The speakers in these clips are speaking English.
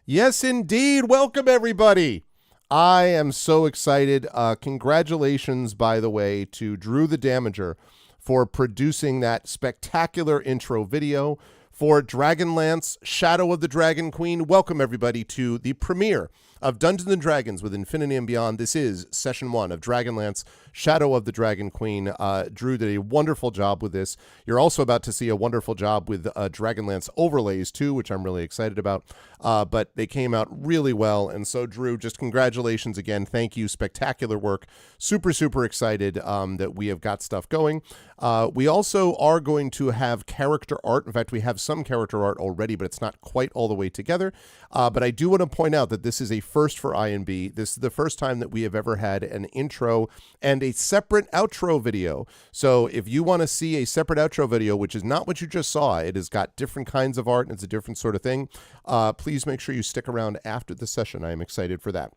Yes, indeed. Welcome, everybody. I am so excited. Congratulations, by the way, to Drew the Damager for producing that spectacular intro video for Dragonlance Shadow of the Dragon Queen. Welcome, everybody, to the premiere of Dungeons & Dragons with Infinity and Beyond. This is Session 1 of Dragonlance Shadow of the Dragon Queen. Drew did a wonderful job with this. You're also about to see a wonderful job with Dragonlance overlays, too, which I'm really excited about. But they came out really well. And so, Drew, just congratulations again. Thank you. Spectacular work. Super, super excited that we have got stuff going. We also are going to have character art. In fact, we have some character art already, but it's not quite all the way together. But I do want to point out that this is a first for INB. This is the first time that we have ever had an intro and a separate outro video. So if you want to see a separate outro video, which is not what you just saw, it has got different kinds of art and it's a different sort of thing, please make sure you stick around after the session. I am excited for that.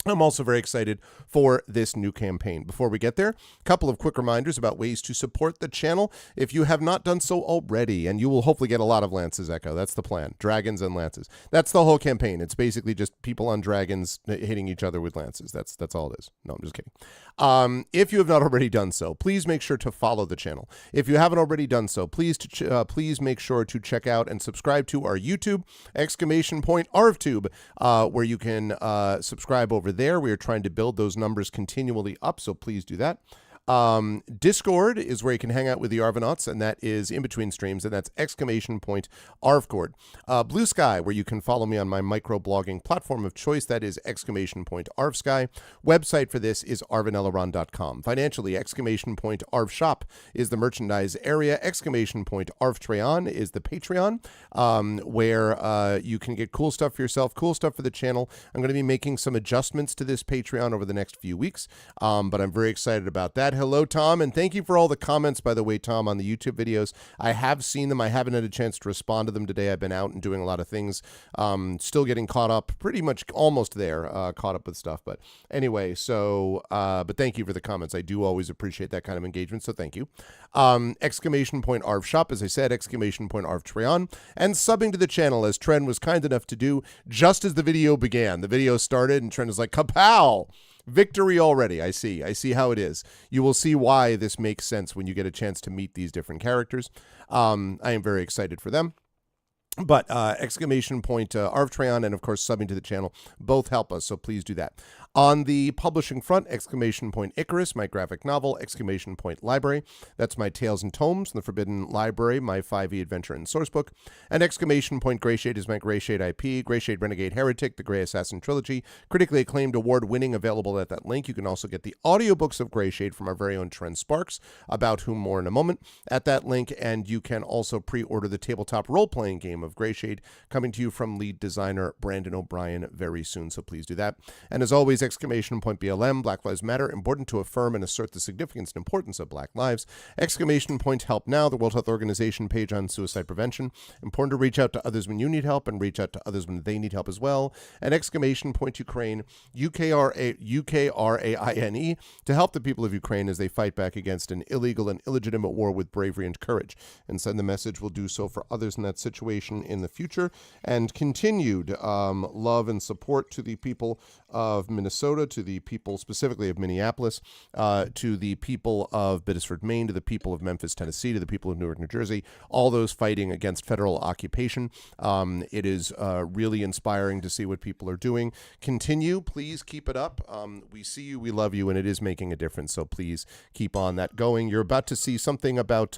I'm also very excited for this new campaign. Before we get there, a couple of quick reminders about ways to support the channel if you have not done so already, and you will hopefully get a lot of lances, Echo. That's the plan. Dragons and lances. That's the whole campaign. It's basically just people on dragons hitting each other with lances. That's all it is. No, I'm just kidding. If you have not already done so, please make sure to follow the channel. If you haven't already done so, please make sure to check out and subscribe to our YouTube, !ArvTube, where you can subscribe over there. We are trying to build those numbers continually up, so please do that. Discord is where you can hang out with the Arvanauts, and that is in between streams, and that's !Arvcord. Blue Sky, where you can follow me on my microblogging platform of choice, that is !Arvsky. Website for this is arvanelleron.com. Financially, !Arvshop is the merchandise area. !Arvtreon is the Patreon, where you can get cool stuff for yourself, cool stuff for the channel. I'm going to be making some adjustments to this Patreon over the next few weeks, but I'm very excited about that. Hello, Tom, and thank you for all the comments, by the way, Tom, on the YouTube videos. I have seen them. I haven't had a chance to respond to them today. I've been out and doing a lot of things. Still getting caught up, pretty much almost there, caught up with stuff. But anyway, so, but thank you for the comments. I do always appreciate that kind of engagement, so thank you. !Arvshop, as I said, !Arvtreon, and subbing to the channel, as Tren was kind enough to do just as the video began. The video started, and Tren was like, kapow! Victory already. I see how it is. You will see why this makes sense when you get a chance to meet these different characters. I am very excited for them. But exclamation point Arvtreon and of course subbing to the channel both help us, so please do that. On the publishing front, exclamation point Icarus, my graphic novel, exclamation point Library, that's my Tales and Tomes from the Forbidden Library, my 5e adventure and sourcebook, and exclamation point Greyshade is my Greyshade IP, Greyshade Renegade Heretic, the Grey Assassin Trilogy, critically acclaimed, award-winning, available at that link. You can also get the audiobooks of Greyshade from our very own Trent Sparks, about whom more in a moment, at that link, and you can also pre-order the tabletop role-playing game of Greyshade, coming to you from lead designer Brandon O'Brien very soon, so please do that. And as always, exclamation point BLM, Black Lives Matter, important to affirm and assert the significance and importance of Black lives. Exclamation point Help Now, the World Health Organization page on suicide prevention. Important to reach out to others when you need help and reach out to others when they need help as well. And exclamation point Ukraine, UKRAINE, to help the people of Ukraine as they fight back against an illegal and illegitimate war with bravery and courage. And send the message will do so for others in that situation in the future. And continued love and support to the people of Minnesota, to the people specifically of Minneapolis, to the people of Biddeford, Maine, to the people of Memphis, Tennessee, to the people of Newark, New Jersey, all those fighting against federal occupation. It is really inspiring to see what people are doing. Continue. Please keep it up. We see you, we love you, and it is making a difference, so please keep on that going. You're about to see something about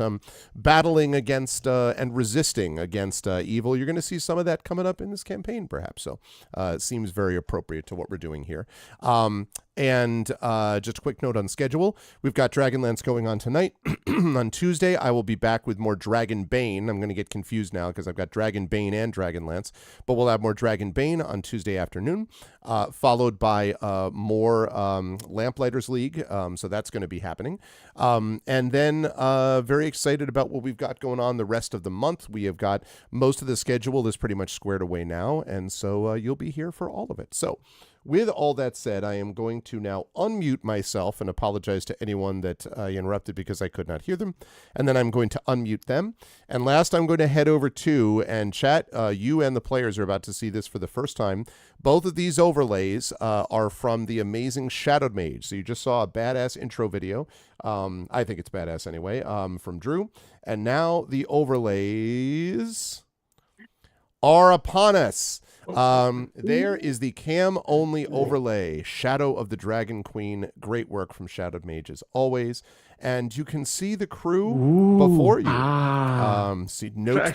battling against and resisting against evil. You're going to see some of that coming up in this campaign, perhaps, so it seems very appropriate to what we're doing here. And just a quick note on schedule. We've got Dragonlance going on tonight. On Tuesday, I will be back with more Dragon Bane. I'm going to get confused now because I've got Dragon Bane and Dragonlance. But we'll have more Dragon Bane on Tuesday afternoon, followed by more Lamplighters League. So that's going to be happening. And then very excited about what we've got going on the rest of the month. We have got most of the schedule is pretty much squared away now. And so you'll be here for all of it. So with all that said, I am going to now unmute myself and apologize to anyone that I interrupted because I could not hear them. And then I'm going to unmute them. And last, I'm going to head over to and chat. You and the players are about to see this for the first time. Both of these overlays are from the amazing Shadowed Mage. So you just saw a badass intro video. I think it's badass anyway, from Drew. And now the overlays are upon us. There is the cam only overlay, Shadow of the Dragon Queen. Great work from Shadowed Mage as always. And you can see the crew before you. See, note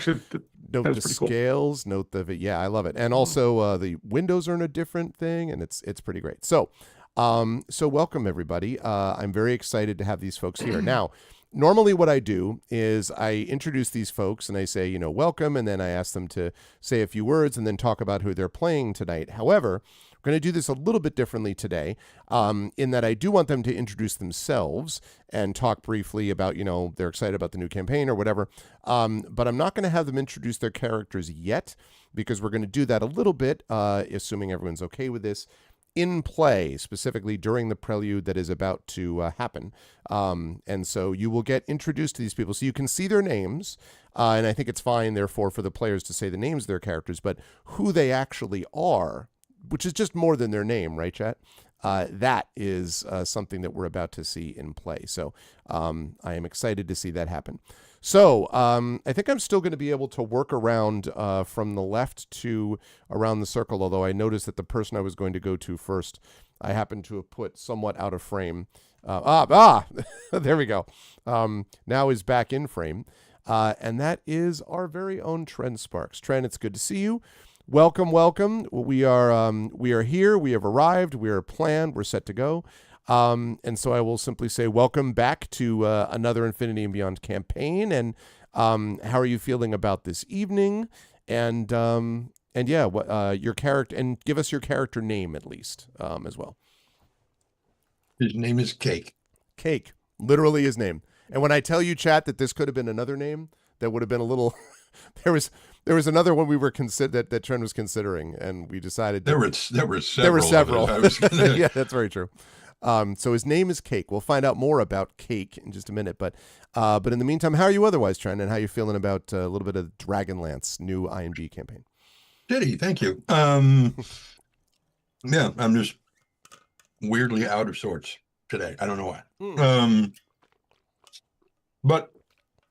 the scales, cool. Note the, yeah, I love it. And also the windows are in a different thing, and it's pretty great. So welcome everybody. I'm very excited to have these folks here. Now, normally what I do is I introduce these folks and I say, welcome, and then I ask them to say a few words and then talk about who they're playing tonight. However, we're going to do this a little bit differently today, in that I do want them to introduce themselves and talk briefly about, they're excited about the new campaign or whatever. But I'm not going to have them introduce their characters yet, because we're going to do that a little bit, assuming everyone's okay with this, in play, specifically during the prelude that is about to happen. And so you will get introduced to these people. So you can see their names, and I think it's fine, therefore, for the players to say the names of their characters, but who they actually are, which is just more than their name, right, chat? That is something that we're about to see in play. So I am excited to see that happen. So I think I'm still going to be able to work around from the left to around the circle, although I noticed that the person I was going to go to first, I happen to have put somewhat out of frame. There we go. Now is back in frame. And that is our very own Trent Sparks. Trent, it's good to see you. Welcome, welcome. We are here. We have arrived. We are planned. We're set to go. And so I will simply say welcome back to another Infinity and Beyond campaign. And how are you feeling about this evening? And yeah, what your character, and give us your character name at least as well. His name is Cake. Cake, literally his name. And when I tell you, chat, that this could have been another name, that would have been a little. There was another one we were that Trent was considering, and we decided there were several. Yeah, that's very true. So his name is Cake. We'll find out more about Cake in just a minute, but in the meantime, how are you otherwise, Trent, and how are you feeling about a little bit of Dragonlance new ING campaign? Diddy, thank you. Yeah, I'm just weirdly out of sorts today. I don't know why. But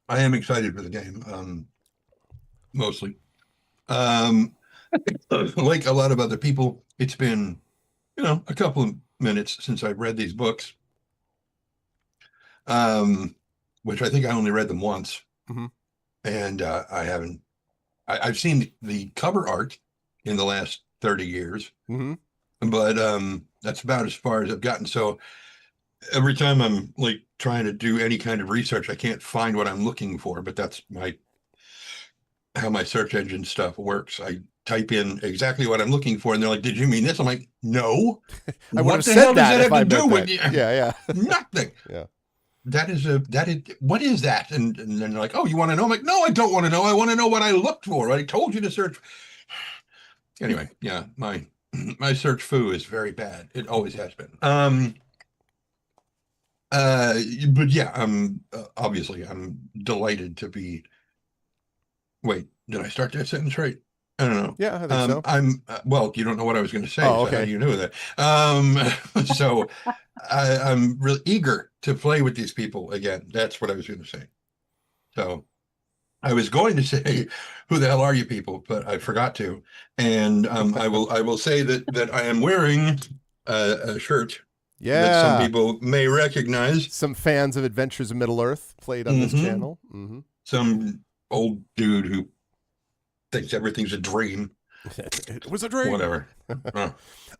I am excited for the game. Mostly. Um, like a lot of other people, it's been, a couple of minutes since I've read these books, um, which I think I only read them once, Hmm. and I haven't. I've seen the cover art in the last 30 years, Hmm. but that's about as far as I've gotten. So every time I'm like trying to do any kind of research, I can't find what I'm looking for, but that's my how my search engine stuff works. I type in exactly what I'm looking for, and they're like, "Did you mean this?" I'm like, "No. I would have What the said hell does that that if have to I do meant with that. you? Yeah, Nothing. yeah, That is what is that?" And then they're like, "Oh, you want to know?" I'm like, "No, I don't want to know. I want to know what I looked for. I told you to search." Anyway, yeah, my search foo is very bad. It always has been. Uh, but yeah, obviously I'm delighted to be. Wait, did I start that sentence right? I don't know. yeah. I think so. I'm well, you don't know what I was going to say, Oh, so how okay. do you know that? So I'm really eager to play with these people again. That's what I was going to say. So I was going to say, "Who the hell are you people?" But I forgot to, and I will say that I am wearing a shirt that some Yeah. people may recognize. Some fans of Adventures in Middle Earth played on this Hmm. channel. Hmm. Some old dude who thinks everything's a dream. It was a dream. Whatever. Uh,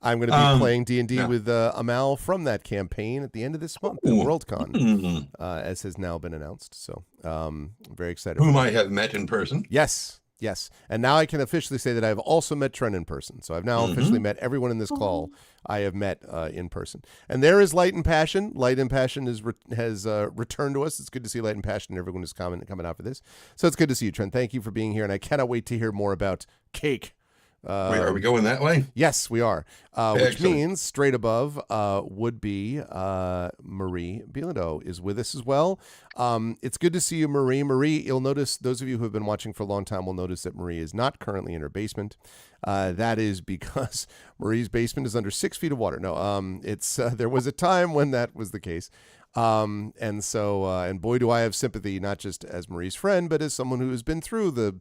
I'm going to be um, playing D&D yeah. with Amal from that campaign at the end of this month at Ooh. Worldcon, Hmm. as has now been announced. So I'm very excited for Whom that. I have met in person. Yes, yes. And now I can officially say that I've also met Trent in person. So I've now officially Hmm. met everyone in this call I have met in person. And there is Light and Passion. Light and Passion has returned to us. It's good to see Light and Passion and everyone who's coming out for this. So it's good to see you, Trent. Thank you for being here. And I cannot wait to hear more about cake. Wait, are we Um, going that way? Yes, we are. Which Excellent. means straight above would be Marie Bilodeau is with us as well. It's good to see you, Marie. Marie, you'll notice, those of you who have been watching for a long time will notice that Marie is not currently in her basement. That is because Marie's basement is under 6 feet of water. No, it's there was a time when that was the case. And boy, do I have sympathy, not just as Marie's friend, but as someone who has been through the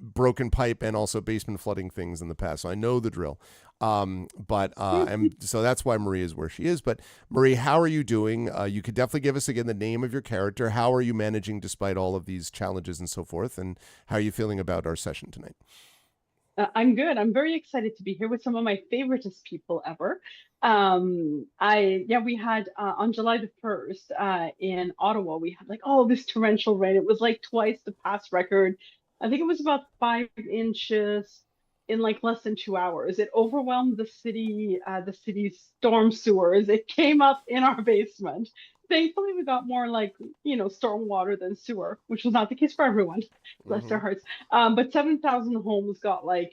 broken pipe and also basement flooding things in the past. So I know the drill. So that's why Marie is where she is. But Marie, how are you doing? You could definitely give us again the name of your character. How are you managing despite all of these challenges and so forth? And how are you feeling about our session tonight? I'm good. I'm very excited to be here with some of my favoriteest people ever. We had on July the 1st in Ottawa, we had like all this torrential rain. It was like twice the past record. I think it was about 5 inches in like less than 2 hours. It overwhelmed the city's storm sewers. It came up in our basement. Thankfully, we got more like, storm water than sewer, which was not the case for everyone. Bless their Mm-hmm. hearts. But 7,000 homes got like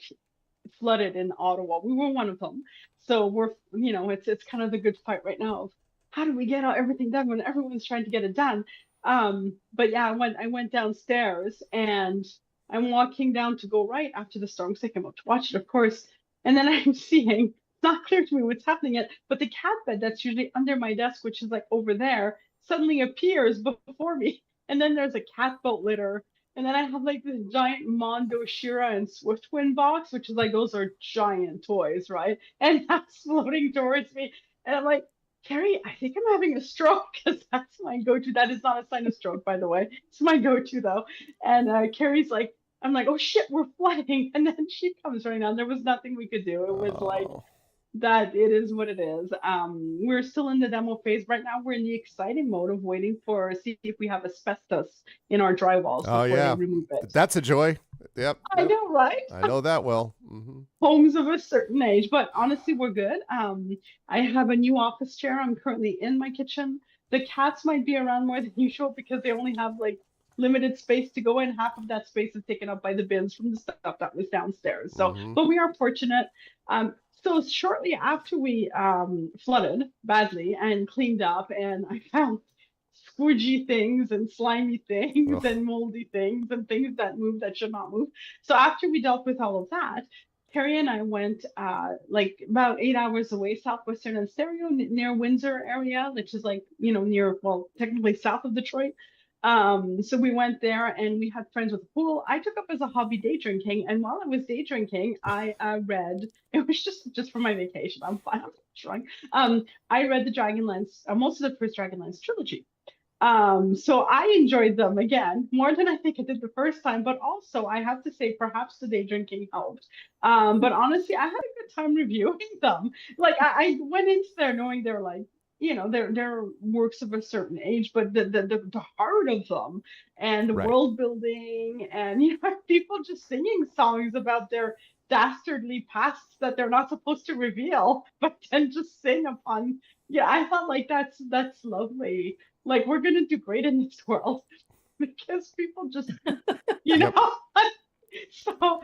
flooded in Ottawa. We were one of them. So it's kind of the good fight right now of how do we get everything done when everyone's trying to get it done. But yeah, I went downstairs and I'm walking down to go right after the storm because I came up to watch it, of course. And then I'm seeing it's not clear to me what's happening yet, but the cat bed that's usually under my desk, which is like over there, suddenly appears before me. And then there's a cat boat litter, and then I have like this giant Mondo Shira and Swiftwind box, which is like those are giant toys, right? And that's floating towards me. And I'm like, Carrie, I think I'm having a stroke because that's my go-to. That is not a sign of stroke, by the way. It's my go-to though. And Carrie's like, I'm like, oh shit, we're flooding. And then she comes running on. There was nothing we could do. It was like Oh, that it is what it is. We're still in the demo phase right now. We're in the exciting mode of waiting for see if we have asbestos in our drywalls oh before they yeah, remove it. that's a joy. Yep, I yep. know, right? I know that well. Mm-hmm. Homes of a certain age, but honestly, we're good. I have a new office chair. I'm currently in my kitchen. The cats might be around more than usual because they only have like limited space to go in. Half of that space is taken up by the bins from the stuff that was downstairs. So, Mm-hmm. but we are fortunate. So shortly after we flooded badly and cleaned up, and I found squidgy things and slimy things Ugh. and moldy things and things that move that should not move. So after we dealt with all of that, Terry and I went like about 8 hours away, southwestern Ontario, near Windsor area, which is like, near, well, technically south of Detroit. So we went there and we had friends with a pool. I took up as a hobby day drinking, and while I was day drinking, I read. It was just for my vacation. I'm fine. I'm drunk. I read the Dragonlance, most of the first Dragonlance trilogy. So I enjoyed them again more than I think I did the first time. But also, I have to say, perhaps the day drinking helped. But honestly, I had a good time reviewing them. Like I went into there knowing they're like, they're works of a certain age, but the heart of them and the Right. world building and people just singing songs about their dastardly pasts that they're not supposed to reveal, but then just sing upon. Yeah, I felt like that's lovely. Like we're gonna do great in this world because people just, you know. Yep. So,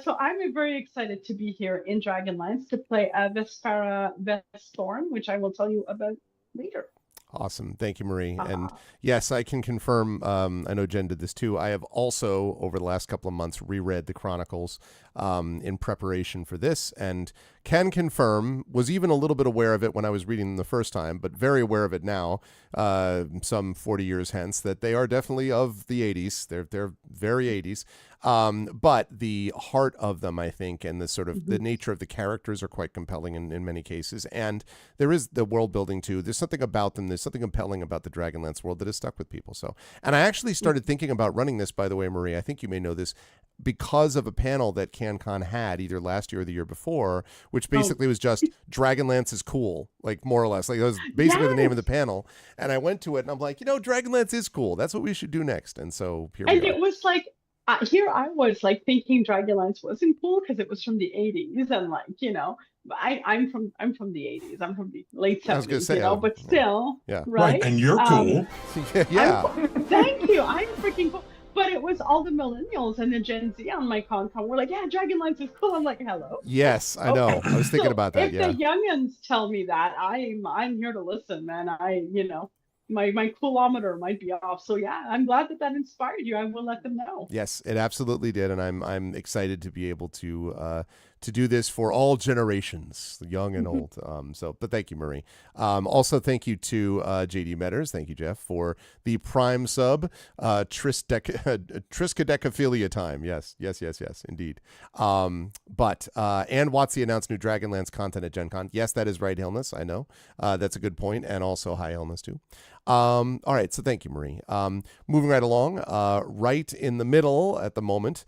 so I'm very excited to be here in Dragonlance to play Vespera Vestorn, which I will tell you about later. Awesome. Thank you, Marie. And Uh, yes, I can confirm. I know Jen did this too. I have also, over the last couple of months, reread the Chronicles in preparation for this and can confirm, was even a little bit aware of it when I was reading them the first time, but very aware of it now, some 40 years hence, that they are definitely of the 80s. They're very 80s. But the heart of them, I think, and the sort of the mhm. nature of the characters are quite compelling in many cases. And there is the world building too. There's something about them. There's something compelling about the Dragonlance world that has stuck with people. So, and I actually started thinking about running this, by the way, Marie. I think you may know this because of a panel that CanCon had either last year or the year before, which Oh, basically was just Dragonlance is cool, like more or less. Like that was basically the name of the yes. panel. And I went to it and I'm like, Dragonlance is cool. That's what we should do next. And so here we And are. it was like, here I was like thinking Dragonlance wasn't cool because it was from the 80s and like, I'm from the 80s. I'm from the late I was gonna 70s, say, but yeah, still, yeah, Right. right? And you're Um, cool. I'm yeah. thank you. I'm freaking cool. But it was all the millennials and the Gen Z on my con were like, yeah, Dragonlance is cool. I'm like, hello. Yes, I Okay. know. I was thinking So about that. if the Yeah. youngins tell me that, I'm here to listen, man. My coolometer might be off. So yeah, I'm glad that inspired you. I will let them know. Yes, it absolutely did, and I'm excited to be able to do this for all generations, young and old. But thank you, Marie. Also, thank you to JD Metters. Thank you, Jeff, for the Prime sub. Triskaidekaphilia time. Yes, yes, yes, yes, indeed. But and Watsy announced new Dragonlance content at Gen Con. Yes, that is right, Hillness. I know. That's a good point, and also hi, Hillness too. All right, so thank you, Marie. Moving right along, right in the middle at the moment,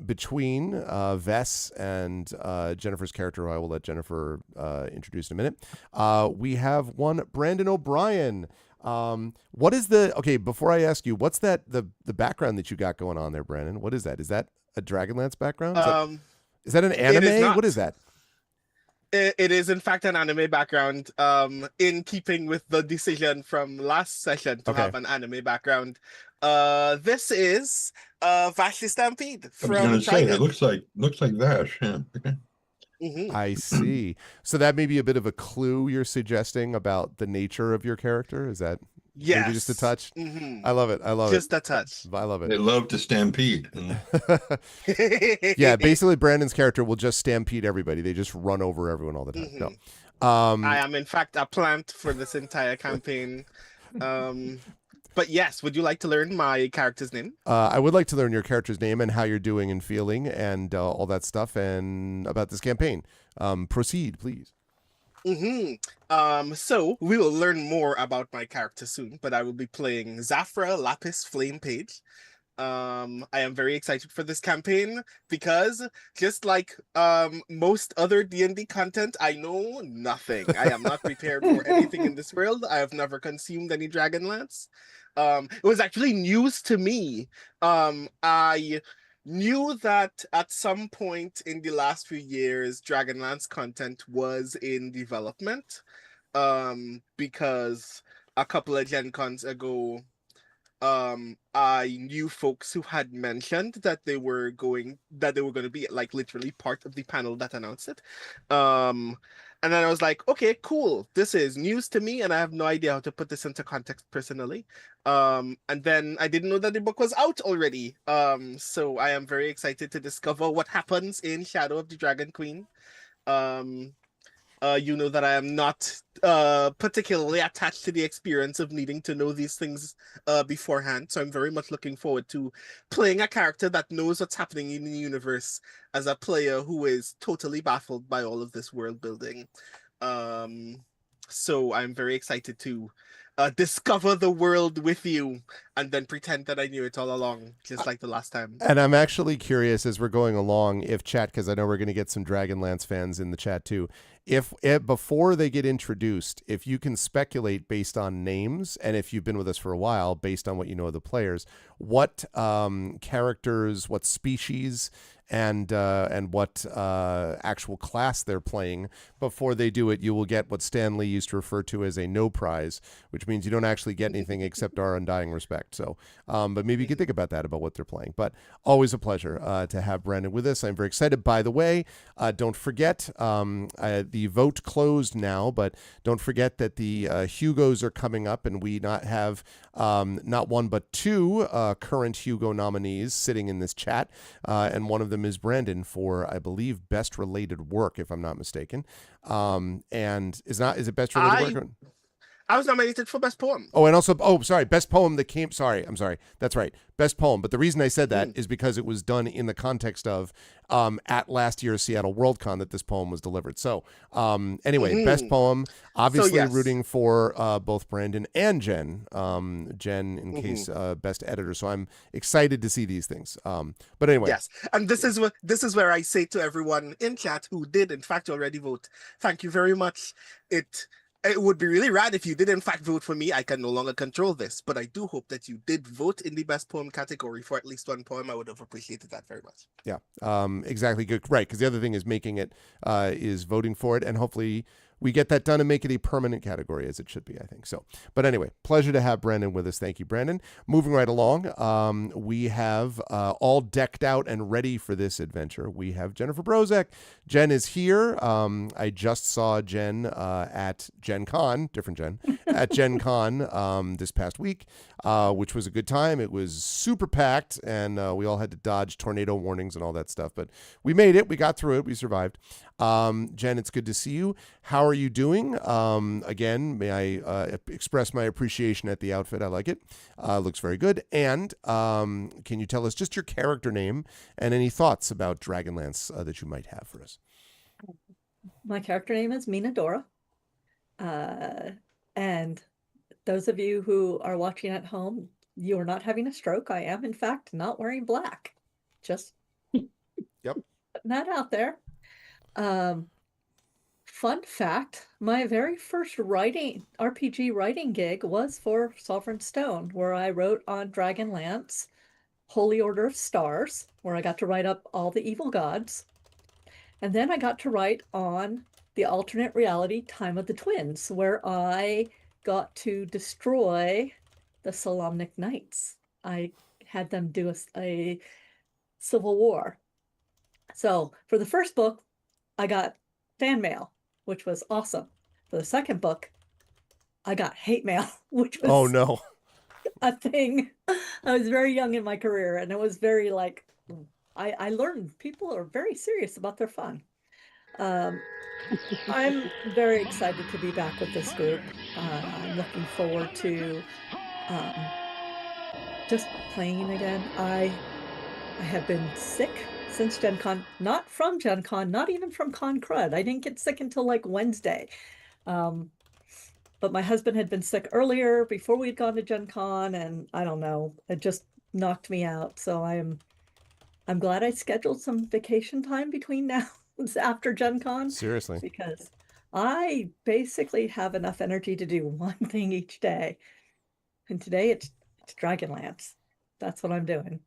between Vess and Jennifer's character, who I will let Jennifer introduce in a minute, we have one Brandon O'Brien. What is okay, before I ask you, what's the background that you got going on there, Brandon? What is that? Is that a Dragonlance background? Is that an It is anime? What is not. that? It is in fact an anime background, in keeping with the decision from last session to Okay. have an anime background. This is Vashti Stampede I was going from to say, it Trigun. looks like Vash. Yeah. Okay. I see. So that may be a bit of a clue you're suggesting about the nature of your character. Is that maybe just a Yes. touch? I love it. I love it. Just a touch. I love They it. love to stampede. Yeah, basically Brandon's character will just stampede everybody. They just run over everyone all the time. No. I am in fact a plant for this entire campaign. But yes, would you like to learn my character's name? I would like to learn your character's name and how you're doing and feeling and all that stuff and about this campaign. Proceed, please. So we will learn more about my character soon, but I will be playing Zafra Lapis Flame Page. I am very excited for this campaign because just like most other D&D content, I know nothing. I am not prepared for anything in this world. I have never consumed any Dragonlance. It was actually news to me. I knew that at some point in the last few years, Dragonlance content was in development. Because a couple of Gen Cons ago, I knew folks who had mentioned that they were going to be like literally part of the panel that announced it. And then I was like, okay, cool. This is news to me, and I have no idea how to put this into context personally. And then I didn't know that the book was out already. So I am very excited to discover what happens in Shadow of the Dragon Queen. Um, You know that I am not particularly attached to the experience of needing to know these things beforehand. So I'm very much looking forward to playing a character that knows what's happening in the universe as a player who is totally baffled by all of this world building. Um, so I'm very excited to discover the world with you and then pretend that I knew it all along, just like the last time. And I'm actually curious as we're going along if chat, because I know we're going to get some Dragonlance fans in the chat too. If before they get introduced, if you can speculate based on names, and if you've been with us for a while, based on what you know of the players, what characters, what species, and what actual class they're playing before they do it, you will get what Stan Lee used to refer to as a no prize, which means you don't actually get anything except our undying respect. So, but maybe you could think about that, about what they're playing. But always a pleasure to have Brandon with us. I'm very excited. By the way, don't forget, the vote closed now, but don't forget that the Hugos are coming up, and we have not one but two current Hugo nominees sitting in this chat, and one of them is Brandon for, I believe, best related work, if I'm not mistaken. And is it best related work? I was nominated for best poem. Oh, and also, best poem that came. Sorry, I'm sorry. That's right, best poem. But the reason I said that is because it was done in the context of at last year's Seattle Worldcon that this poem was delivered. So anyway, best poem. Obviously, yes. rooting for both Brandon and Jen. Jen, in case best editor. So I'm excited to see these things. But anyway, yes, and this is where I say to everyone in chat who did in fact already vote, thank you very much. It would be really rad if you did in fact vote for me. I can no longer control this, but I do hope that you did vote in the best poem category for at least one poem. I would have appreciated that very much. Yeah, exactly. Good. Right. Because the other thing is making it, is voting for it. And hopefully we get that done and make it a permanent category, as it should be, I think. So, but anyway, pleasure to have Brandon with us. Thank you, Brandon. Moving right along, we have all decked out and ready for this adventure. We have Jennifer Brozek. Jen is here. I just saw Jen at Gen Con, different Jen, at Gen Con this past week, which was a good time. It was super packed, and we all had to dodge tornado warnings and all that stuff. But we made it. We got through it. We survived. Jen, it's good to see you. How are you doing? Again, may I express my appreciation at the outfit. I like it. Looks very good. And can you tell us just your character name and any thoughts about Dragonlance that you might have for us? My character name is Mina Dora. And those of you who are watching at home, you are not having a stroke. I am, in fact, not wearing black. Just putting that out there. Fun fact, my very first RPG writing gig was for Sovereign Stone, where I wrote on Dragonlance, Holy Order of Stars, where I got to write up all the evil gods. And then I got to write on the alternate reality Time of the Twins, where I got to destroy the Solamnic Knights. I had them do a civil war. So for the first book, I got fan mail, which was awesome. For the second book, I got hate mail, which was oh no, a thing. I was very young in my career, and it was very like, I learned people are very serious about their fun. I'm very excited to be back with this group. I'm looking forward to just playing again. I have been sick since Gen Con, not from Gen Con, not even from Con Crud. I didn't get sick until like Wednesday. But my husband had been sick earlier before we had gone to Gen Con, and I don't know, it just knocked me out. So I'm glad I scheduled some vacation time between now and after Gen Con. seriously. Because I basically have enough energy to do one thing each day. And today it's Dragonlance. That's what I'm doing.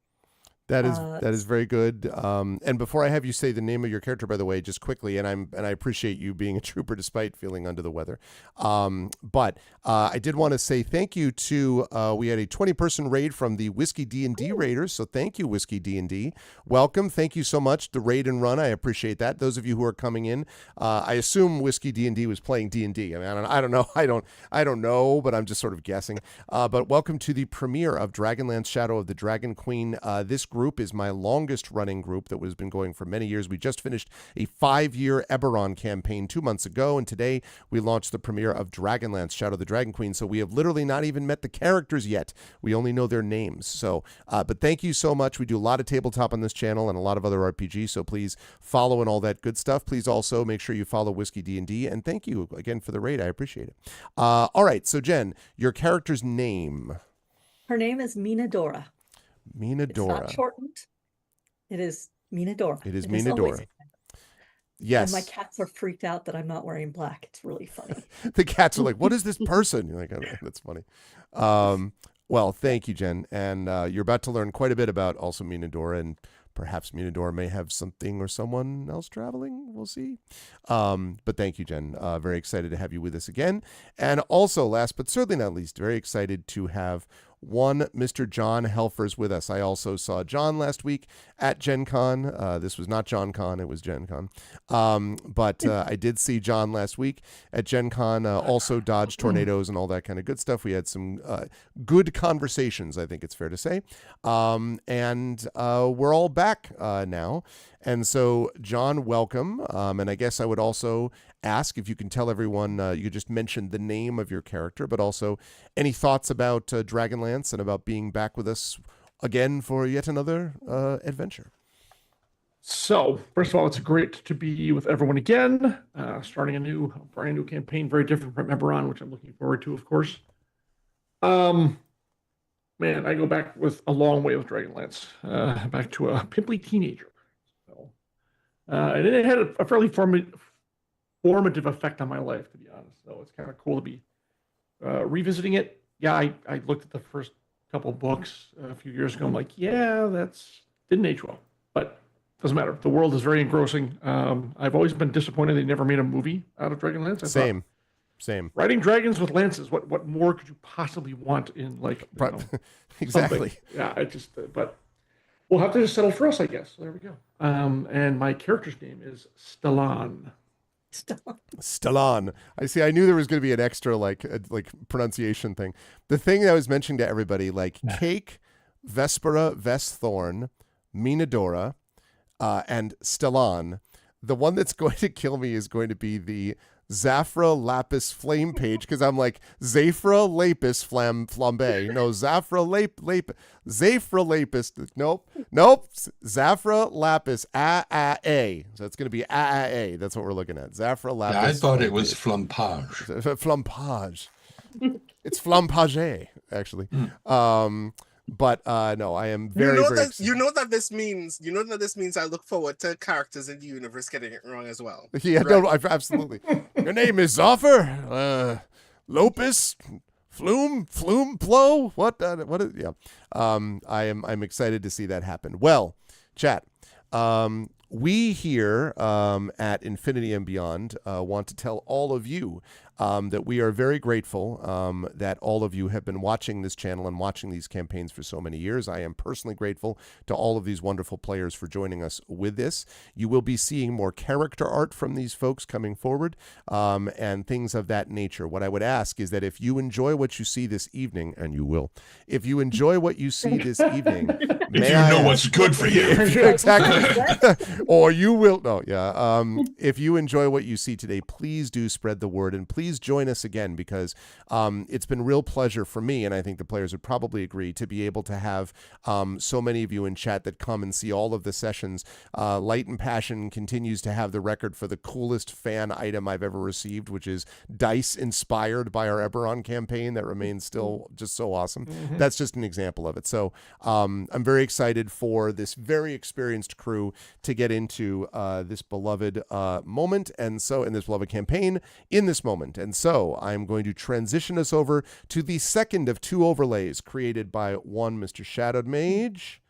That is very good. And before I have you say the name of your character, by the way, just quickly, and I appreciate you being a trooper despite feeling under the weather. But I did want to say thank you to we had a 20-person raid from the Whiskey D&D Raiders, so thank you, Whiskey D&D. Welcome, thank you so much. The raid and run, I appreciate that. Those of you who are coming in, I assume Whiskey D&D was playing D&D. I mean, I don't know, I don't know, but I'm just sort of guessing. But welcome to the premiere of Dragonlance Shadow of the Dragon Queen. This group is my longest running group that has been going for many years. We just finished a 5-year Eberron campaign 2 months ago, and today we launched the premiere of Dragonlance Shadow the Dragon Queen. So we have literally not even met the characters yet. We only know their names. So, but thank you so much. We do a lot of tabletop on this channel and a lot of other RPGs, so please follow and all that good stuff. Please also make sure you follow Whiskey D&D, and thank you again for the raid. I appreciate it. All right, so Jen, your character's name. Her name is Minadora. Minadora. It's not shortened. It is Minadora. It is always- Minadora. Yes. And my cats are freaked out that I'm not wearing black. It's really funny. The cats are like, what is this person? You're like, oh, that's funny. Well, thank you, Jen. And you're about to learn quite a bit about also Minadora, and perhaps Minadora may have something or someone else traveling. We'll see. But thank you, Jen. Very excited to have you with us again. And also, last but certainly not least, very excited to have one Mr. John Helfers with us. I also saw John last week at Gen Con. This was not John Con, it was Gen Con. But I did see John last week at Gen Con, also dodged tornadoes and all that kind of good stuff. We had some good conversations, I think it's fair to say. And we're all back now. And so, John, welcome. And I guess I would also ask if you can tell everyone, you just mentioned the name of your character, but also any thoughts about Dragonlance and about being back with us again for yet another adventure. So, first of all, it's great to be with everyone again, starting a brand new campaign, very different from Eberron, which I'm looking forward to, of course. Man, I go back with a long way with Dragonlance, back to a pimply teenager. So, and it had a fairly formative effect on my life, to be honest. So it's kind of cool to be revisiting it. Yeah, I looked at the first couple books a few years ago. I'm like, yeah, didn't age well, but doesn't matter. The world is very engrossing. I've always been disappointed they never made a movie out of Dragonlance. Same. Riding dragons with lances. What more could you possibly want in Exactly. something? Yeah, but we'll have to just settle for us, I guess. So there we go. And my character's name is Stellan. Stellan. I see. I knew there was going to be an extra like pronunciation thing. The thing that I was mentioning to everybody, like Cake, Vespera, Vesthorn, Minadora, and Stellan. The one that's going to kill me is going to be the Zafra Lapis Flame page, because I'm like Zafra Lapis Flambe. No, Zafra Zafra Lapis. Nope. Zafra Lapis A. So it's going to be A. That's what we're looking at. Zafra Lapis. Yeah, I thought it was Flampage. Flampage. It's Flampage, actually. But no, I am very, you know that this means I look forward to characters in the universe getting it wrong as well. Yeah, right? no, absolutely. Your name is Zoffer, Lopus, Flume, Plo. What is? Yeah. I'm excited to see that happen. Well, chat. We here at Infinity and Beyond want to tell all of you that we are very grateful that all of you have been watching this channel and watching these campaigns for so many years. I am personally grateful to all of these wonderful players for joining us with this. You will be seeing more character art from these folks coming forward and things of that nature. What I would ask is that if you enjoy what you see this evening, and you will, if you enjoy what you see this evening, if you know what's good for you. Exactly. Or you will. No, yeah. If you enjoy what you see today, please do spread the word, and please join us again, because it's been real pleasure for me, and I think the players would probably agree, to be able to have so many of you in chat that come and see all of the sessions. Light and Passion continues to have the record for the coolest fan item I've ever received, which is dice inspired by our Eberron campaign that remains still just so awesome. Mm-hmm. That's just an example of it. So I'm very excited for this very experienced crew to get into this beloved moment, and so in this beloved campaign in this moment. And so I'm going to transition us over to the second of two overlays created by one Mr. Shadowed Mage.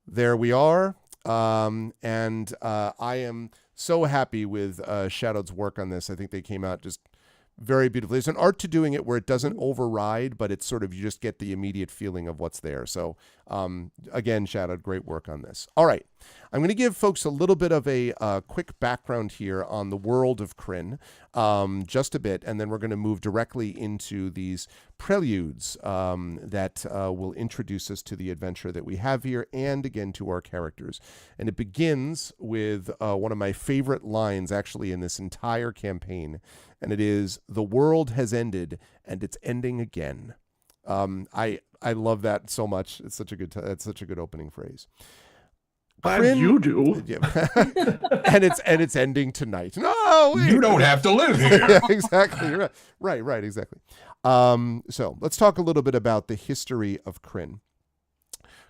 There we are. And I am so happy with Shadowed's work on this. I think they came out just very beautifully. There's an art to doing it where it doesn't override, but it's sort of, you just get the immediate feeling of what's there. So again, Shadowed, great work on this. All right. I'm going to give folks a little bit of a quick background here on the world of Krynn, just a bit, and then we're going to move directly into these preludes that will introduce us to the adventure that we have here and again to our characters. And it begins with one of my favorite lines actually in this entire campaign, and it is, "The world has ended and it's ending again." I love that so much. It's such a good opening phrase. Glad you do. Yeah. and it's ending tonight. No, wait. You don't have to live here. Yeah, exactly. Right, exactly. So let's talk a little bit about the history of Krynn.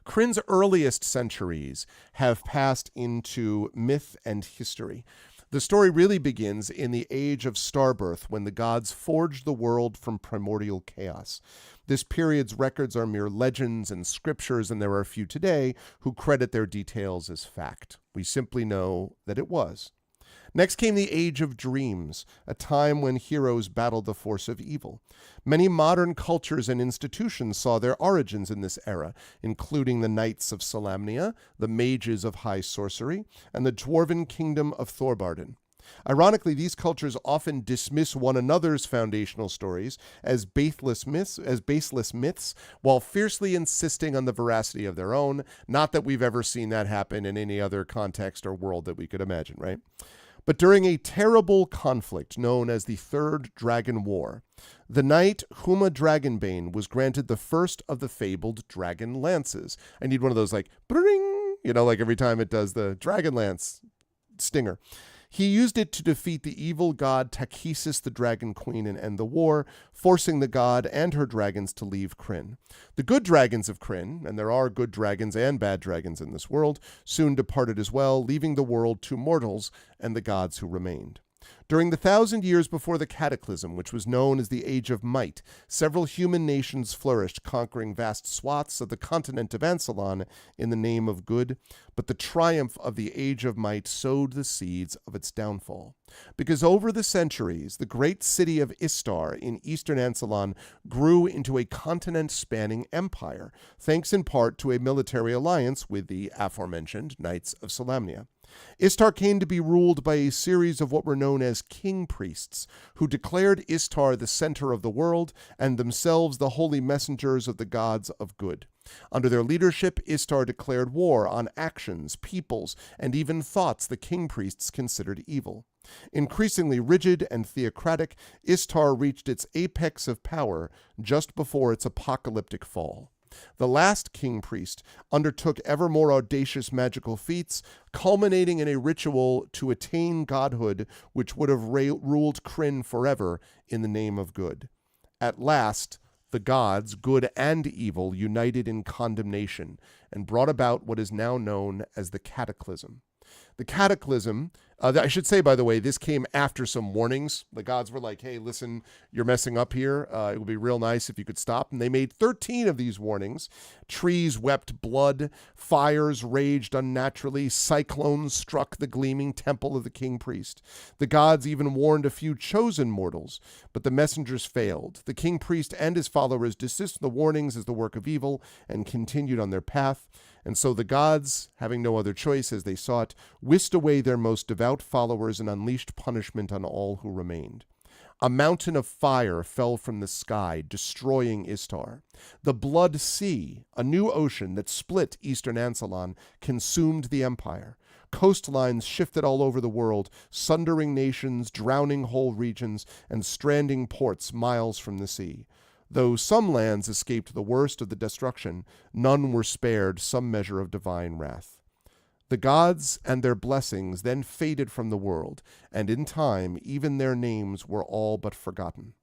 Krynn's earliest centuries have passed into myth and history. The story really begins in the age of Starbirth, when the gods forged the world from primordial chaos. This period's records are mere legends and scriptures, and there are a few today who credit their details as fact. We simply know that it was. Next came the Age of Dreams, a time when heroes battled the force of evil. Many modern cultures and institutions saw their origins in this era, including the Knights of Solamnia, the Mages of High Sorcery, and the Dwarven Kingdom of Thorbarden. Ironically, these cultures often dismiss one another's foundational stories as baseless myths, while fiercely insisting on the veracity of their own. Not that we've ever seen that happen in any other context or world that we could imagine, right? But during a terrible conflict known as the Third Dragon War, the knight Huma Dragonbane was granted the first of the fabled dragon lances. I need one of those like, bring, like every time it does the Dragonlance stinger. He used it to defeat the evil god Takhisis, the Dragon Queen, and end the war, forcing the god and her dragons to leave Krynn. The good dragons of Krynn, and there are good dragons and bad dragons in this world, soon departed as well, leaving the world to mortals and the gods who remained. During the 1,000 years before the Cataclysm, which was known as the Age of Might, several human nations flourished, conquering vast swaths of the continent of Ansalon in the name of good, but the triumph of the Age of Might sowed the seeds of its downfall. Because over the centuries, the great city of Istar in eastern Ansalon grew into a continent-spanning empire, thanks in part to a military alliance with the aforementioned Knights of Solamnia. Istar came to be ruled by a series of what were known as king priests, who declared Istar the center of the world and themselves the holy messengers of the gods of good. Under their leadership, Istar declared war on actions, peoples, and even thoughts the king priests considered evil. Increasingly rigid and theocratic, Istar reached its apex of power just before its apocalyptic fall. The last king priest undertook ever more audacious magical feats, culminating in a ritual to attain godhood which would have ruled Krynn forever in the name of good. At last, the gods, good and evil, united in condemnation and brought about what is now known as the Cataclysm. The Cataclysm, I should say, by the way, this came after some warnings. The gods were like, hey, listen, you're messing up here. It would be real nice if you could stop. And they made 13 of these warnings. Trees wept blood. Fires raged unnaturally. Cyclones struck the gleaming temple of the king priest. The gods even warned a few chosen mortals, but the messengers failed. The king priest and his followers dismissed the warnings as the work of evil and continued on their path. And so the gods, having no other choice as they sought, whisked away their most devout followers and unleashed punishment on all who remained. A mountain of fire fell from the sky, destroying Istar. The Blood Sea, a new ocean that split eastern Ansalon, consumed the empire. Coastlines shifted all over the world, sundering nations, drowning whole regions, and stranding ports miles from the sea. Though some lands escaped the worst of the destruction, none were spared some measure of divine wrath. The gods and their blessings then faded from the world, and in time even their names were all but forgotten.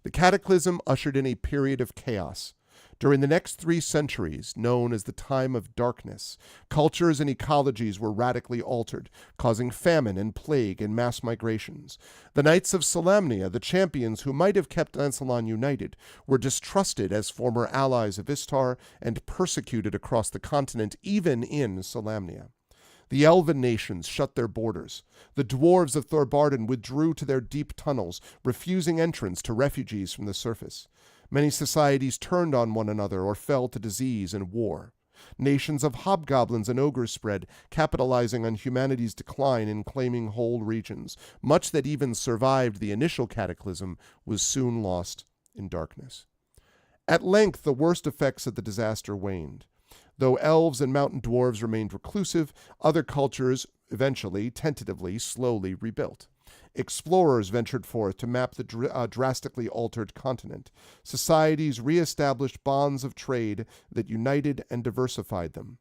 The Cataclysm ushered in a period of chaos. During the next 3 centuries, known as the Time of Darkness, cultures and ecologies were radically altered, causing famine and plague and mass migrations. The Knights of Solamnia, the champions who might have kept Ansalon united, were distrusted as former allies of Istar and persecuted across the continent, even in Solamnia. The elven nations shut their borders. The dwarves of Thorbarden withdrew to their deep tunnels, refusing entrance to refugees from the surface. Many societies turned on one another or fell to disease and war. Nations of hobgoblins and ogres spread, capitalizing on humanity's decline and claiming whole regions. Much that even survived the initial cataclysm was soon lost in darkness. At length, the worst effects of the disaster waned. Though elves and mountain dwarves remained reclusive, other cultures eventually, tentatively, slowly rebuilt. Explorers ventured forth to map the drastically altered continent. Societies reestablished bonds of trade that united and diversified them.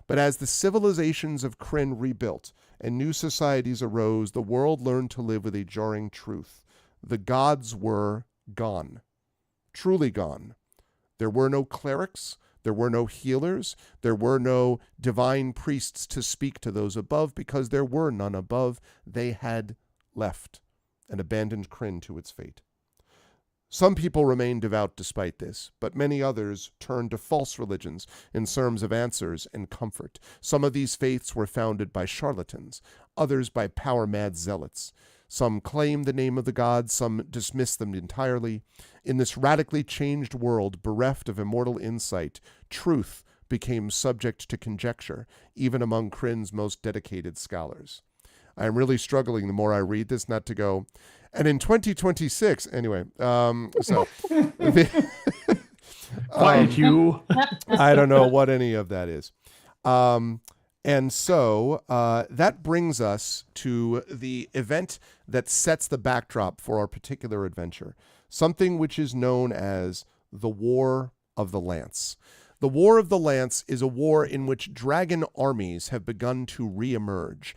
But as the civilizations of Krynn rebuilt and new societies arose, the world learned to live with a jarring truth. The gods were gone. Truly gone. There were no clerics. There were no healers. There were no divine priests to speak to those above, because there were none above. They had left and abandoned Krynn to its fate. Some people remained devout despite this, but many others turned to false religions in terms of answers and comfort. Some of these faiths were founded by charlatans, others by power-mad zealots. Some claimed the name of the gods, some dismissed them entirely. In this radically changed world, bereft of immortal insight, truth became subject to conjecture, even among Krynn's most dedicated scholars. I am really struggling the more I read this not to go. And in 2026, anyway, Quiet you. I don't know what any of that is. And so that brings us to the event that sets the backdrop for our particular adventure, something which is known as the War of the Lance. The War of the Lance is a war in which dragon armies have begun to reemerge.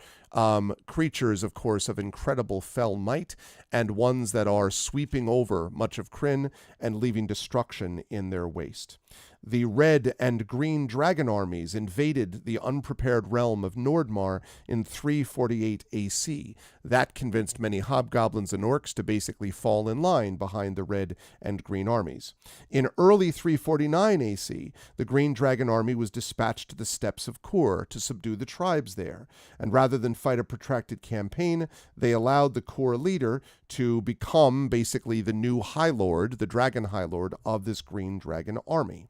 Creatures, of course, of incredible fell might, and ones that are sweeping over much of Krynn and leaving destruction in their waste. The red and green dragon armies invaded the unprepared realm of Nordmar in 348 AC. That convinced many hobgoblins and orcs to basically fall in line behind the red and green armies. In early 349 AC, the green dragon army was dispatched to the steppes of Kur to subdue the tribes there, and rather than fight a protracted campaign, they allowed the Kur leader to become basically the new High Lord, the Dragon High Lord of this green dragon army.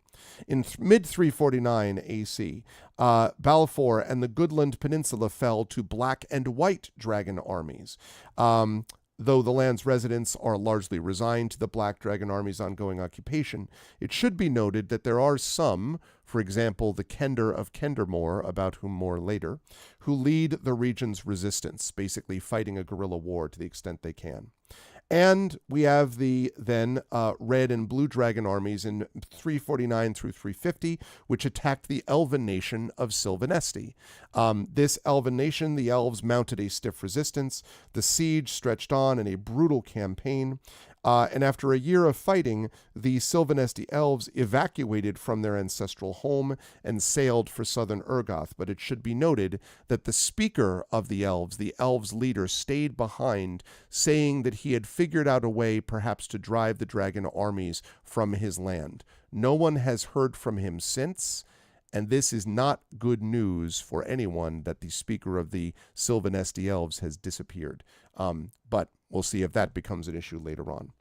In mid-349 AC, Balfour and the Goodland Peninsula fell to black and white dragon armies. Though the land's residents are largely resigned to the Black Dragon Army's ongoing occupation, it should be noted that there are some, for example, the Kender of Kendermore, about whom more later, who lead the region's resistance, basically fighting a guerrilla war to the extent they can. And we have the then red and blue dragon armies in 349 through 350, which attacked the elven nation of Sylvanesti. This elven nation, the elves mounted a stiff resistance. The siege stretched on in a brutal campaign. And after a year of fighting, the Sylvanesti elves evacuated from their ancestral home and sailed for southern Urgoth. But it should be noted that the speaker of the elves' leader, stayed behind, saying that he had figured out a way perhaps to drive the dragon armies from his land. No one has heard from him since, and this is not good news for anyone that the speaker of the Sylvanesti elves has disappeared. But we'll see if that becomes an issue later on.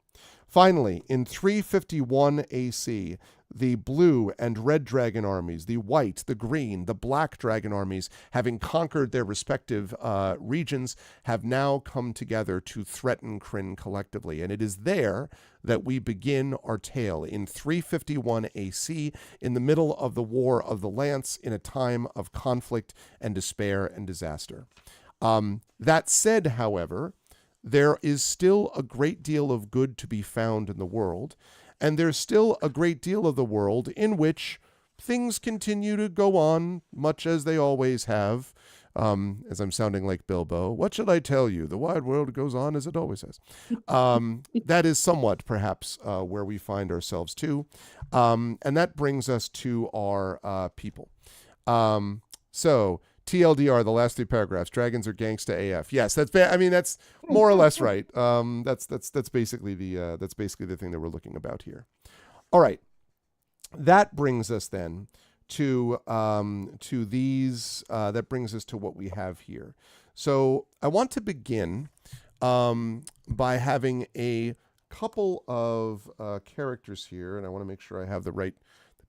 Finally, in 351 AC, the blue and red dragon armies, the white, the green, the black dragon armies, having conquered their respective regions, have now come together to threaten Krynn collectively. And it is there that we begin our tale, in 351 AC, in the middle of the War of the Lance, in a time of conflict and despair and disaster. That said, however, there is still a great deal of good to be found in the world, and there's still a great deal of the world in which things continue to go on much as they always have. As I'm sounding like Bilbo, what should I tell you? The wide world goes on as it always has. That is somewhat, perhaps, where we find ourselves too. And that brings us to our people. So, TLDR, the last three paragraphs, dragons are gangsta AF. Yes, that's more or less right. That's basically the thing that we're looking about here. All right. That brings us then to these that brings us to what we have here. So, I want to begin by having a couple of characters here, and I want to make sure I have the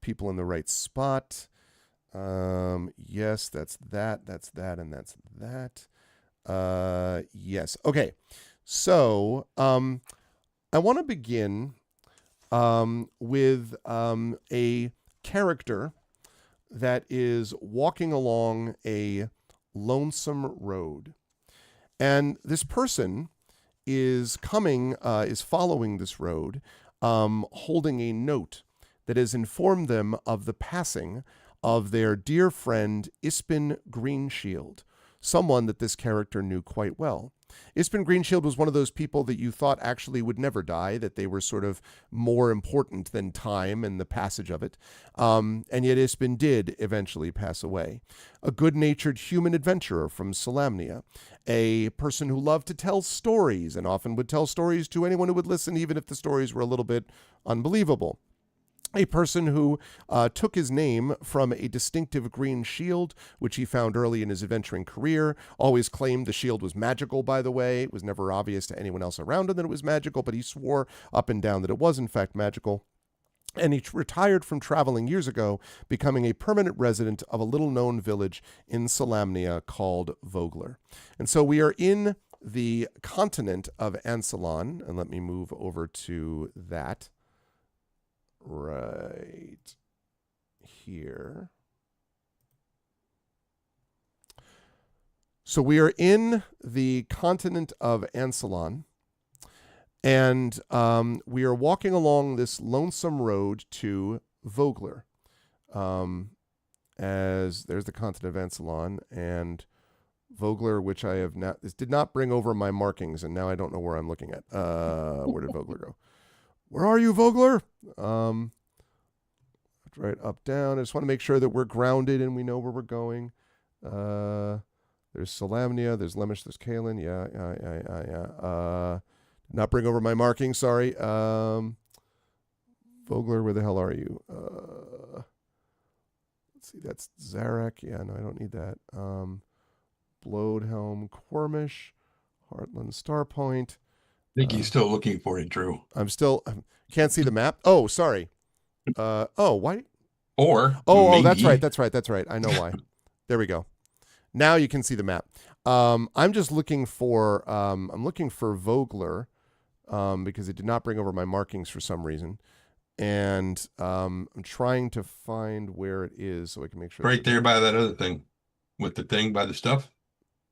people in the right spot. Yes, that's that, and that's that. Yes. Okay. So, I want to begin with a character that is walking along a lonesome road. And this person is following this road, holding a note that has informed them of the passing of their dear friend Ispin Greenshield, someone that this character knew quite well. Ispin Greenshield was one of those people that you thought actually would never die, that they were sort of more important than time and the passage of it. And yet Ispin did eventually pass away. A good-natured human adventurer from Solamnia, a person who loved to tell stories and often would tell stories to anyone who would listen, even if the stories were a little bit unbelievable. A person who took his name from a distinctive green shield, which he found early in his adventuring career. Always claimed the shield was magical, by the way. It was never obvious to anyone else around him that it was magical, but he swore up and down that it was, in fact, magical. And he retired from traveling years ago, becoming a permanent resident of a little-known village in Solamnia called Vogler. And so we are in the continent of Ansalon, and let me move over to that. Right here. So we are in the continent of Ansalon, and we are walking along this lonesome road to Vogler. As there's the continent of Ansalon, and Vogler, which I have not, this did not bring over my markings, and now I don't know where I'm looking at. Where did Vogler go? Where are you, Vogler? Right, up, down. I just want to make sure that we're grounded and we know where we're going. There's Solamnia, there's Lemish, there's Kalen. Yeah. Not bring over my marking, sorry. Vogler, where the hell are you? Let's see, that's Zarak. Yeah, no, I don't need that. Bloodhelm, Cormish, Heartland, Starpoint. I think he's still looking for it, Drew. Can't see the map. Oh, sorry. Why? Maybe. That's right. I know why. There we go. Now you can see the map. I'm just looking for Vogler, because it did not bring over my markings for some reason. And I'm trying to find where it is so I can make sure. Right there by that other thing. With the thing by the stuff.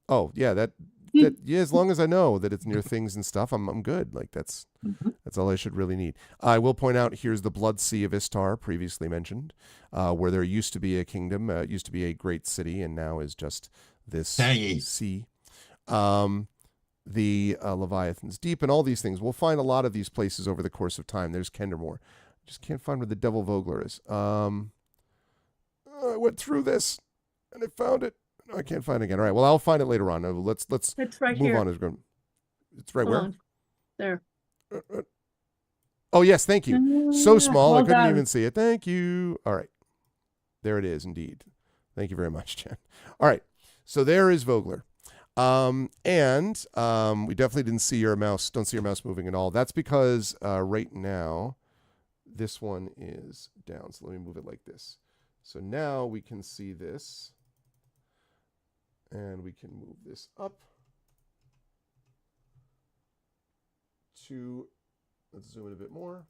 Oh, yeah, that yeah, as long as I know that it's near things and stuff, I'm good. Like that's all I should really need. I will point out, here's the Blood Sea of Istar, previously mentioned, where there used to be a kingdom, used to be a great city, and now is just this sea. The Leviathan's Deep and all these things. We'll find a lot of these places over the course of time. There's Kendermore. Just can't find where the Devil Vogler is. I went through this and I found it. I can't find it again. All right. Well, I'll find it later on. Let's It's right move here. on. It's right where? There. Oh, yes. Thank you. So small. Well I couldn't done. even see it. Thank you. All right. There it is, indeed. Thank you very much, Jen. All right. So there is Vogler. We definitely didn't see your mouse. Don't see your mouse moving at all. That's because right now, this one is down. So let me move it like this. So now we can see this. And we can move this up to, let's zoom in a bit more.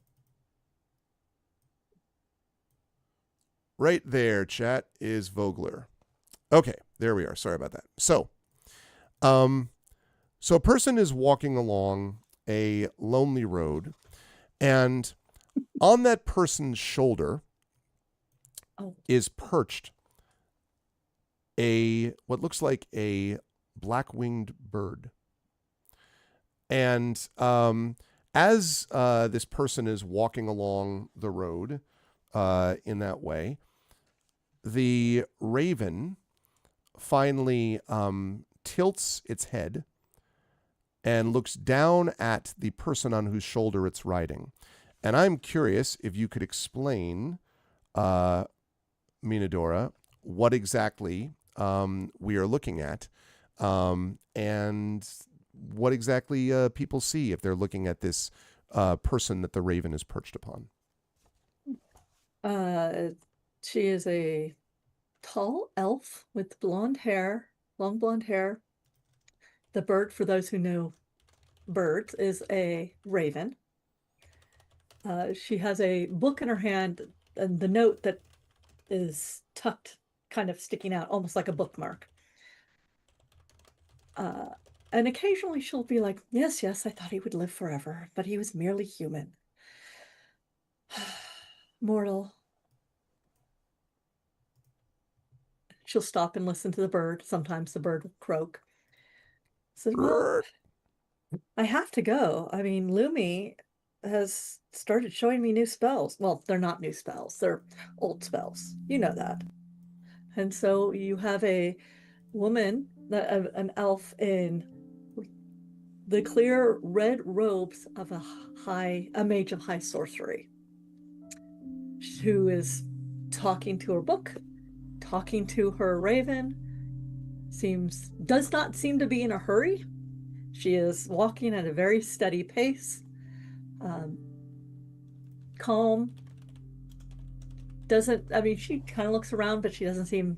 Right there, chat, is Vogler. Okay, there we are. Sorry about that. So a person is walking along a lonely road, and on that person's shoulder is perched what looks like a black-winged bird. And as this person is walking along the road in that way, the raven finally tilts its head and looks down at the person on whose shoulder it's riding. And I'm curious if you could explain, Minadora, what exactly we are looking at, and what exactly people see if they're looking at this person that the raven is perched upon. She is a tall elf with blonde hair, long blonde hair. The bird, for those who know birds, is a raven. She has a book in her hand, and the note that is tucked, kind of sticking out, almost like a bookmark. And occasionally she'll be like, yes, yes, I thought he would live forever, but he was merely human. Mortal. She'll stop and listen to the bird. Sometimes the bird will croak. So, well, I have to go. I mean, Lumi has started showing me new spells. Well, they're not new spells, they're old spells. You know that. And so you have a woman, an elf in the clear red robes of a mage of high sorcery, who is talking to her book, talking to her raven, does not seem to be in a hurry. She is walking at a very steady pace, calm. She kind of looks around, but she doesn't seem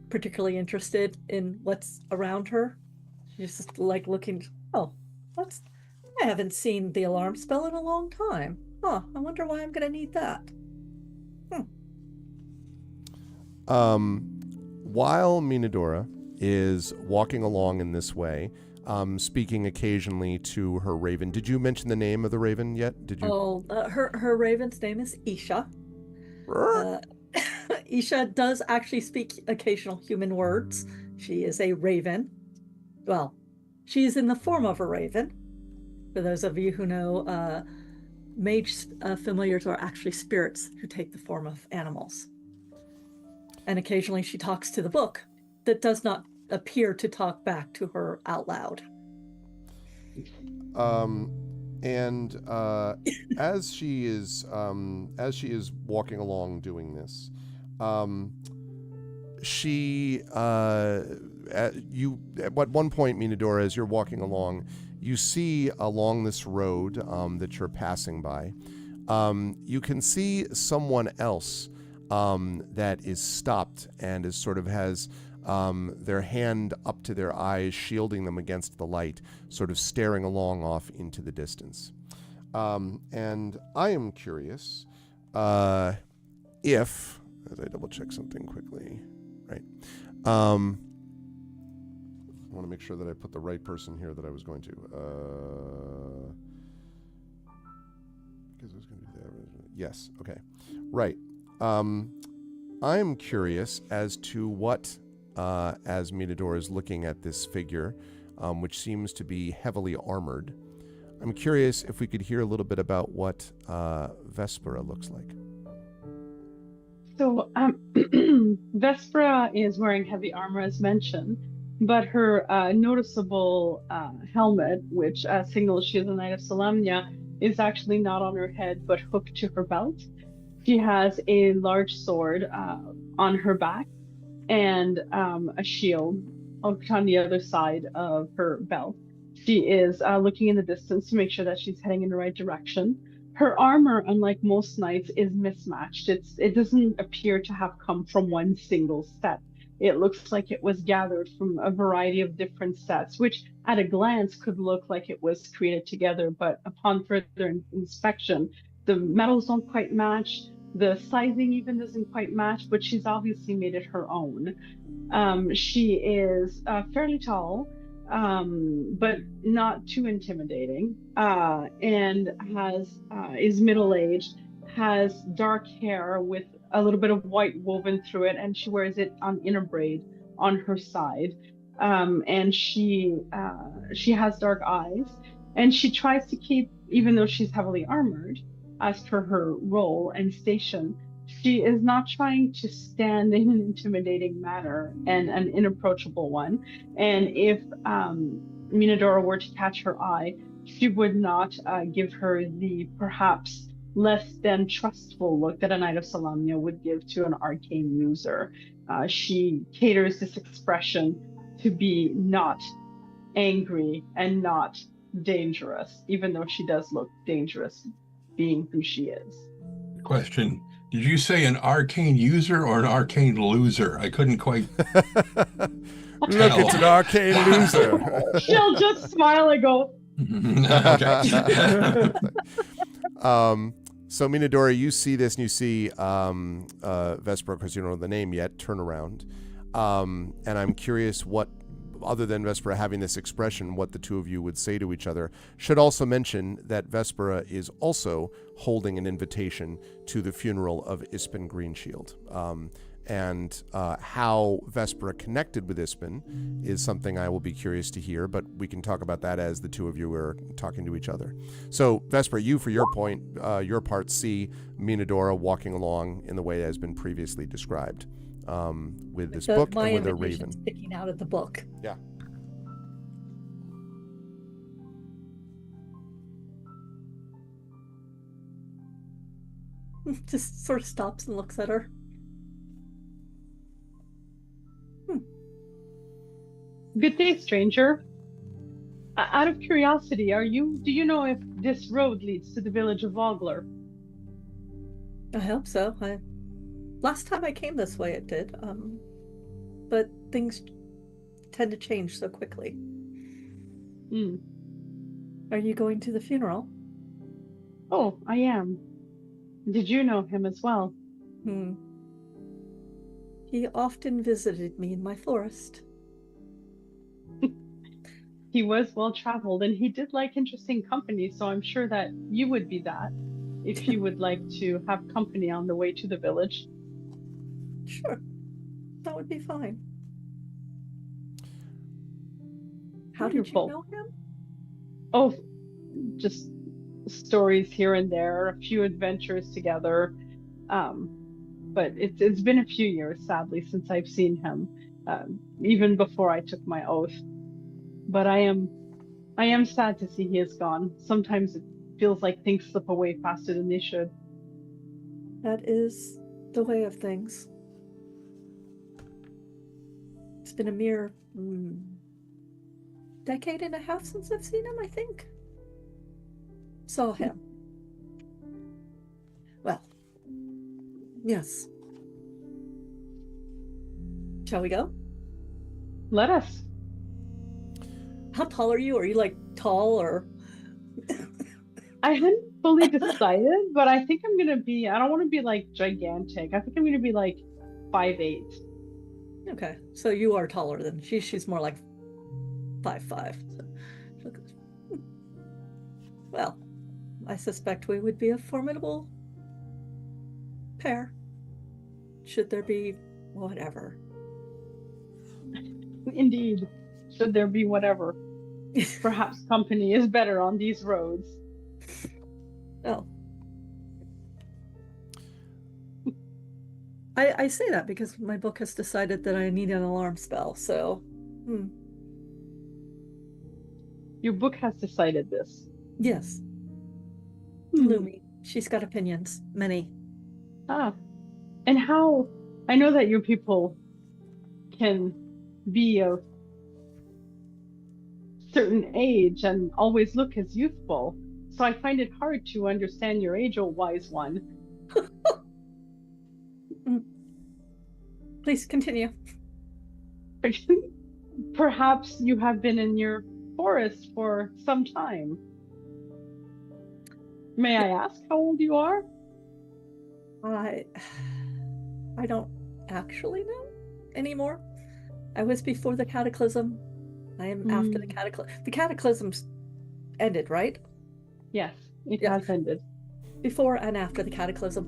particularly interested in what's around her. She's just like looking, I haven't seen the alarm spell in a long time. I wonder why I'm going to need that. While Minadora is walking along in this way, speaking occasionally to her raven. Did you mention the name of the raven yet? Did you? Her raven's name is Isha. Isha does actually speak occasional human words. She is a raven. Well, she is in the form of a raven. For those of you who know, mage familiars are actually spirits who take the form of animals. And occasionally she talks to the book that does not appear to talk back to her out loud. As she is walking along doing this, at one point, Minadora, as you're walking along, you see along this road that you're passing by, you can see someone else that is stopped and is sort of has their hand up to their eyes, shielding them against the light, sort of staring along off into the distance. And I am curious if, as I double check something quickly, right? I want to make sure that I put the right person here that I was going to. Because I was going to do that. Yes. Okay. Right. I'm curious as to what, as Minadora is looking at this figure, which seems to be heavily armored, I'm curious if we could hear a little bit about what Vespera looks like. So, Vespera is wearing heavy armor, as mentioned, but her noticeable helmet, which signals she is a Knight of Solamnia, is actually not on her head, but hooked to her belt. She has a large sword on her back and a shield on the other side of her belt. She is looking in the distance to make sure that she's heading in the right direction. Her armor, unlike most knights, is mismatched. It doesn't appear to have come from one single set. It looks like it was gathered from a variety of different sets, which at a glance could look like it was created together, but upon further inspection, the metals don't quite match. The sizing even doesn't quite match, but she's obviously made it her own. She is fairly tall, but not too intimidating, and is middle-aged, has dark hair with a little bit of white woven through it, and she wears it in a braid on her side. And she has dark eyes, and she tries to keep, even though she's heavily armored, as per her role and station, she is not trying to stand in an intimidating manner and an inapproachable one. And if Minadora were to catch her eye, she would not give her the perhaps less than trustful look that a Knight of Solamnia would give to an arcane user. She caters this expression to be not angry and not dangerous, even though she does look dangerous being who she is. Question. Did you say an arcane user or an arcane loser? I couldn't quite Look, tell. it's an arcane loser. She'll just smile and go, Okay. So Minadora, you see this and you see Vespera, because you don't know the name yet, turn around. And I'm curious what, other than Vespera having this expression, what the two of you would say to each other. Should also mention that Vespera is also holding an invitation to the funeral of Ispin Greenshield. And how Vespera connected with Ispin is something I will be curious to hear, but we can talk about that as the two of you are talking to each other. So, Vespera, you, for your point, your part, see Minadora walking along in the way that has been previously described with this book and with a raven. Sticking out of the book. Yeah. Just sort of stops and looks at her. "Good day, stranger. Out of curiosity, do you know if this road leads to the village of Vogler?" I hope so. Last time I came this way, it did. But things tend to change so quickly. Hmm. Are you going to the funeral? "Oh, I am. Did you know him as well?" He often visited me in my forest. He was well traveled, and he did like interesting company, so I'm sure that you would be that if you would like to have company on the way to the village. Sure. That would be fine. How Wonderful. did you know him? Oh, just stories here and there, a few adventures together. But it's been a few years, sadly, since I've seen him, even before I took my oath. But I am sad to see he is gone. Sometimes it feels like things slip away faster than they should. That is the way of things. It's been a mere decade and a half since I've seen him, I think. Saw him. Well, yes. Shall we go? Let us. How tall are you? Are you like tall or? I hadn't fully decided, but I think I'm gonna be. I don't want to be like gigantic. I think I'm gonna be like 5'8". Okay, so you are taller than she. She's more like 5'5". So. Well, I suspect we would be a formidable pair. Should there be whatever. Indeed, should there be whatever. Perhaps company is better on these roads. Oh. I say that because my book has decided that I need an alarm spell, so... Your book has decided this. Yes. Lumi. She's got opinions. Many. Ah. And how... I know that your people can be of certain age and always look as youthful, so I find it hard to understand your age, O wise one. Please continue. Perhaps you have been in your forest for some time. May I ask how old you are? I don't actually know anymore. I was before the cataclysm. I am after the cataclysm. The cataclysm's ended, right? Yes, it has ended. Before and after the cataclysm.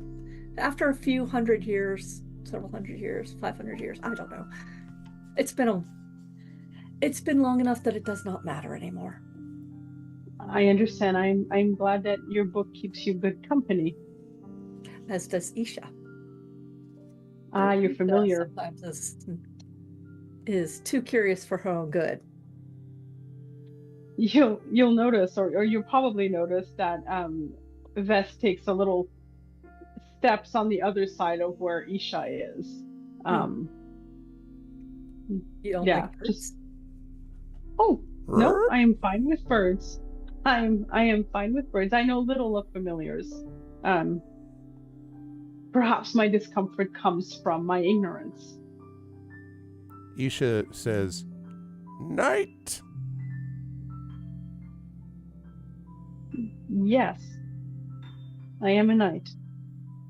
After a few hundred years, several hundred years, 500 years, I don't know. It's been long enough that it does not matter anymore. I understand. I'm glad that your book keeps you good company. As does Isha. Ah, you're familiar. Sometimes is too curious for her own good. You'll notice, or you'll probably notice that Vess takes a little steps on the other side of where Isha is. You don't Yeah, like birds? just no, I am fine with birds. I am fine with birds. I know little of familiars. Perhaps my discomfort comes from my ignorance. Isha says, "Night." Yes, I am a knight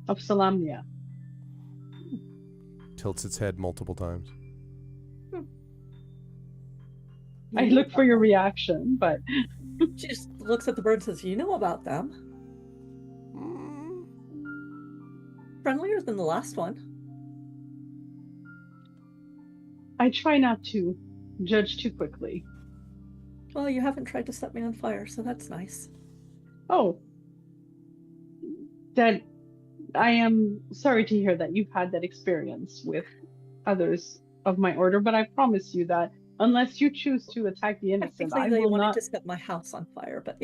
of Salamnia. Tilts its head multiple times. I look for your reaction, but She just looks at the bird and says, "You know about them. Mm, Friendlier than the last one." I try not to judge too quickly. Well, you haven't tried to set me on fire, so that's nice. Oh, that I am sorry to hear that you've had that experience with others of my order, but I promise you that unless you choose to attack the innocent, Technically, I they will wanted not. to set my house on fire, but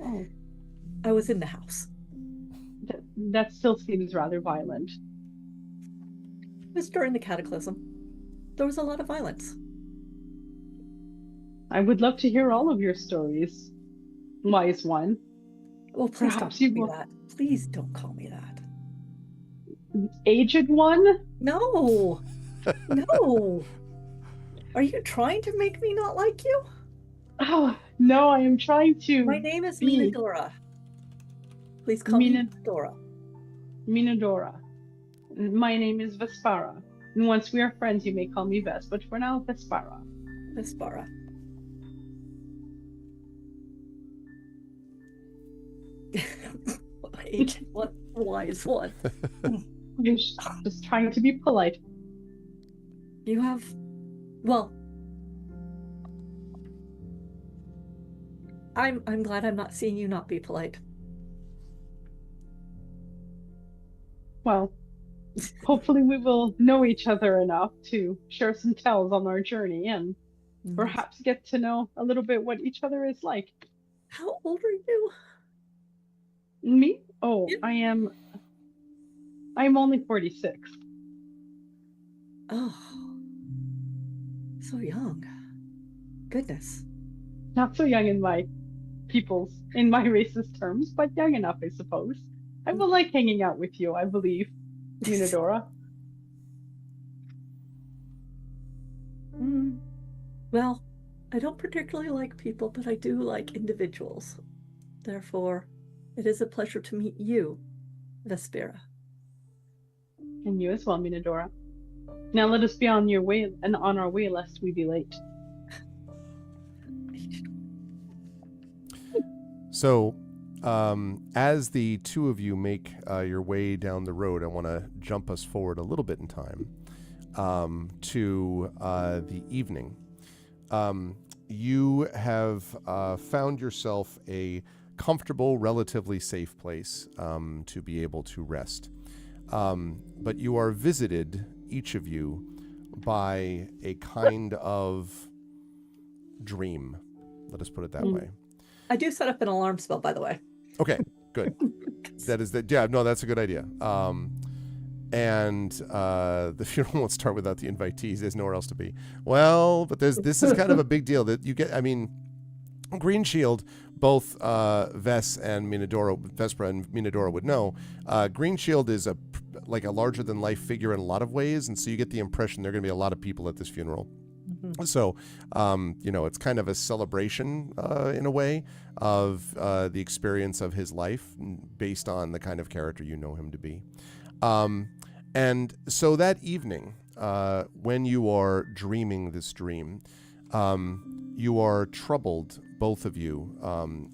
Oh, I was in the house. that still seems rather violent. It was during the cataclysm. There was a lot of violence. I would love to hear all of your stories, wise one. Well, please Perhaps don't you call me will. that. Please don't call me that. Aged one? No! No! Are you trying to make me not like you? Oh, no, I am trying to My name is be Minadora. Please call me Mina- Dora. Minadora. My name is Vespara. And once we are friends, you may call me Ves, but for now, Vespara. Vespara. What wise one. I'm just trying to be polite. You have, well, I'm glad I'm not seeing you not be polite. Well, hopefully we will know each other enough to share some tales on our journey and perhaps get to know a little bit what each other is like. How old are you? Me? Oh, Yeah. I'm only 46. Oh, so young. Goodness. Not so young in my race's terms, but young enough, I suppose. I will like hanging out with you, I believe, Minadora. Well, I don't particularly like people, but I do like individuals. Therefore, it is a pleasure to meet you, Vespera. And you as well, Minadora. Now let us be on your way and on our way lest we be late. So, as the two of you make your way down the road, I want to jump us forward a little bit in time to the evening. You have found yourself a comfortable, relatively safe place to be able to rest. But you are visited, each of you, by a kind of dream. Let us put it that way. I do set up an alarm spell, by the way. Okay, good. Yeah, no, that's a good idea. And the funeral won't start without the invitees. There's nowhere else to be. Well, but this is kind of a big deal that you get. I mean, Green Shield, both Vespera and Minadora would know. Green Shield is like a larger than life figure in a lot of ways, and so you get the impression there are going to be a lot of people at this funeral. So, it's kind of a celebration in a way of the experience of his life based on the kind of character you know him to be. And so that evening, when you are dreaming this dream, you are troubled, both of you,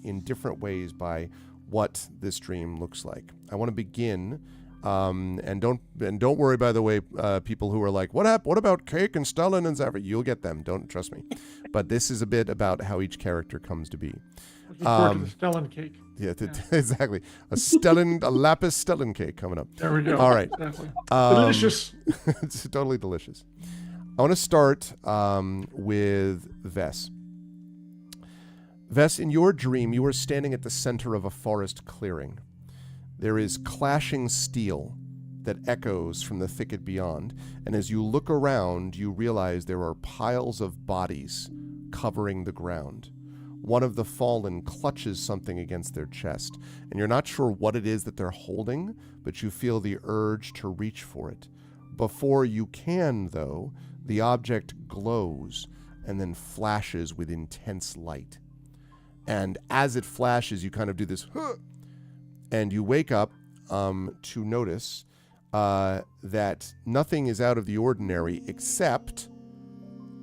in different ways by what this dream looks like. I want to begin. And don't worry, by the way, people who are like, what about Cake and Stellan and Zafra? You'll get them. Don't trust me. But this is a bit about how each character comes to be. Looking forward to the Stellan cake. Yeah, exactly. A lapis Stellan cake coming up. There we go. All right. Exactly. Delicious. It's totally delicious. I want to start with Ves. Ves, in your dream, you are standing at the center of a forest clearing. There is clashing steel that echoes from the thicket beyond, and as you look around, you realize there are piles of bodies covering the ground. one of the fallen clutches something against their chest, and you're not sure what it is that they're holding, but you feel the urge to reach for it. Before you can, though, the object glows and then flashes with intense light. And as it flashes, you kind of do this, huh, and you wake up to notice that nothing is out of the ordinary except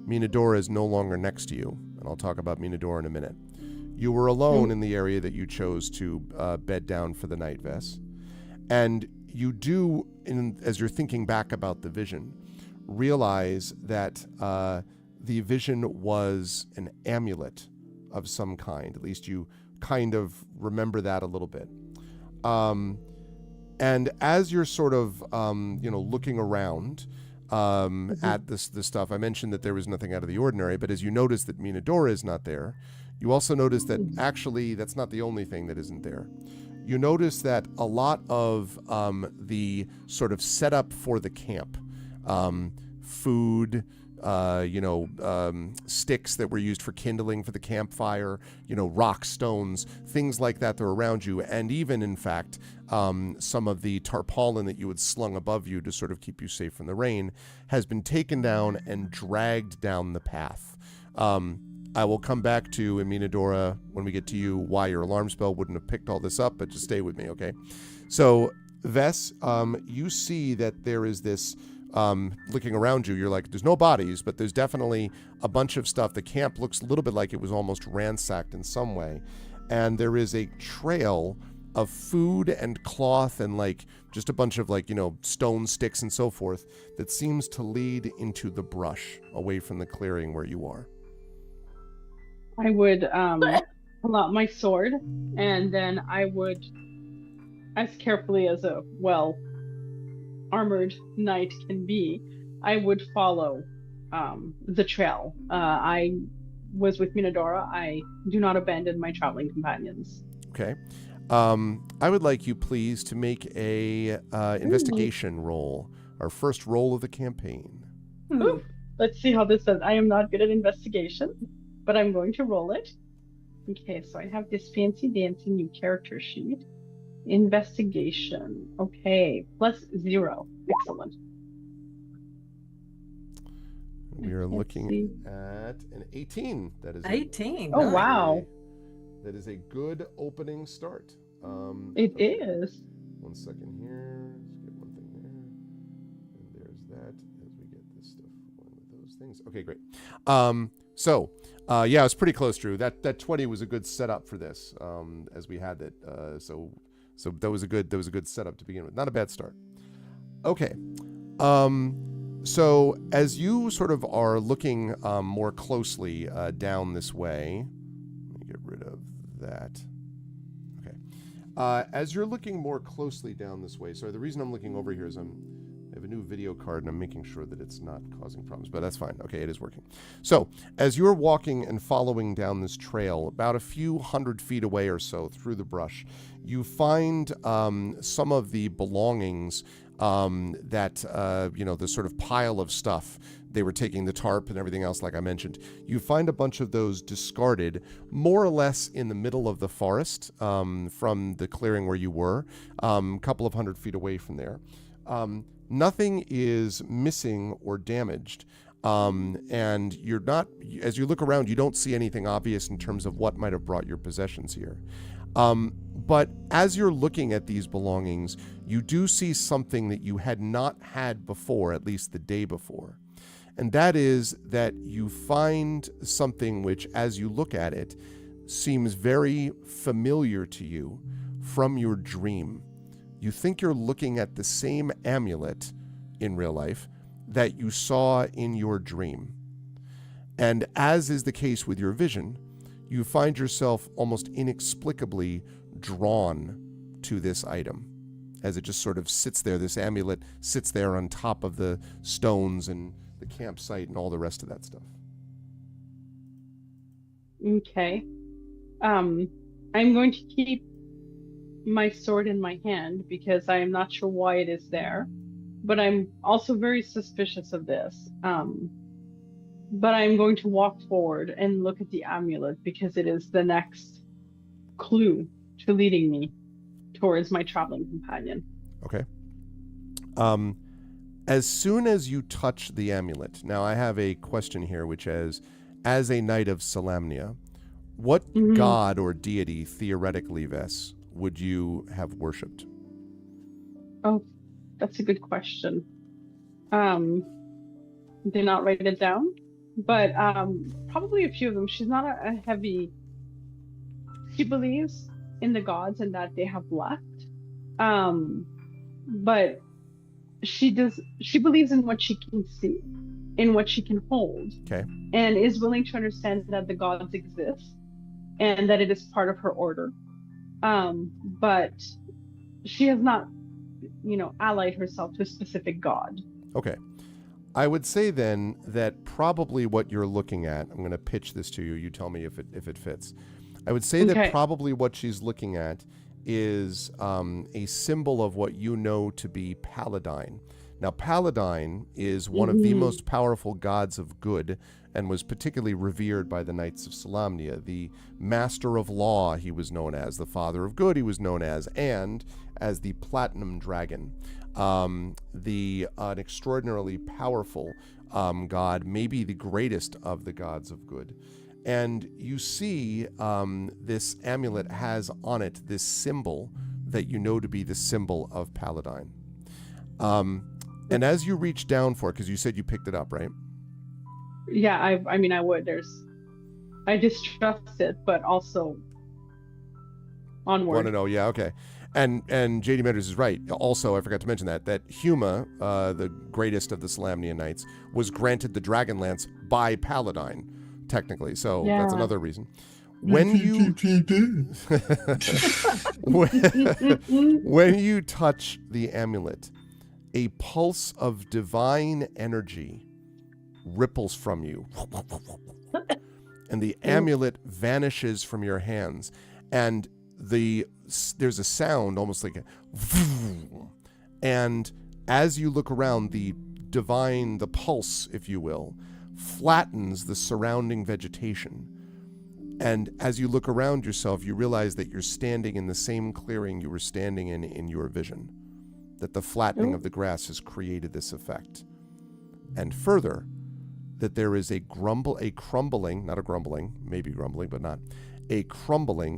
Minadora is no longer next to you. And I'll talk about Minadora in a minute. You were alone in the area that you chose to bed down for the night, Vess. And you do, as you're thinking back about the vision, realize that the vision was an amulet of some kind. At least you kind of remember that a little bit. And as you're sort of, looking around at this stuff, I mentioned that there was nothing out of the ordinary, but as you notice that Minadora is not there, you also notice that actually that's not the only thing that isn't there. You notice that a lot of the sort of setup for the camp, food, sticks that were used for kindling for the campfire, rocks, stones, things like that are around you. And even, in fact, some of the tarpaulin that you had slung above you to sort of keep you safe from the rain has been taken down and dragged down the path. I will come back to, Minadora, when we get to you, why your alarm spell wouldn't have picked all this up, but just stay with me, okay? So, Vess, you see that there is this, looking around you, you're like, there's no bodies, but there's definitely a bunch of stuff. The camp looks a little bit like it was almost ransacked in some way. And there is a trail of food and cloth and just a bunch of stone sticks and so forth that seems to lead into the brush away from the clearing where you are. I would pull out my sword, and then I would, as carefully as a armored knight can be, I would follow the trail. I was with Minadora. I do not abandon my traveling companions. Okay. I would like you, please, to make a investigation roll. Our first roll of the campaign. Let's see how this does. I am not good at investigation, but I'm going to roll it. Okay, so I have this fancy dancy new character sheet. Investigation. Okay, +0. Excellent. We are looking at an 18. That is 18. Oh, wow. That is a good opening start. It is. 1 second here. Let's get one thing there. And there's that as we get this stuff going with those things. Okay, great. Yeah, it's pretty close, Drew. That 20 was a good setup for this, as we had it. So that was a good setup to begin with. Not a bad start. Okay. So as you sort of are looking more closely down this way, let me get rid of that. Okay. As you're looking more closely down this way, sorry, the reason I'm looking over here is I have a new video card and I'm making sure that it's not causing problems, but that's fine. Okay, it is working. So as you're walking and following down this trail, about a few 100 feet away or so through the brush, you find some of the belongings the sort of pile of stuff. They were taking the tarp and everything else, like I mentioned. You find a bunch of those discarded, more or less in the middle of the forest from the clearing where you were, a couple of 100 feet away from there. Nothing is missing or damaged. And you're not, as you look around, you don't see anything obvious in terms of what might have brought your possessions here. But as you're looking at these belongings, you do see something that you had not had before, at least the day before. And that is that you find something which, as you look at it, seems very familiar to you from your dream. You think you're looking at the same amulet in real life that you saw in your dream. And as is the case with your vision, you find yourself almost inexplicably drawn to this item as it just sort of sits there. This amulet sits there on top of the stones and the campsite and all the rest of that stuff. Okay. I'm going to keep my sword in my hand because I am not sure why it is there, but I'm also very suspicious of this. but I'm going to walk forward and look at the amulet because it is the next clue to leading me towards my traveling companion. Okay. As soon as you touch the amulet, now I have a question here, which is, as a knight of Salamnia, what god or deity, theoretically, Vess, would you have worshipped? Oh, that's a good question. Did not write it down, but probably a few of them. She's not a heavy. She believes in the gods and that they have left, but she believes in what she can see, in what she can hold, Okay. and is willing to understand that the gods exist and that it is part of her order. But she has not, allied herself to a specific god. Okay. I would say then that probably what you're looking at, I'm going to pitch this to you. You tell me if it fits. I would say that probably what she's looking at is a symbol of what you know to be Paladine. Now, Paladine is one of the most powerful gods of good and was particularly revered by the Knights of Salamnia. The Master of Law, he was known as. The Father of Good, he was known as. And as the Platinum Dragon. An extraordinarily powerful god, maybe the greatest of the gods of good. And you see this amulet has on it this symbol that you know to be the symbol of Paladine. And as you reach down for it, because you said you picked it up, right? Yeah, I mean, I would. I distrust it, but also onward. Want to know? Yeah, okay. And JD Meadows is right. Also, I forgot to mention that Huma, the greatest of the Salamnian knights, was granted the Dragonlance by Paladine, technically. So that's another reason. When you when you touch the amulet, a pulse of divine energy ripples from you, and the amulet vanishes from your hands, and there's a sound almost like and as you look around, the pulse, if you will, flattens the surrounding vegetation. And as you look around yourself, you realize that you're standing in the same clearing you were standing in your vision, that the flattening of the grass has created this effect. And further, that there is a crumbling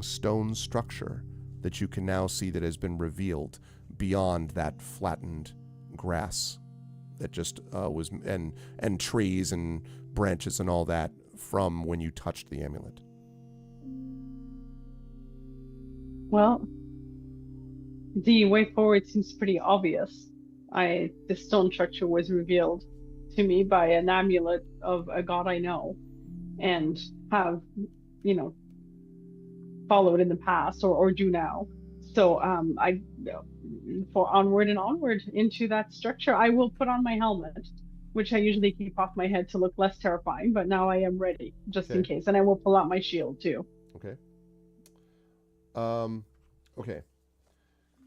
stone structure that you can now see that has been revealed beyond that flattened grass that just was, and trees and branches and all that from when you touched the amulet. Well, the way forward seems pretty obvious. The stone structure was revealed to me by an amulet of a god I know and have, followed in the past or do now. So for onward and onward into that structure, I will put on my helmet, which I usually keep off my head to look less terrifying, but now I am ready just in case. And I will pull out my shield too. Okay. Okay.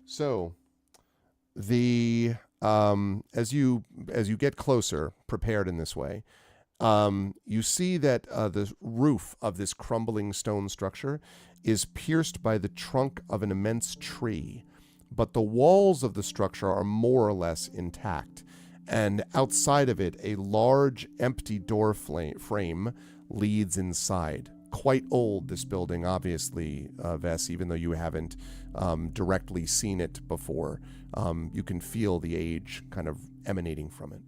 So the as you get closer, prepared in this way, you see that the roof of this crumbling stone structure is pierced by the trunk of an immense tree, but the walls of the structure are more or less intact. And outside of it, a large empty door frame leads inside. Quite old, this building, obviously, Vess, even though you haven't directly seen it before. You can feel the age kind of emanating from it.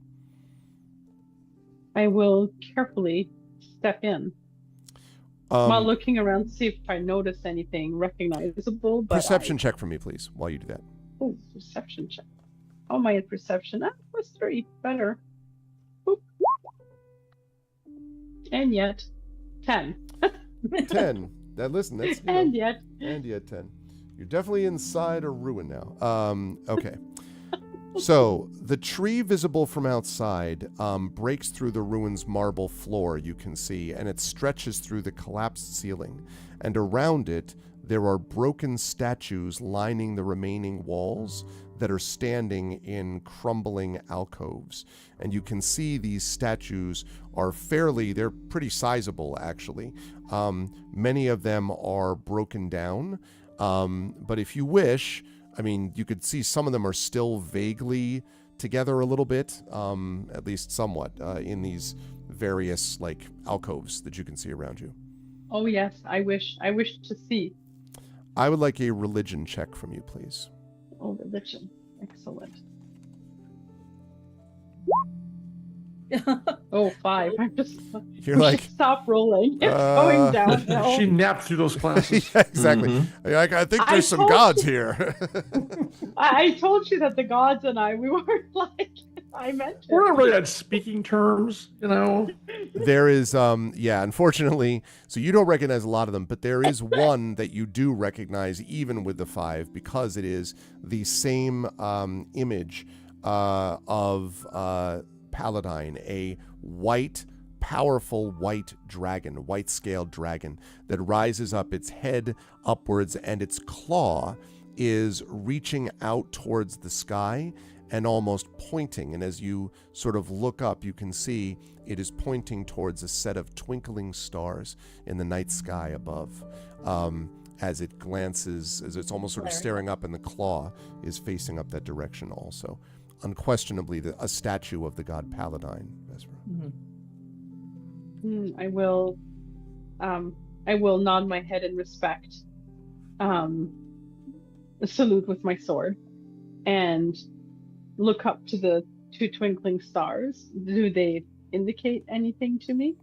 I will carefully step in while looking around to see if I notice anything recognizable. But perception check for me, please, while you do that. Oh, perception check. Oh, my perception. Was 3. Better. Boop. And yet, 10. 10. That's and yet 10. You're definitely inside a ruin now. Okay. So the tree visible from outside breaks through the ruin's marble floor, you can see, and it stretches through the collapsed ceiling. And around it, there are broken statues lining the remaining walls that are standing in crumbling alcoves. And you can see these statues are they're pretty sizable, actually. Many of them are broken down. But if you wish, I mean, you could see some of them are still vaguely together a little bit, at least somewhat, in these various like alcoves that you can see around you. Oh yes, I wish to see. I would like a religion check from you, please. Oh, religion. Excellent. Oh, 5. I'm just. You're we like, should stop rolling. It's going downhill. She napped through those classes. yeah, exactly. Mhm. Like, I think I there's some told gods here. I told you that the gods and we weren't like I mentioned. We're not really on speaking terms, you know. There is, unfortunately, so you don't recognize a lot of them, but there is one that you do recognize even with the 5 because it is the same image of Paladine, a white, powerful white dragon, white-scaled dragon that rises up, its head upwards, and its claw is reaching out towards the sky and almost pointing. And as you sort of look up, you can see it is pointing towards a set of twinkling stars in the night sky above. As it glances, as it's almost sort of staring up, and the claw is facing up that direction also. Unquestionably, a statue of the god Paladine, Vesper. Mhm. I will nod my head in respect, salute with my sword, and look up to the 2 twinkling stars. Do they indicate anything to me?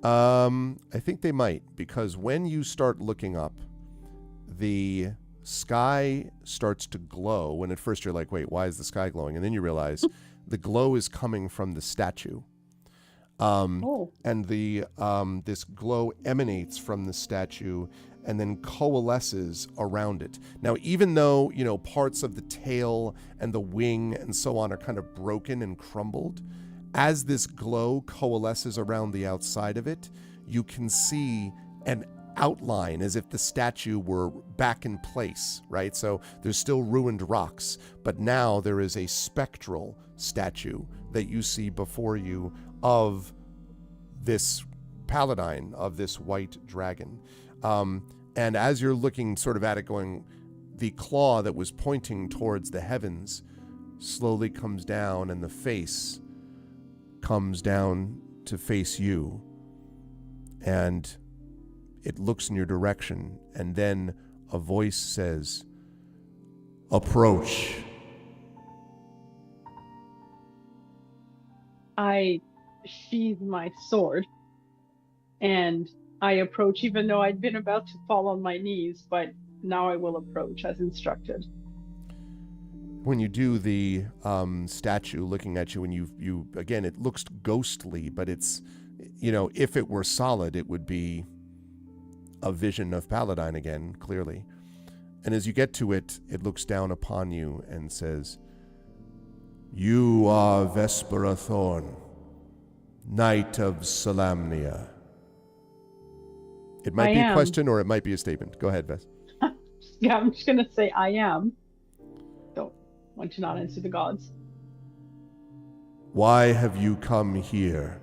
I think they might, because when you start looking up, the sky starts to glow. When at first you're like, wait, why is the sky glowing? And then you realize the glow is coming from the statue. And this glow emanates from the statue and then coalesces around it. Now, even though, parts of the tail and the wing and so on are kind of broken and crumbled, as this glow coalesces around the outside of it, you can see an outline as if the statue were back in place, right? So there's still ruined rocks, but now there is a spectral statue that you see before you of this Paladine, of this white dragon. And as you're looking sort of at it going, the claw that was pointing towards the heavens slowly comes down, and the face comes down to face you. And it looks in your direction, and then a voice says, "Approach." I sheathe my sword and I approach, even though I'd been about to fall on my knees, but now I will approach as instructed. When you do, the statue looking at you, and you again, it looks ghostly, but it's, if it were solid, it would be a vision of Paladine again, clearly. And as you get to it, it looks down upon you and says, "You are Vespera Thorn, Knight of Solamnia." It might be a question or it might be a statement. Go ahead, Ves. Yeah, I'm just going to say I am. Don't want to not answer the gods. Why have you come here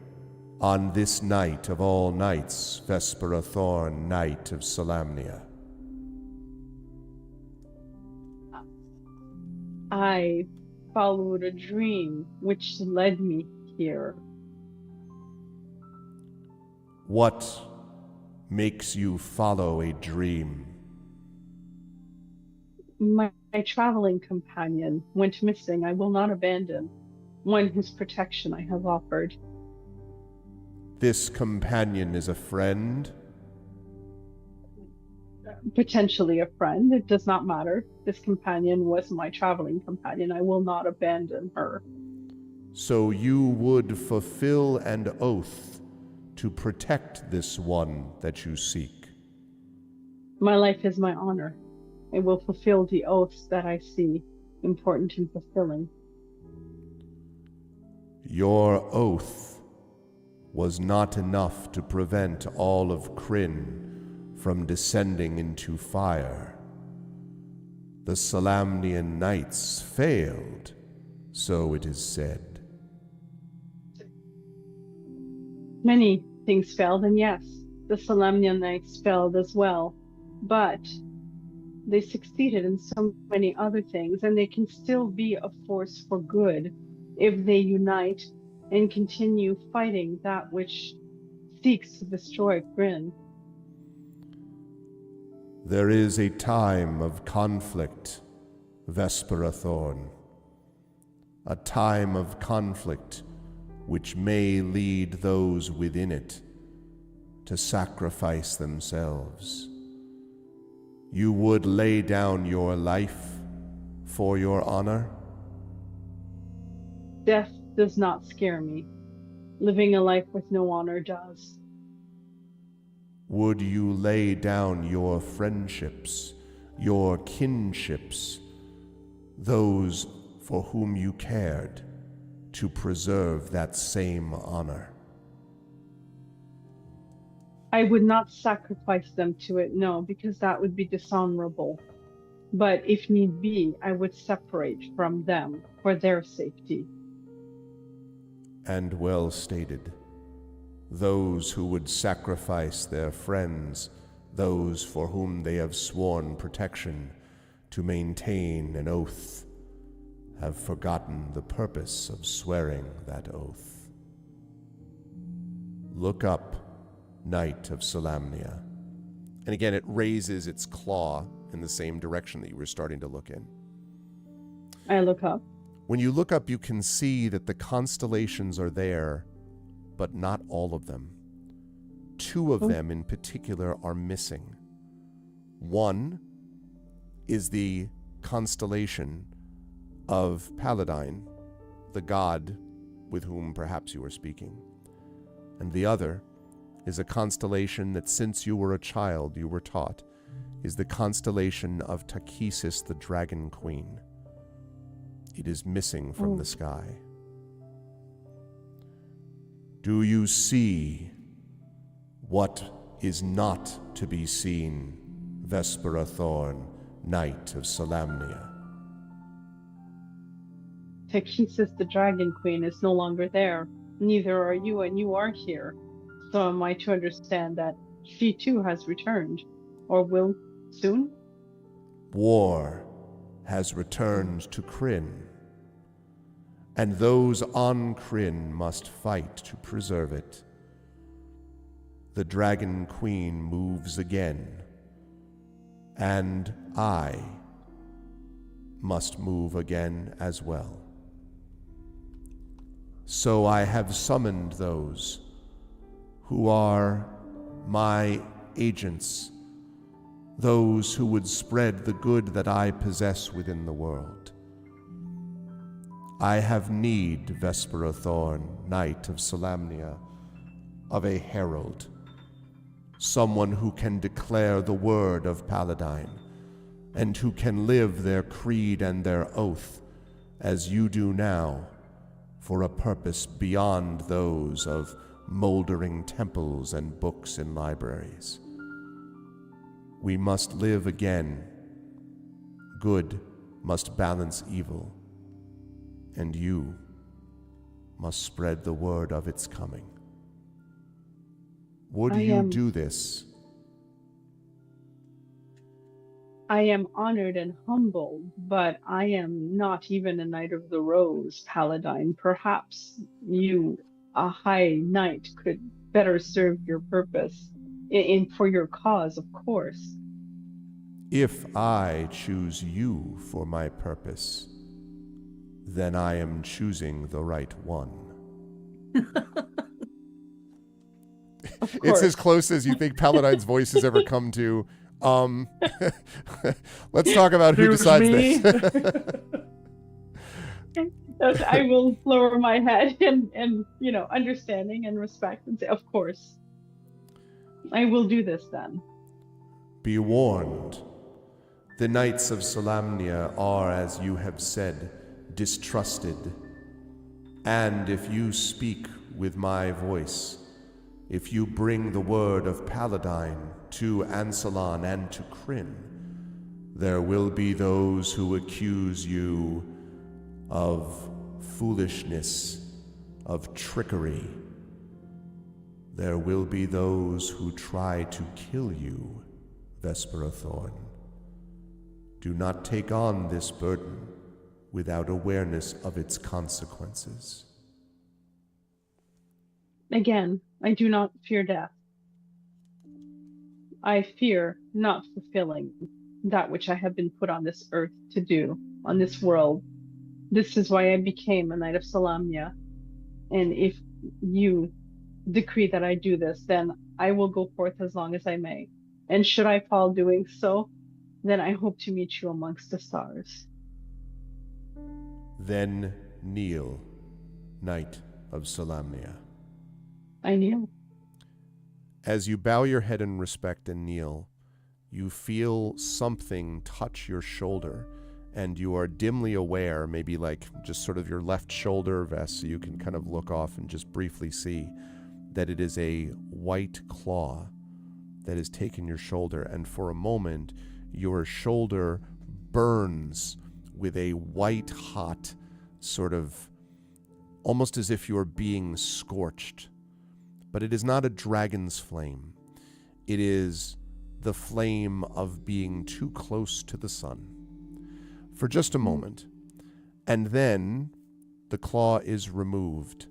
on this night of all nights, Vespera Thorn, Knight of Solamnia? I followed a dream which led me here. What makes you follow a dream? My traveling companion went missing. I will not abandon one whose protection I have offered. This companion is a friend? Potentially a friend. It does not matter. This companion was my traveling companion. I will not abandon her. So you would fulfill an oath to protect this one that you seek? My life is my honor. I will fulfill the oaths that I see important in fulfilling. Your oath was not enough to prevent all of Kryn from descending into fire. The Salamnian knights failed, so it is said. Many things failed, and yes, the Salamnian Knights failed as well, but they succeeded in so many other things, and they can still be a force for good if they unite and continue fighting that which seeks to destroy Grin. There is a time of conflict, Vespera Thorn. A time of conflict which may lead those within it to sacrifice themselves. You would lay down your life for your honor? Death does not scare me. Living a life with no honor does. Would you lay down your friendships, your kinships, those for whom you cared, to preserve that same honor? I would not sacrifice them to it, no, because that would be dishonorable. But if need be, I would separate from them for their safety. And well stated. Those who would sacrifice their friends, those for whom they have sworn protection to maintain an oath, have forgotten the purpose of swearing that oath. Look up, Knight of Salamnia. And again, it raises its claw in the same direction that you were starting to look in. I look up. When you look up, you can see that the constellations are there, but not all of them. Two of them in particular are missing. One is the constellation of Paladine, the god with whom perhaps you are speaking. And the other is a constellation that since you were a child you were taught is the constellation of Takesis, the Dragon Queen. It is missing from the sky. Do you see what is not to be seen, Vespera Thorn, Knight of Salamnia? Takesis, the Dragon Queen, is no longer there. Neither are you, and you are here. So am I to understand that she too has returned, or will soon? War has returned to Krynn, and those on Krynn must fight to preserve it. The Dragon Queen moves again, and I must move again as well. So I have summoned those who are my agents, those who would spread the good that I possess within the world. I have need, Vespera Thorn, Knight of Salamnia, of a herald, someone who can declare the word of Paladine, and who can live their creed and their oath, as you do now, for a purpose beyond those of moldering temples and books in libraries. We must live again. Good must balance evil, and you must spread the word of its coming. Would you do this? I am honored and humbled, but I am not even a Knight of the Rose, Paladine. Perhaps you, a high knight, could better serve your purpose, for your cause, of course. If I choose you for my purpose, then I am choosing the right one. It's as close as you think Paladine's voice has ever come to. Let's talk about who decides this. I will lower my head and understanding and respect and say, of course. I will do this then. Be warned. The Knights of Salamnia are, as you have said, distrusted. And if you speak with my voice, If you bring the word of Paladine to Ansalon and to Kryn, there will be those who accuse you of foolishness, of trickery. There will be those who try to kill you, Vespera Thorn. Do not take on this burden without awareness of its consequences. Again, I do not fear death. I fear not fulfilling that which I have been put on this earth to do, on this world. This is why I became a Knight of Solamnia. And if you decree that I do this, then I will go forth as long as I may. And should I fall doing so, then I hope to meet you amongst the stars. Then kneel, Knight of Solamnia. I kneel. As you bow your head in respect and kneel, you feel something touch your shoulder, and you are dimly aware, maybe like just sort of your left shoulder, Vess, so you can kind of look off and just briefly see that it is a white claw that has taken your shoulder, and for a moment, your shoulder burns with a white hot sort of, almost as if you're being scorched. But it is not a dragon's flame. It is the flame of being too close to the sun. For just a moment, and then the claw is removed,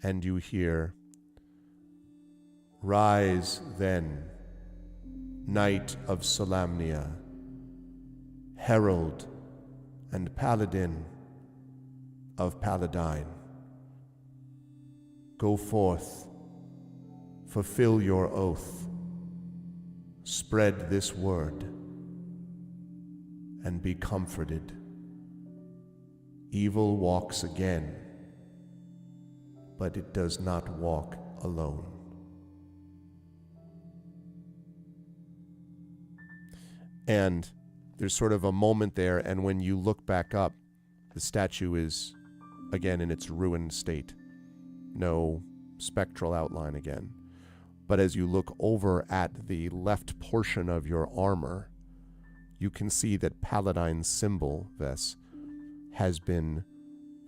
and you hear, "Rise then, Knight of Solamnia, Herald and Paladin of Paladine. Go forth, fulfill your oath, spread this word, and be comforted. Evil walks again, but it does not walk alone." And there's sort of a moment there, and when you look back up, the statue is again in its ruined state. No spectral outline again. But as you look over at the left portion of your armor, you can see that Paladine's symbol, Vess, has been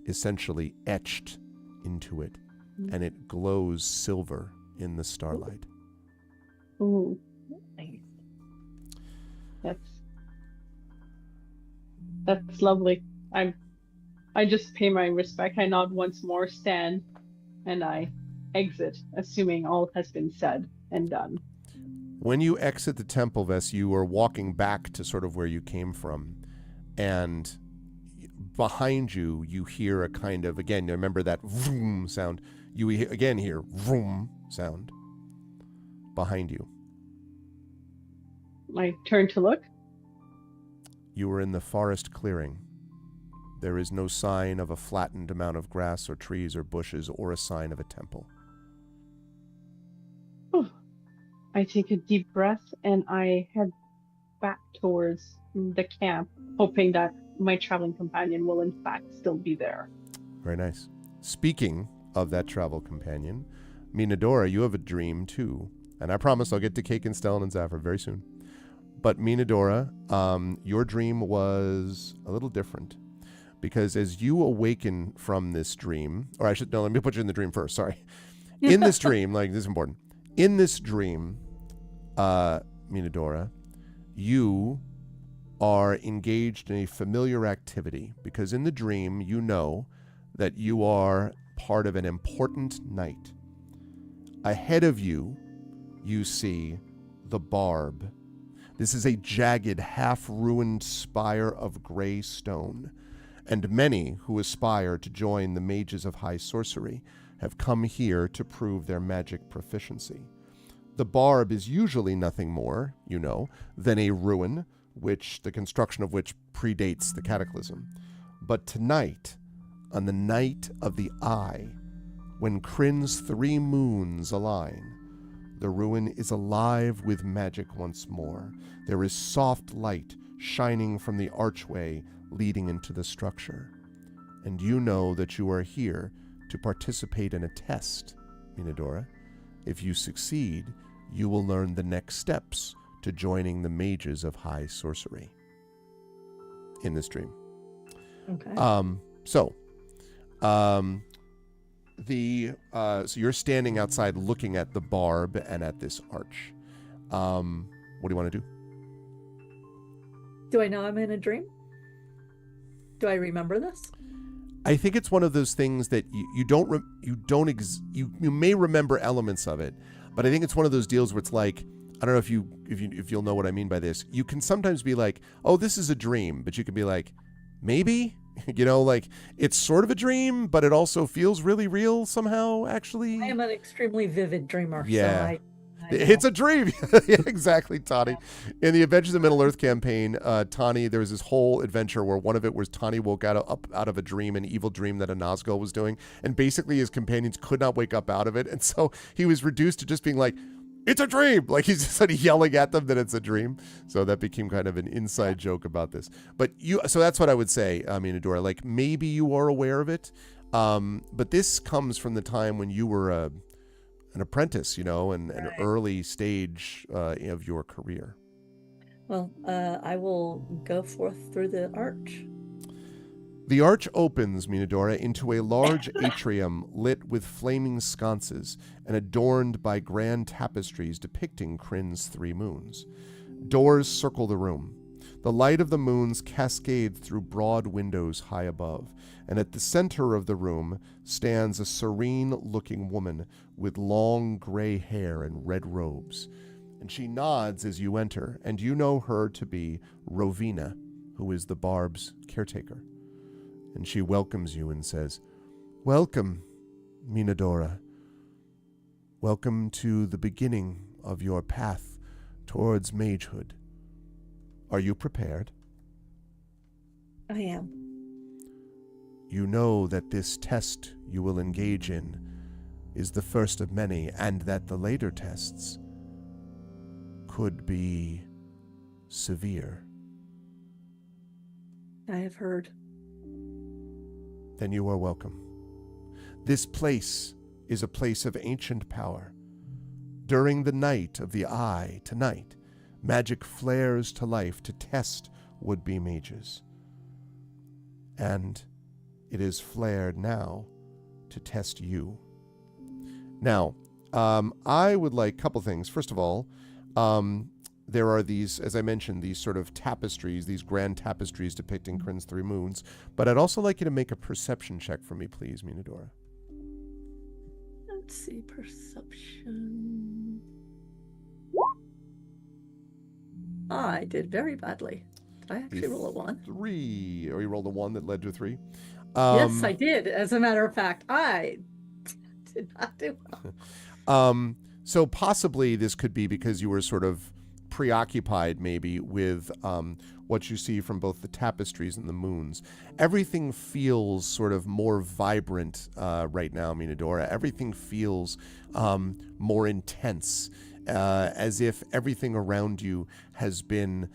essentially etched into it, and it glows silver in the starlight. Ooh, Nice. that's lovely. I just pay my respect. I nod once more, stand, and I exit, assuming all has been said and done. When you exit the temple, Vess, you are walking back to sort of where you came from, and behind you, you hear a kind of, again, you remember that vroom sound. You again hear vroom sound behind you. I turn to look. You are in the forest clearing. There is no sign of a flattened amount of grass or trees or bushes or a sign of a temple. I take a deep breath and I head back towards the camp, hoping that my traveling companion will in fact still be there. Very nice. Speaking of that travel companion, Minadora, you have a dream too. And I promise I'll get to Cake and Stellan and Zafra very soon. But Minadora, your dream was a little different. Because as you awaken from this dream, or let me put you in the dream first, sorry. In this dream, this is important. In this dream, Minadora, you are engaged in a familiar activity. Because in the dream, you know that you are part of an important night. Ahead of you, you see the Barb. This is a jagged, half-ruined spire of gray stone. And many who aspire to join the mages of high sorcery have come here to prove their magic proficiency. The Barb is usually nothing more, you know, than a ruin, the construction of which predates the Cataclysm. But tonight, on the night of the Eye, when Kryn's 3 moons align, the ruin is alive with magic once more. There is soft light shining from the archway leading into the structure. And you know that you are here to participate in a test, Minadora, If you succeed, you will learn the next steps to joining the mages of high sorcery in this dream. Okay. So you're standing outside looking at the barb and at this arch. What do you want to do? Do I know I'm in a dream? Do I remember this? I think it's one of those things that you may remember elements of it, but I think it's one of those deals where it's like, I don't know if you'll know what I mean by this. You can sometimes be like, oh, this is a dream, but you can be like, maybe, like it's sort of a dream, but it also feels really real somehow. Actually, I am an extremely vivid dreamer. Yeah. So I it's a dream. Yeah, exactly, Tani. In the Adventures of Middle Earth campaign, Tani, there was this whole adventure where one of it was Tani woke up out of a dream, an evil dream that a Nazgul was doing, and basically his companions could not wake up out of it, and so he was reduced to just being like, it's a dream! Like he's just sort of yelling at them that it's a dream. So that became kind of an inside joke about this. But so that's what I would say, Minadora. Like maybe you are aware of it, but this comes from the time when you were an apprentice, and an early stage of your career. Well, I will go forth through the arch. The arch opens, Minadora, into a large atrium lit with flaming sconces and adorned by grand tapestries depicting Kryn's 3 moons. Doors circle the room. The light of the moons cascades through broad windows high above, and at the center of the room stands a serene-looking woman with long gray hair and red robes. And she nods as you enter, and you know her to be Rovina, who is the barb's caretaker. And she welcomes you and says, "Welcome, Minadora. Welcome to the beginning of your path towards magehood. Are you prepared? I am. You know that this test you will engage in is the first of many, and that the later tests could be severe. I have heard. Then you are welcome. This place is a place of ancient power. During the night of the eye tonight, magic flares to life to test would-be mages. And it is flared now to test you. Now, I would like a couple things. First of all, there are these, as I mentioned, these sort of tapestries, these grand tapestries depicting Kryn's 3 moons. But I'd also like you to make a perception check for me, please, Minadora. Let's see, perception. I did very badly. Did I actually roll a 1? 3. Or you rolled a 1 that led to a 3? Yes, I did. As a matter of fact, I did not do well. So possibly this could be because you were sort of preoccupied maybe with what you see from both the tapestries and the moons. Everything feels sort of more vibrant right now, Minadora. Everything feels more intense, as if everything around you has been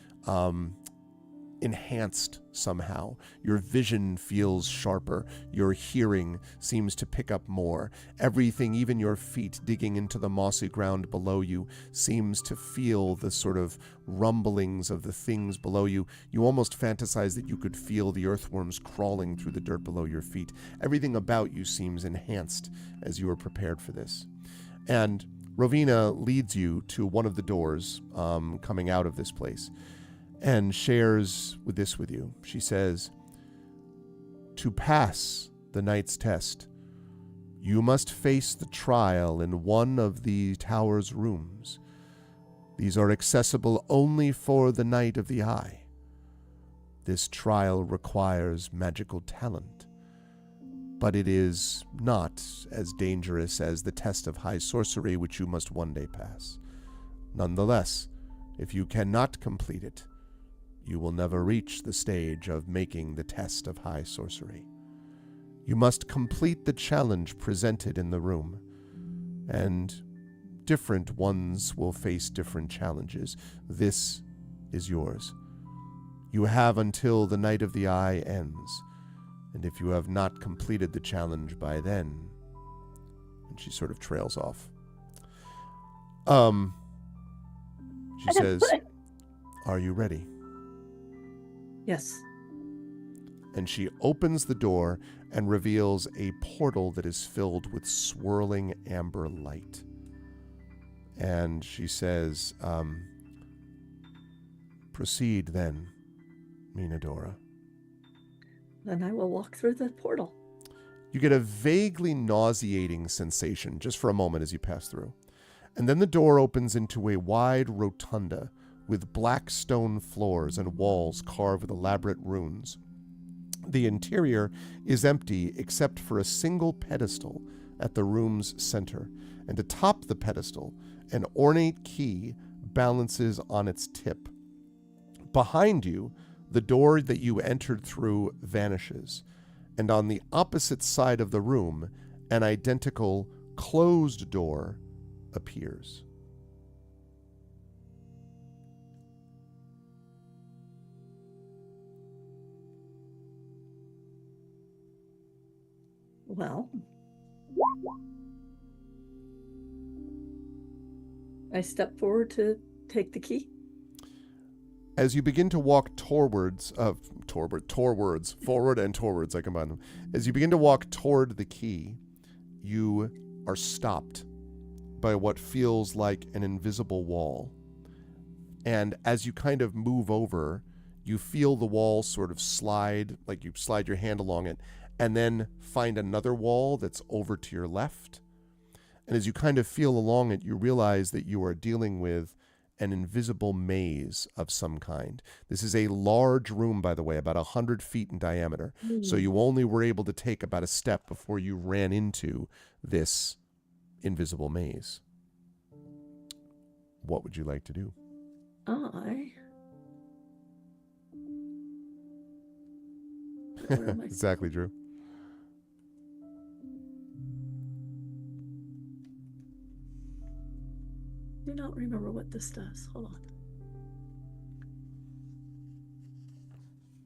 enhanced somehow. Your vision feels sharper. Your hearing seems to pick up more. Everything, even your feet digging into the mossy ground below you, seems to feel the sort of rumblings of the things below you. You almost fantasize that you could feel the earthworms crawling through the dirt below your feet. Everything about you seems enhanced as you are prepared for this. And Rovina leads you to one of the doors coming out of this place, and shares with you. She says, "To pass the night's test, you must face the trial in one of the tower's rooms. These are accessible only for the Night of the Eye. This trial requires magical talent, but it is not as dangerous as the test of high sorcery, which you must one day pass. Nonetheless, if you cannot complete it, you will never reach the stage of making the test of high sorcery. You must complete the challenge presented in the room, and different ones will face different challenges. This is yours. You have until the Night of the Eye ends, and if you have not completed the challenge by then..." And she sort of trails off. She says, "Are you ready?" Yes. And she opens the door and reveals a portal that is filled with swirling amber light. And she says, "Proceed then, Minadora." Then I will walk through the portal. You get a vaguely nauseating sensation just for a moment as you pass through. And then the door opens into a wide rotunda with black stone floors and walls carved with elaborate runes. The interior is empty except for a single pedestal at the room's center, and atop the pedestal, an ornate key balances on its tip. Behind you, the door that you entered through vanishes, and on the opposite side of the room, an identical closed door appears. Well, I step forward to take the key. As you begin to walk forward and towards, I combine them. As you begin to walk toward the key, you are stopped by what feels like an invisible wall. And as you kind of move over, you feel the wall sort of slide, like you slide your hand along it, and then find another wall that's over to your left. And as you kind of feel along it, you realize that you are dealing with an invisible maze of some kind. This is a large room, by the way, about 100 feet in diameter. So you only were able to take about a step before you ran into this invisible maze. What would you like to do? Where am I? Exactly, Drew. Do not remember what this does. Hold on.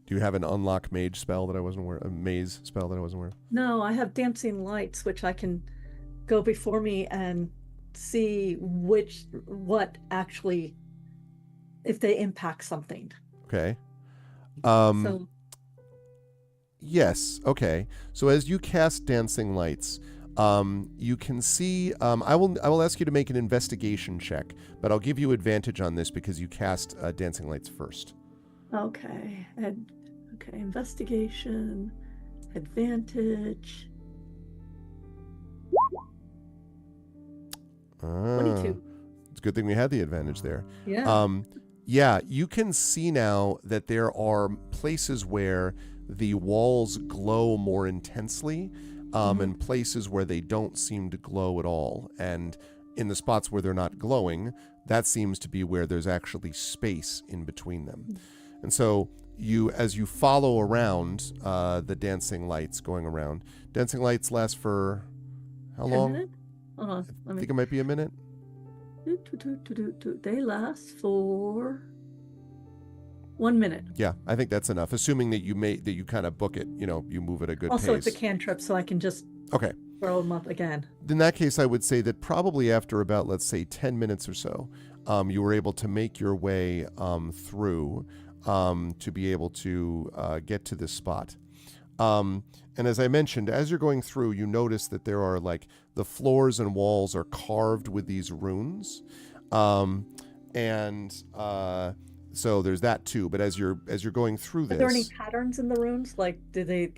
Do you have an unlock mage spell that I wasn't aware of? A maze spell that I wasn't aware of? No, I have dancing lights, which I can go before me and see what actually, if they impact something. Okay. So Yes. Okay. So as you cast dancing lights, you can see. I will ask you to make an investigation check, but I'll give you advantage on this because you cast dancing lights first. okay, investigation, advantage. 22. It's a good thing we had the advantage there. Yeah. Yeah, you can see now that there are places where the walls glow more intensely, and places where they don't seem to glow at all. And in the spots where they're not glowing, that seems to be where there's actually space in between them. And so as you follow around the dancing lights going around, dancing lights last for how 10 long? minutes? Hold on. I think it might be a minute. They last for 1 minute. Yeah, I think that's enough. Assuming that you kind of book it, you move at a good Also, pace. it's a cantrip, so I can just Okay. throw them up again. In that case, I would say that probably after about, let's say, 10 minutes or so, you were able to make your way through to be able to get to this spot. And as I mentioned, as you're going through, you notice that there are the floors and walls are carved with these runes. So there's that too. But as you're going through this, Are there any patterns in the runes? Do they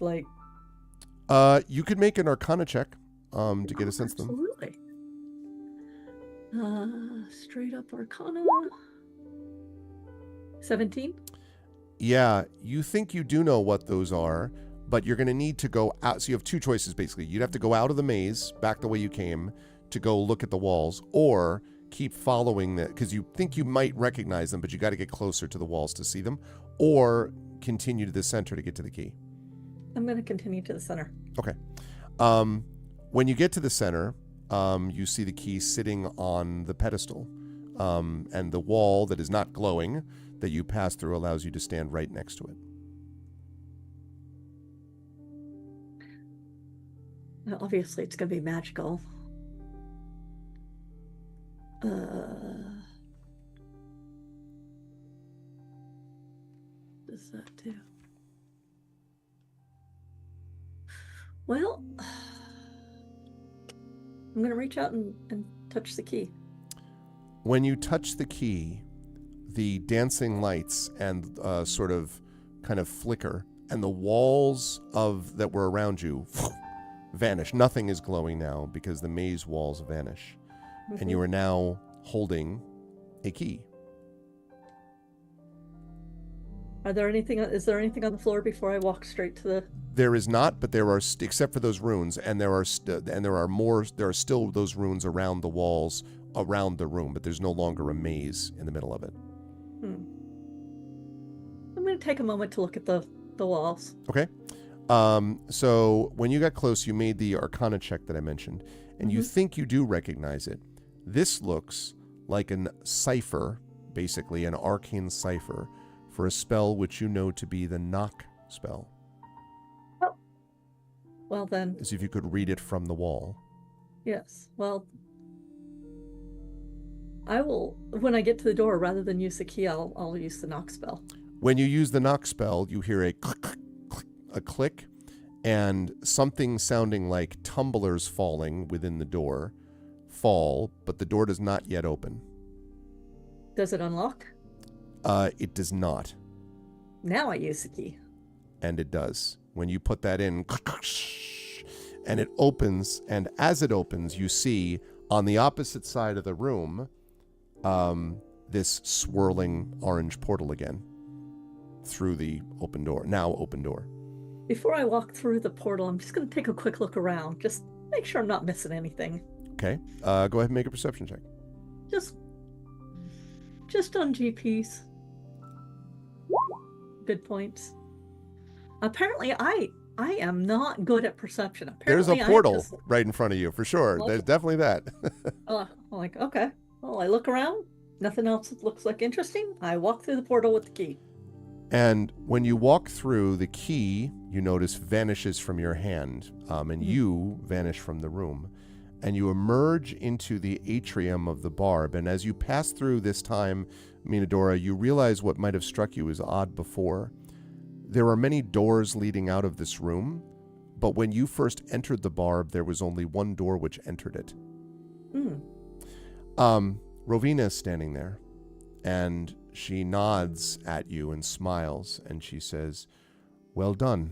you could make an Arcana check to get a sense of them. Absolutely. Straight up Arcana. 17. Yeah, you think you do know what those are, but you're going to need to go out. So you have two choices, basically. You'd have to go out of the maze, back the way you came, to go look at the walls, or keep following that, because you think you might recognize them, but you got to get closer to the walls to see them, or continue to the center to get to the key. I'm going to continue to the center. Okay. When you get to the center, you see the key sitting on the pedestal, and the wall that is not glowing that you pass through allows you to stand right next to it. Well, obviously, it's going to be magical. Does that do? Well, I'm going to reach out and touch the key. When you touch the key, the dancing lights and sort of kind of flicker, and the walls that were around you vanish. Nothing is glowing now because the maze walls vanish. Mm-hmm. And you are now holding a key. Is there anything on the floor before I walk straight to the... There is not, but there are, except for those runes, and there are still those runes around the walls, around the room, but there's no longer a maze in the middle of it. I'm going to take a moment to look at the walls. Okay. So when you got close, you made the Arcana check that I mentioned, and you think you do recognize it. This looks like an cipher, basically an arcane cipher, for a spell which you know to be the knock spell. Oh. Well then. As if you could read it from the wall. Yes. Well, I will, when I get to the door, rather than use the key, I'll use the knock spell. When you use the knock spell, you hear a click, click, a click, and something sounding like tumblers falling within the door fall, but the door does not yet open. Does it unlock? It does not. Now I use the key. And it does. When you put that in, and it opens, and as it opens, you see on the opposite side of the room this swirling orange portal again through the now open door. Before I walk through the portal, I'm just going to take a quick look around. Just make sure I'm not missing anything. Okay. Go ahead and make a perception check. Just on GPs. Good points. Apparently, I am not good at perception. There's Apparently, a portal right in front of you, for sure. Well, There's definitely that. I'm like, okay. Well, I look around. Nothing else that looks like interesting. I walk through the portal with the key. And when you walk through, the key, you notice, vanishes from your hand, and you vanish from the room. And you emerge into the atrium of the Barb. And as you pass through this time, Minadora, you realize what might have struck you as odd before. There are many doors leading out of this room, but when you first entered the Barb, there was only one door which entered it. Rowena is standing there, and she nods at you and smiles, and she says, "Well done.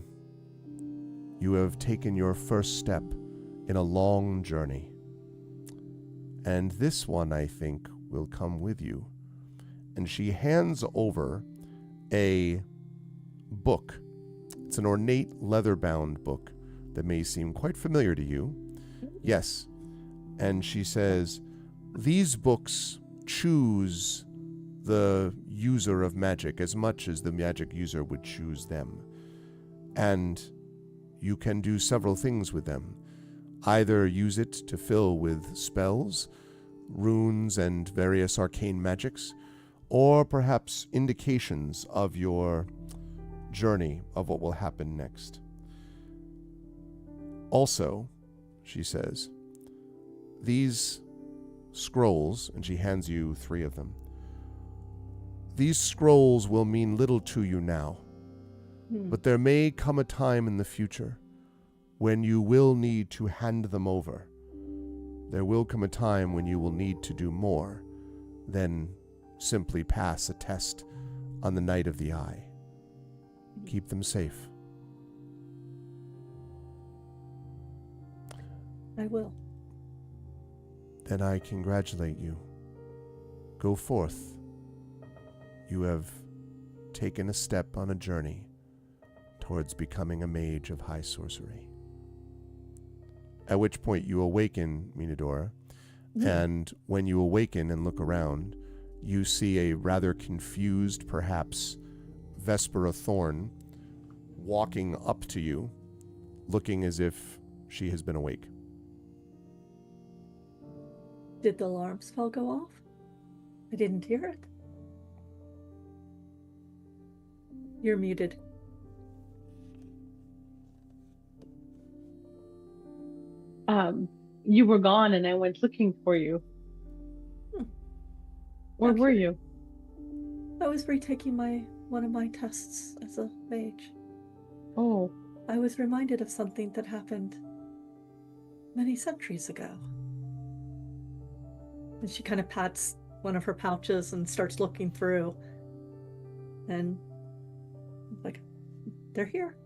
You have taken your first step in a long journey. And this one, I think, will come with you." And she hands over a book. It's an ornate leather-bound book that may seem quite familiar to you. Yes. And she says, "These books choose the user of magic as much as the magic user would choose them. And you can do several things with them. Either use it to fill with spells, runes, and various arcane magics, or perhaps indications of your journey of what will happen next. Also," she says, "these scrolls," and she hands you 3 of them, "these scrolls will mean little to you now, but there may come a time in the future when you will need to hand them over. There will come a time when you will need to do more than simply pass a test on the night of the eye. Keep them safe." I will. "Then I congratulate you. Go forth. You have taken a step on a journey towards becoming a mage of high sorcery." At which point you awaken, Minadora, and when you awaken and look around, you see a rather confused, perhaps, Vespera Thorn walking up to you, looking as if she has been awake. Did the alarm spell go off? I didn't hear it. You're muted. You were gone and I went looking for you. Where were Okay. you? I was retaking one of my tests as a mage. Oh, I was reminded of something that happened many centuries ago. And she kind of pats one of her pouches and starts looking through. And like, they're here.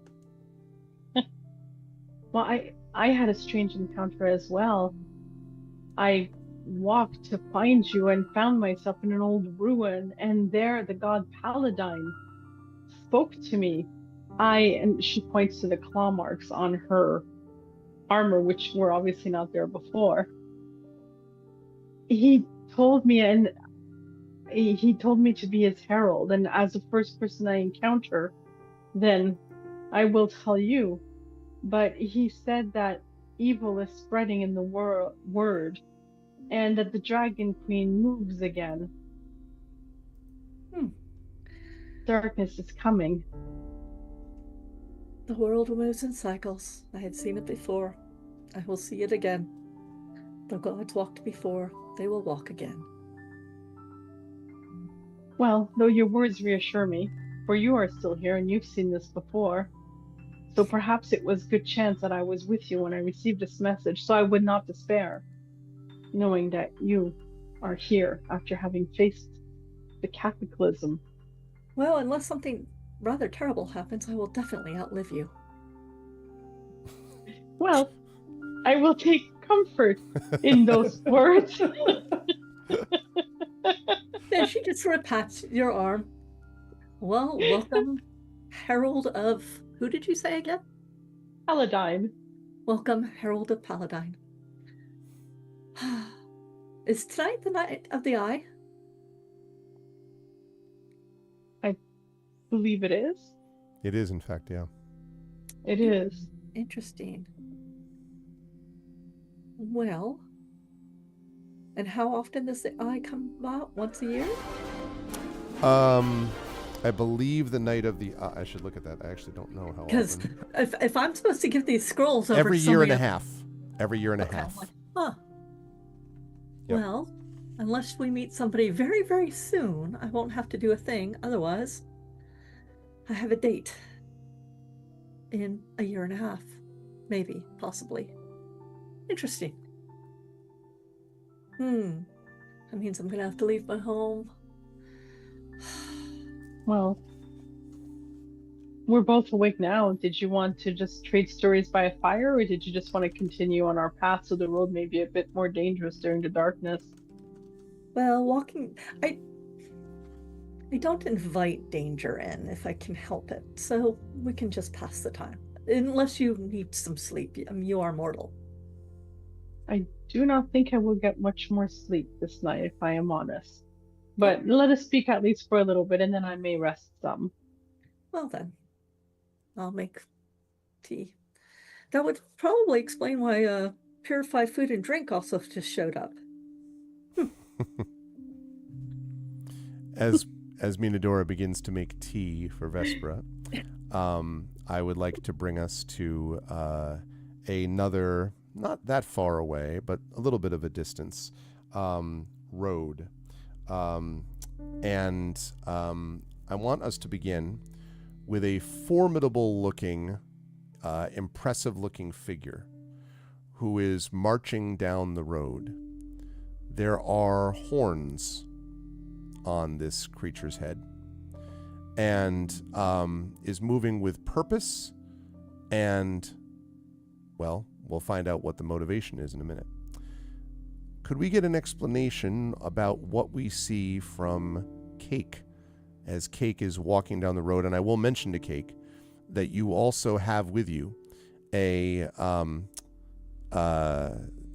well, I had a strange encounter as well. I walked to find you and found myself in an old ruin, and there the god Paladine spoke to me. And she points to the claw marks on her armor, which were obviously not there before. He told me, and he told me to be his herald, and as the first person I encounter, then I will tell you. But he said that evil is spreading in the word, and that the Dragon Queen moves again. Hmm. Darkness is coming. The world moves in cycles. I had seen it before. I will see it again. The gods walked before, they will walk again. Well, though your words reassure me, for you are still here and you've seen this before. So perhaps it was good chance that I was with you when I received this message, so I would not despair, knowing that you are here after having faced the cataclysm. Well, unless something rather terrible happens, I will definitely outlive you. Well, I will take comfort in those words. Then she just sort of pats your arm. Well, welcome, Herald of... Who did you say again? Paladine. Welcome, Herald of Paladine. Is tonight the night of the eye? I believe it is. It is, in fact, yeah. It is. Interesting. Well, and how often does the eye come about? Once a year? I believe the night of the. I should look at that. I actually don't know how Because often. if I'm supposed to give these scrolls over Every to year and somebody a half. Every year and a okay, half. I'm like, huh. Yep. Well, unless we meet somebody very, very soon, I won't have to do a thing. Otherwise, I have a date in a year and a half. Maybe, possibly. Interesting. That means I'm gonna have to leave my home. Well, we're both awake now. Did you want to just trade stories by a fire, or did you just want to continue on our path so the road may be a bit more dangerous during the darkness? Well, walking, I don't invite danger in if I can help it, so we can just pass the time. Unless you need some sleep. I mean, you are mortal. I do not think I will get much more sleep this night, if I am honest. But let us speak at least for a little bit, and then I may rest some. Well then, I'll make tea. That would probably explain why purified food and drink also just showed up. As Minadora begins to make tea for Vespera, I would like to bring us to another, not that far away, but a little bit of a distance, road. And I want us to begin with a formidable-looking, impressive-looking figure who is marching down the road. There are horns on this creature's head, and is moving with purpose, and, well, we'll find out what the motivation is in a minute. Could we get an explanation about what we see from Cake as Cake is walking down the road? And I will mention to Cake that you also have with you an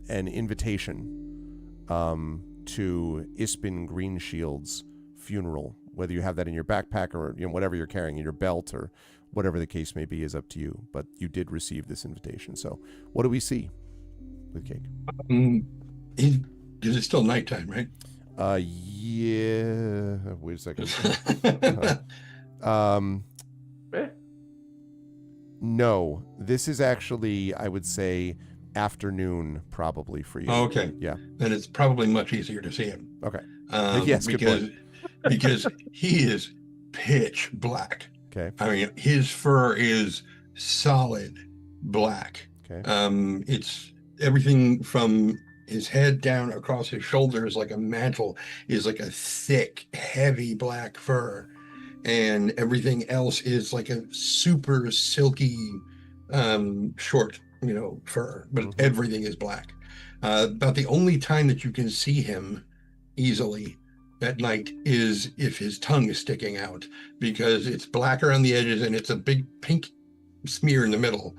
invitation to Ispin Greenshield's funeral. Whether you have that in your backpack or whatever you're carrying in your belt or whatever the case may be is up to you. But you did receive this invitation. So what do we see with Cake? Is it still nighttime, right? Yeah. Wait a second. No, this is actually, I would say, afternoon probably for you. Okay. Yeah. Then it's probably much easier to see him. Okay. Yes, good point. because he is pitch black. Okay. I mean, his fur is solid black. Okay. It's everything from his head down across his shoulders like a mantle is like a thick, heavy black fur. And everything else is like a super silky, short, fur, but everything is black. About the only time that you can see him easily at night is if his tongue is sticking out, because it's black around the edges and it's a big pink smear in the middle.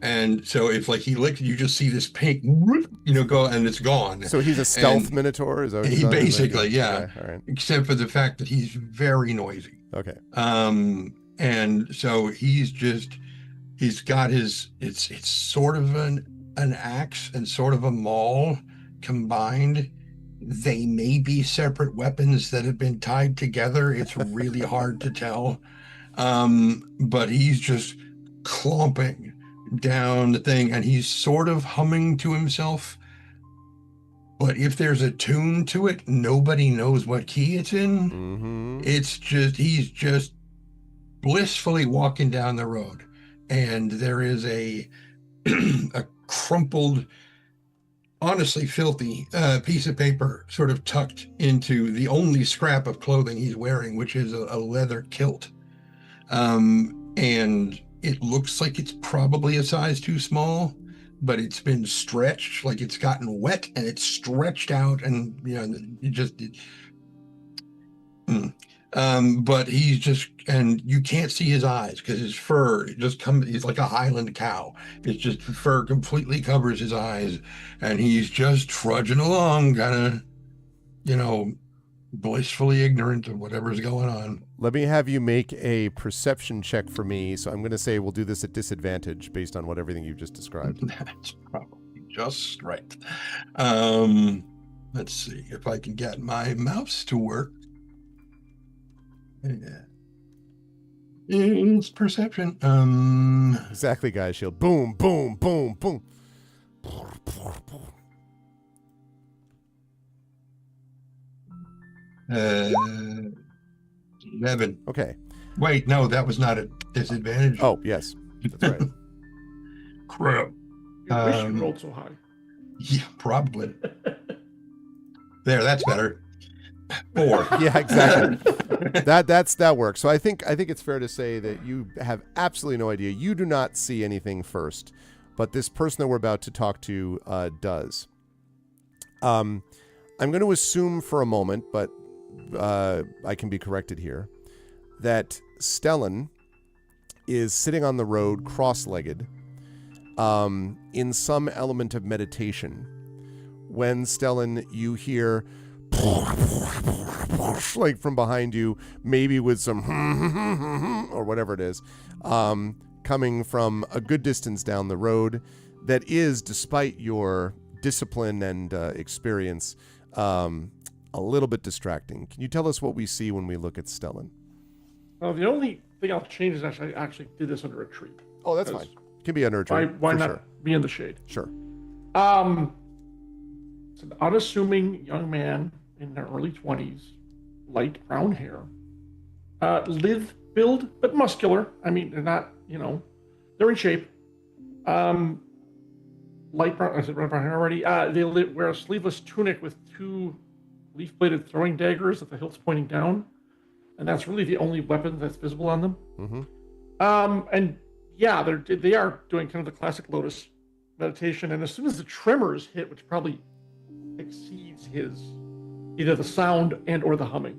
And so if like he licked, you just see this pink, go, and it's gone. So he's a stealth And minotaur? Is that what he done? basically, yeah. Okay, all right. Except for the fact that he's very noisy. Okay. And so he's got it's sort of an axe and sort of a maul combined. They may be separate weapons that have been tied together. It's really hard to tell. But he's just clomping down the thing, and he's sort of humming to himself. But if there's a tune to it, nobody knows what key it's in. Mm-hmm. He's just blissfully walking down the road, and there is a crumpled, honestly filthy piece of paper sort of tucked into the only scrap of clothing he's wearing, which is a leather kilt. And it looks like it's probably a size too small, but it's been stretched, like it's gotten wet and it's stretched out, and but and you can't see his eyes because his fur he's like a Highland cow. It's just fur completely covers his eyes, and he's just trudging along, kind of, blissfully ignorant of whatever's going on. Let me have you make a perception check for me. So I'm going to say we'll do this at disadvantage based on everything you've just described. That's probably just right. Let's see if I can get my mouse to work. Yeah. It's perception. Exactly, guys. Shield. Boom, boom, boom, boom. 11. Okay. Wait, no, that was not a disadvantage. Oh, yes. That's right. Crap. You wish you rolled so high. Yeah, probably. There, that's better. 4. Yeah, exactly. that works. So I think it's fair to say that you have absolutely no idea. You do not see anything first, but this person that we're about to talk to does. I'm going to assume for a moment, but I can be corrected here, that Stellan is sitting on the road cross-legged in some element of meditation. When Stellan, you hear like from behind you, maybe with some or whatever it is, coming from a good distance down the road, that is, despite your discipline and experience, a little bit distracting. Can you tell us what we see when we look at Stellan? The only thing I'll change is I actually did this under a tree. Oh, that's fine. It can be under a tree. Why not sure. be in the shade? Sure. It's an unassuming young man in their early 20s, light brown hair, lithe build, but muscular. I mean, they're not, they're in shape. Light brown, I said brown hair already. They wear a sleeveless tunic with 2 leaf-bladed throwing daggers with the hilts pointing down, and that's really the only weapon that's visible on them. Mm-hmm. And yeah, they are doing kind of the classic Lotus meditation, and as soon as the tremors hit, which probably exceeds his either the sound and or the humming,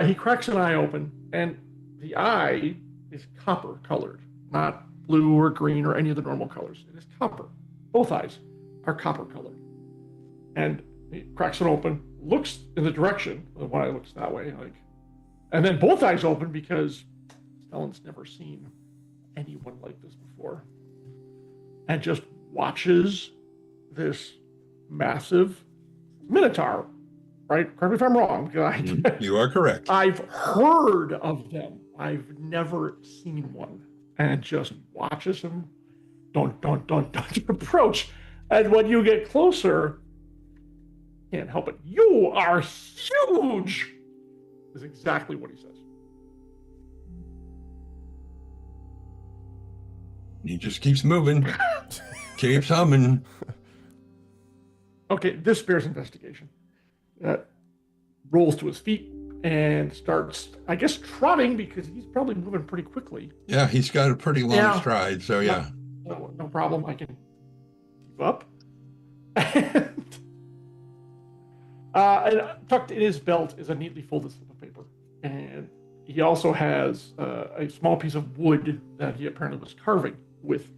he cracks an eye open, and the eye is copper colored, not blue or green or any of the normal colors. It is copper. Both eyes are copper colored, and he cracks it open, looks in the direction. One eye looks that way, and then both eyes open because Stellan's never seen anyone like this before, and just watches this massive minotaur. Right? Correct me if I'm wrong. You are correct. I've heard of them. I've never seen one. And just watches him don't approach. And when you get closer, Can't help it. You are huge, is exactly what he says. He just keeps moving, keeps humming. Okay, this bears investigation. Rolls to his feet and starts, I guess, trotting because he's probably moving pretty quickly. Yeah, he's got a pretty long stride, so yeah. No problem. I can keep up. And tucked in his belt is a neatly folded slip of paper. And he also has a small piece of wood that he apparently was carving with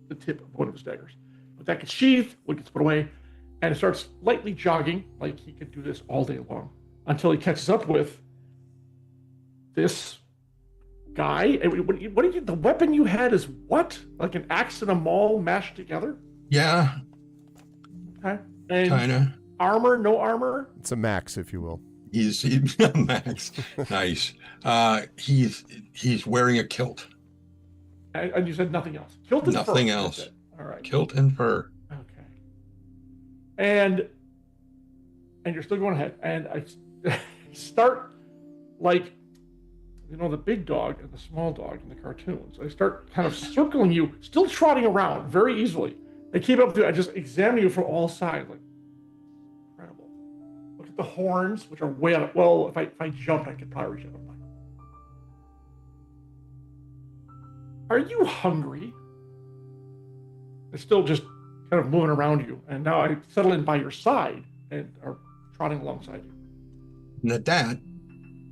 the tip of one of his daggers. But that gets sheathed, wood gets put away, and it starts lightly jogging, like he could do this all day long, until he catches up with this guy. What did you, the weapon you had is what? Like an axe and a maul mashed together? Yeah. Okay. And Kinda. armor, no armor? It's a max, if you will. He's Max. Nice. He's wearing a kilt. And you said nothing else. Kilt and Nothing fur. else. All right. Kilt and fur. Okay. And you're still going ahead. And I start like, you know, the big dog and the small dog in the cartoons. I start kind of circling you, still trotting around very easily. I keep up to, I just examine you from all sides, like, incredible. Look at the horns, which are way up. Well, if I jumped, I could probably reach up. Are you hungry? They're still just kind of moving around you. And now I settle in by your side and are trotting alongside you. And at that,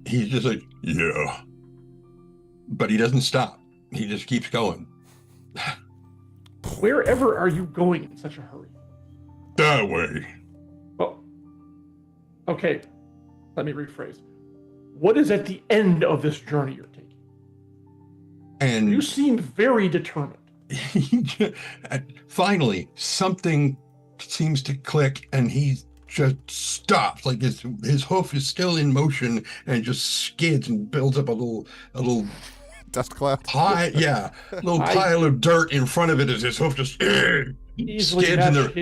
he's just like, yeah. But he doesn't stop. He just keeps going. Wherever are you going in such a hurry? That way. Well, okay, let me rephrase. What is at the end of this journey you're taking? And You seem very determined. finally, something seems to click, and he just stops. Like his hoof is still in motion, and just skids and builds up a little Dust cloud. a little pile of dirt in front of it as his hoof just Easily skids in match the.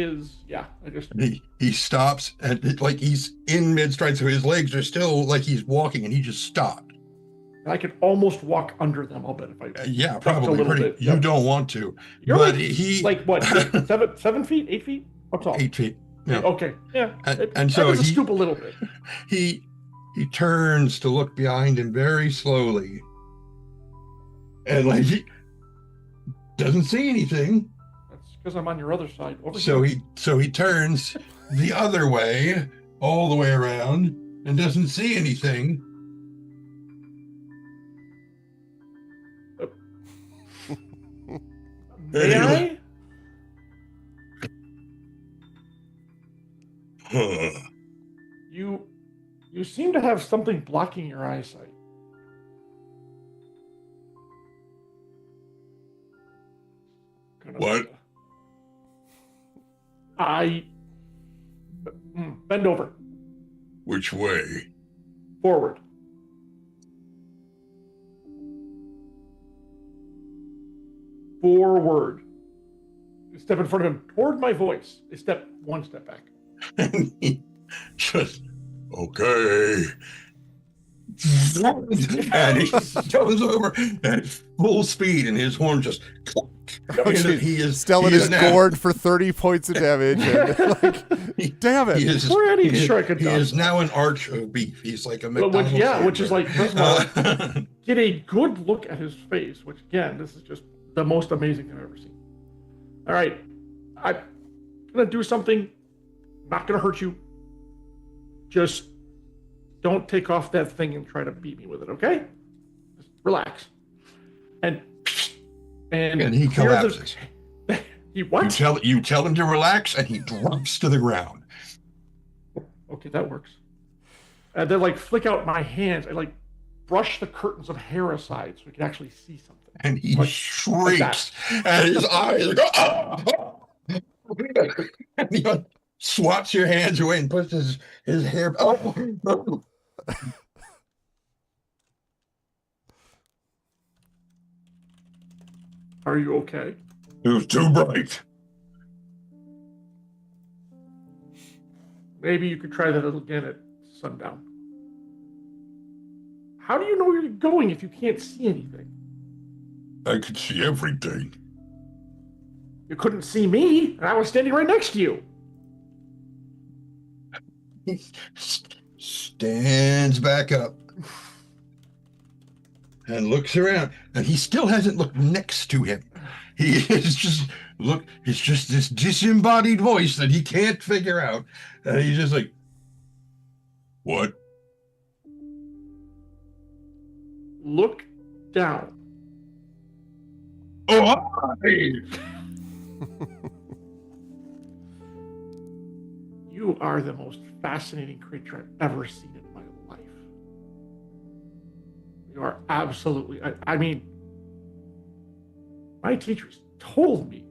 his, He stops, and like he's in mid stride, so his legs are still like he's walking, and he just stopped. I could almost walk under them, I'll bet, if I Yeah, jumped probably a little pretty. bit. You Yep. don't want to, You're but like, he like what, 7 feet, 8 feet? What's all? 8 feet. Yeah. Okay, yeah. And so I was a he- scoop a little bit. He turns to look behind him very slowly, and like he doesn't see anything. That's because I'm on your other side. Over So here. he turns the other way, all the way around, and doesn't see anything. May I? Huh. You seem to have something blocking your eyesight. What? Bend over. Which way? Forward. Forward. You step in front of him toward my voice. You step one step back. And he just, okay. And he goes over at full speed, and his horn just. Oh, shit. Stellan is now- gored for 30 points of damage. And, like, damn it. He is, We're not even he is- sure I could he dodge is now an arch of beef. He's like a Well, McDonald's. which is like, first of all, Uh, get a good look at his face, which again, this is just the most amazing thing I've ever seen. All right, I'm gonna do something, not gonna hurt you. Just don't take off that thing and try to beat me with it, okay? Just relax. And he clear the- collapses. He what? You tell him to relax, and he drops to the ground. Okay, that works. And then like flick out my hands. I like brush the curtains of hair aside so we can actually see something. And he Like shrieks, and his eyes go, "Ah!" And he swats your hands away and puts his hair. Oh. Are you okay? It was too bright. Maybe you could try that again at sundown. How do you know where you're going if you can't see anything? I could see everything. You couldn't see me, and I was standing right next to you. Stands back up and looks around, and he still hasn't looked next to him. He is just it's just this disembodied voice that he can't figure out, and he's just like, what? Look down. Oh, hi! You are the most fascinating creature I've ever seen in my life. You are absolutely, I mean, my teachers told me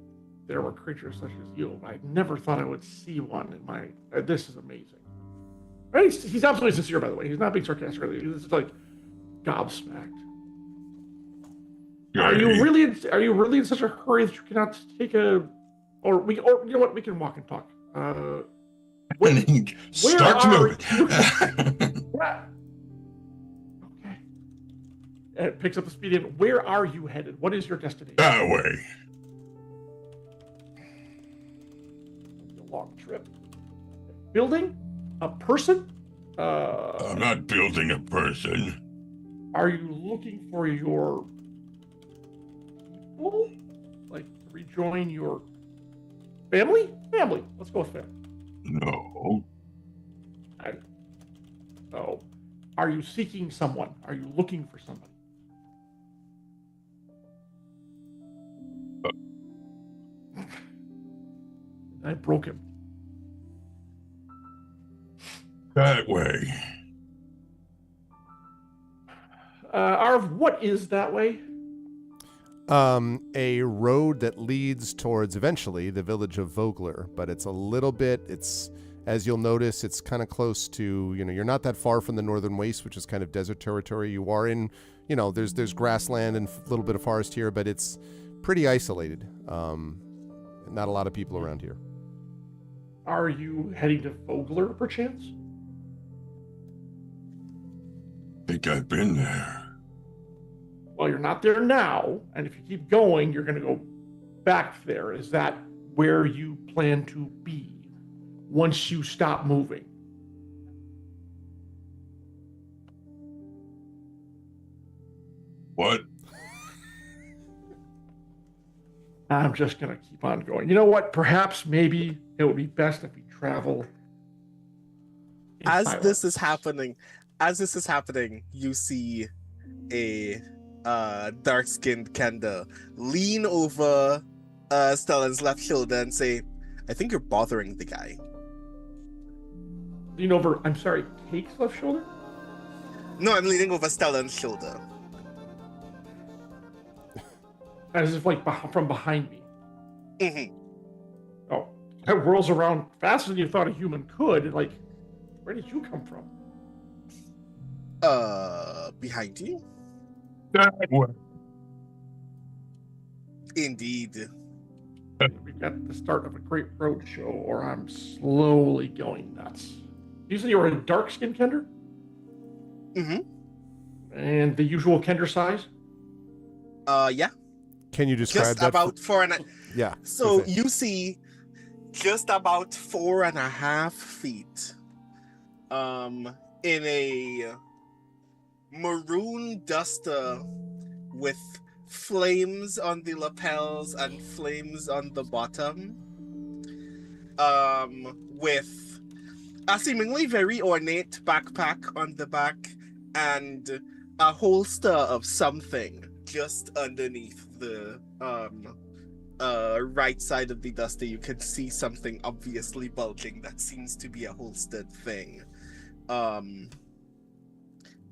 there were creatures such as you. I never thought I would see one in my, this is amazing. He's absolutely sincere, by the way. He's not being sarcastic. He's just like gobsmacked. Are you really in such a hurry that you cannot take a, or you know what, we can walk and talk. Start moving. Okay. And it picks up the speed in. Where are you headed? What is your destination? That way. A long trip. Building? A person? I'm not building a person. Are you looking for your people? Like rejoin your family? Family. Let's go with family. No. So, are you seeking someone? Are you looking for somebody? I broke him. That way. Arv, what is that way? A road that leads towards eventually the village of Vogler, but it's a little bit, as you'll notice, it's kind of close to, you're not that far from the Northern Waste, which is kind of desert territory. You are in, there's grassland and a little bit of forest here, but it's pretty isolated. Not a lot of people around here. Are you heading to Vogler, perchance? Think I've been there. Well, you're not there now, and if you keep going, you're going to go back there. Is that where you plan to be once you stop moving? What? I'm just going to keep on going. You know what? Perhaps maybe it would be best if we travel in As silence. this is happening, you see a dark-skinned Kenda lean over Stellan's left shoulder and say, I think you're bothering the guy. Lean over, I'm sorry, Cake's left shoulder? No, I'm leaning over Stellan's shoulder. As if like from behind me. Mm-hmm. Oh, that whirls around faster than you thought a human could. Like, where did you come from? Behind you? That way. Indeed. We've got the start of a great road show, or I'm slowly going nuts. You said you were a dark-skinned Kender? Mm-hmm. And the usual Kender size? Yeah. Can you describe Just that? about 4.5. Yeah. So okay. you see just about 4.5 feet in a maroon duster with flames on the lapels and flames on the bottom, with a seemingly very ornate backpack on the back and a holster of something just underneath the right side of the duster. You can see something obviously bulging that seems to be a holstered thing.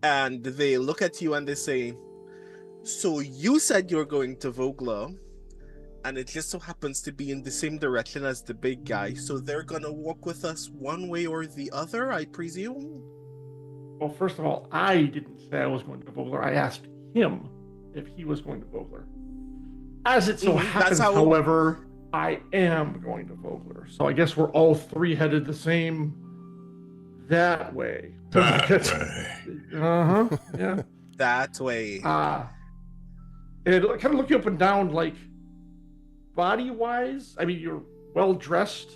And they look at you and they say, so you said you're going to Vogler, and it just so happens to be in the same direction as the big guy, so they're gonna walk with us one way or the other, I presume? Well, first of all, I didn't say I was going to Vogler. I asked him if he was going to Vogler. As it so happens, however, I am going to Vogler. So I guess we're all three headed the same that way. That way. Uh-huh. Yeah. That way. And it kind of look you up and down, like, body-wise. I mean, you're well-dressed.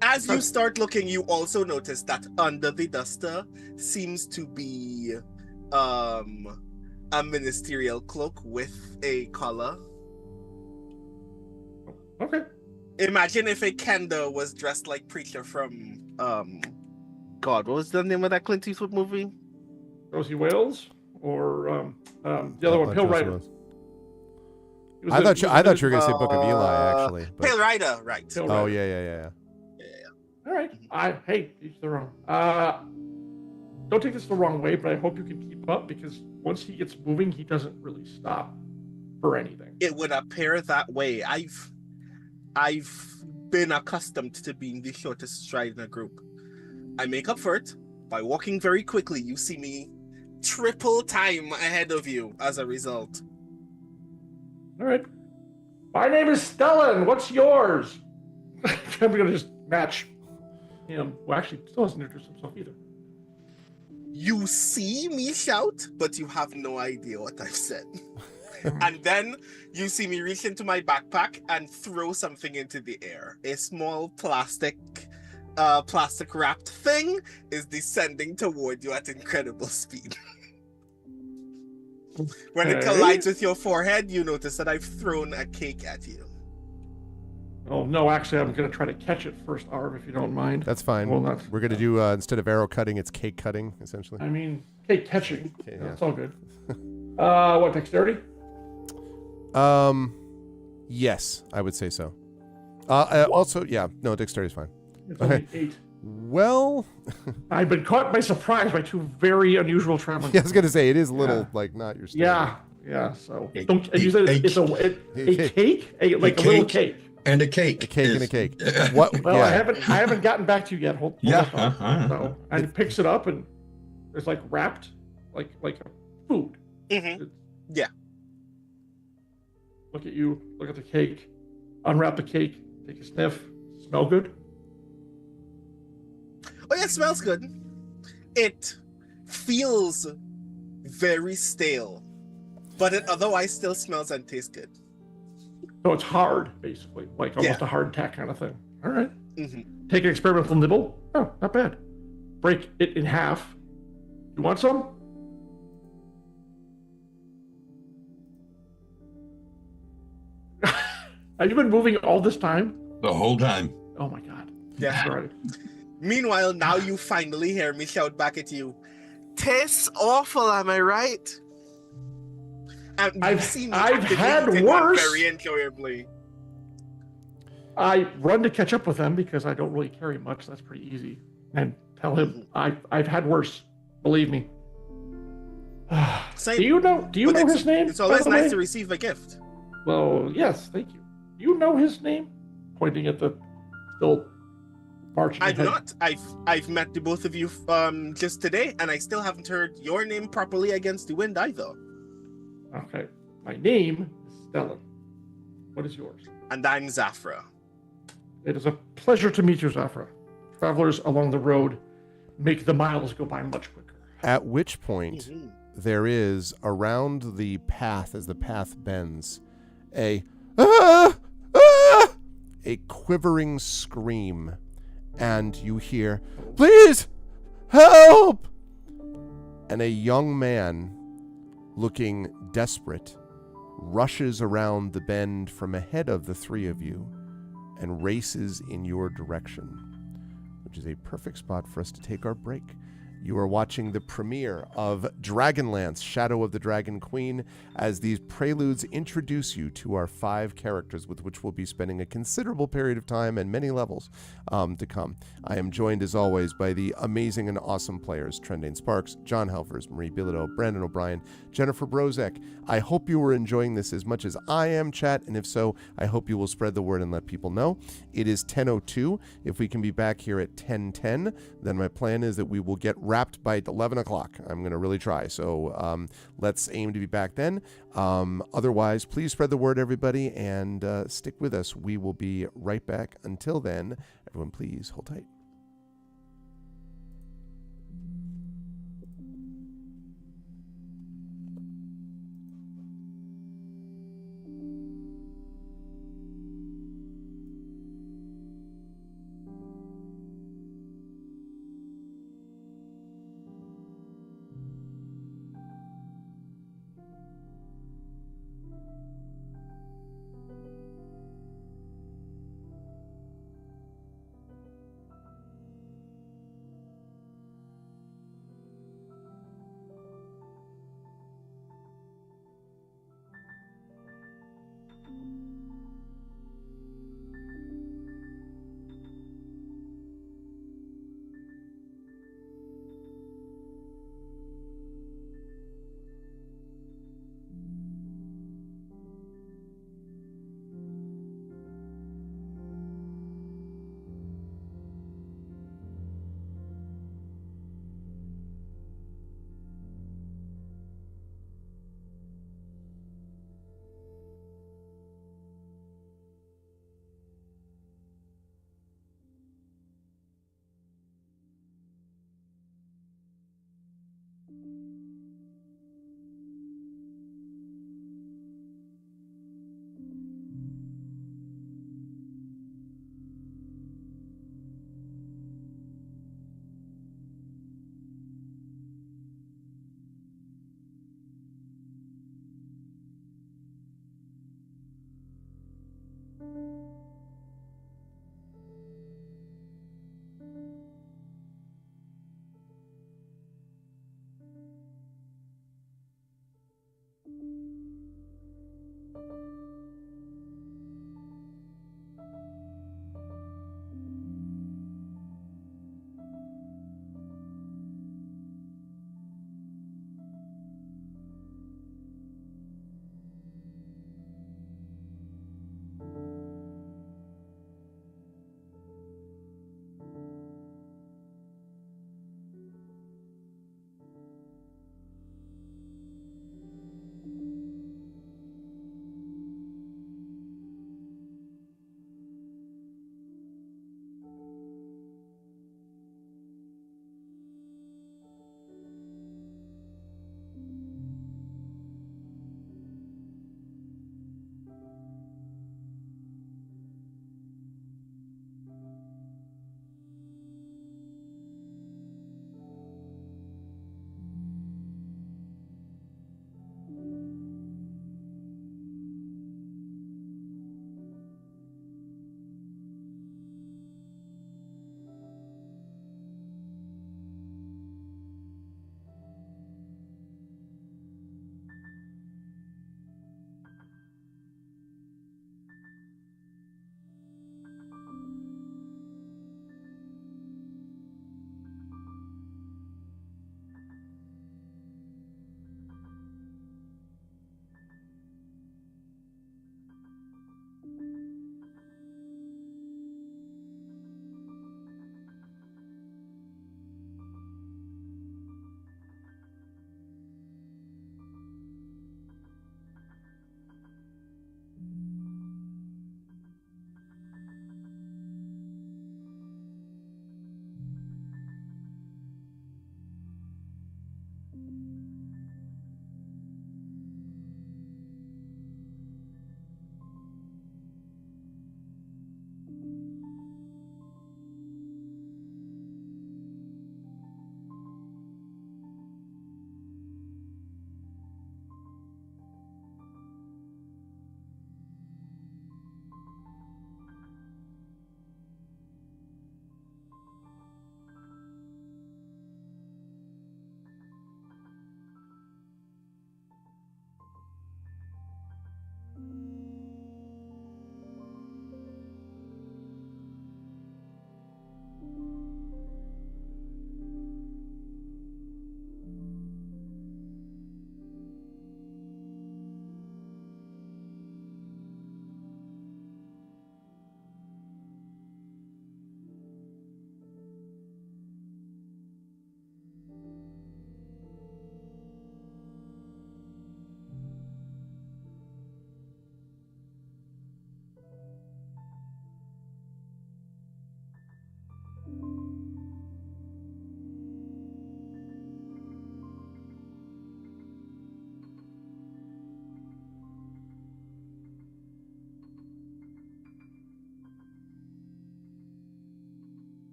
As you start looking, you also notice that under the duster seems to be a ministerial cloak with a collar. Okay. Imagine if a Kenda was dressed like Preacher from God, what was the name of that Clint Eastwood movie? Rosie Wales or the other one, Pale Rider. I thought you were going to say Book of Eli, actually. But... Pale Rider, right? Pale Oh, Rider. yeah. All right. Hey, each their own. Don't take this the wrong way, but I hope you can keep up, because once he gets moving, he doesn't really stop for anything. It would appear that way. I've been accustomed to being the shortest stride in a group. I make up for it by walking very quickly. You see me triple time ahead of you as a result. All right. My name is Stellan. What's yours? I'm going to just match him. Well, actually, still hasn't introduced himself either. You see me shout, but you have no idea what I've said. And then you see me reach into my backpack and throw something into the air. A small plastic wrapped thing is descending toward you at incredible speed. When it collides with your forehead, you notice that I've thrown a cake at you. Oh, no, actually, I'm going to try to catch it first, Arv, if you don't mind. That's fine. Well, we're going to do, instead of arrow cutting, it's cake cutting, essentially. I mean, cake catching. Okay, Yeah, yeah. it's all good. What, dexterity? Yes, I would say so. Also, yeah, no, dexterity is fine. It's only 8. Well, I've been caught by surprise by 2 very unusual traveling. yeah, I was going to say, it is a little, like, not your standard. Yeah, so. A- Don't, you said a- it's a cake? A little cake. And a cake. A cake is- and a cake. What? Well, yeah. I haven't gotten back to you yet. Hold Yeah, that thought. So, and it picks it up, and it's like wrapped, like a food. Mm-hmm. Yeah. Look at you. Look at the cake. Unwrap the cake. Take a sniff. Smell good. Oh yeah, it smells good. It feels very stale, but it otherwise still smells and tastes good. So it's hard, basically, like almost Yeah. a hard tack kind of thing. All right. Mm-hmm. Take an experimental nibble. Oh, not bad. Break it in half. You want some? Have you been moving all this time? The whole time. Oh my god. Yeah. All right. Meanwhile, now you finally hear me shout back at you. Tastes awful, am I right? And you I've see me had actively eating one worse. very enjoyably. I run to catch up with them because I don't really carry much. That's pretty easy. And tell him I've had worse. Believe me. Same. Do you know But his name? It's by always the nice way? to receive a gift. Well, yes, thank you. Do you know his name? Pointing at the still marching. I do ahead. not. I've met the both of you just today, and I still haven't heard your name properly against the wind either. Okay. My name is Stellan. What is yours? And I'm Zafra. It is a pleasure to meet you, Zafra. Travelers along the road make the miles go by much quicker. At which point, there is, around the path, as the path bends, a quivering scream, and you hear, "Please, help!" And a young man, looking desperate, rushes around the bend from ahead of the 3 of you and races in your direction, which is a perfect spot for us to take our break. You are watching the premiere of Dragonlance Shadow of the Dragon Queen, as these preludes introduce you to our 5 characters with which we'll be spending a considerable period of time and many levels to come. I am joined, as always, by the amazing and awesome players, Trendane Sparks, John Helfers, Marie Bilodeau, Brandon O'Brien, Jennifer Brozek. I hope you are enjoying this as much as I am, chat, and if so, I hope you will spread the word and let people know. It is 10:02. If we can be back here at 10:10, then my plan is that we will get wrapped by 11 o'clock. I'm going to really try. So let's aim to be back then. Otherwise, please spread the word, everybody, and stick with us. We will be right back. Until then, everyone, please hold tight.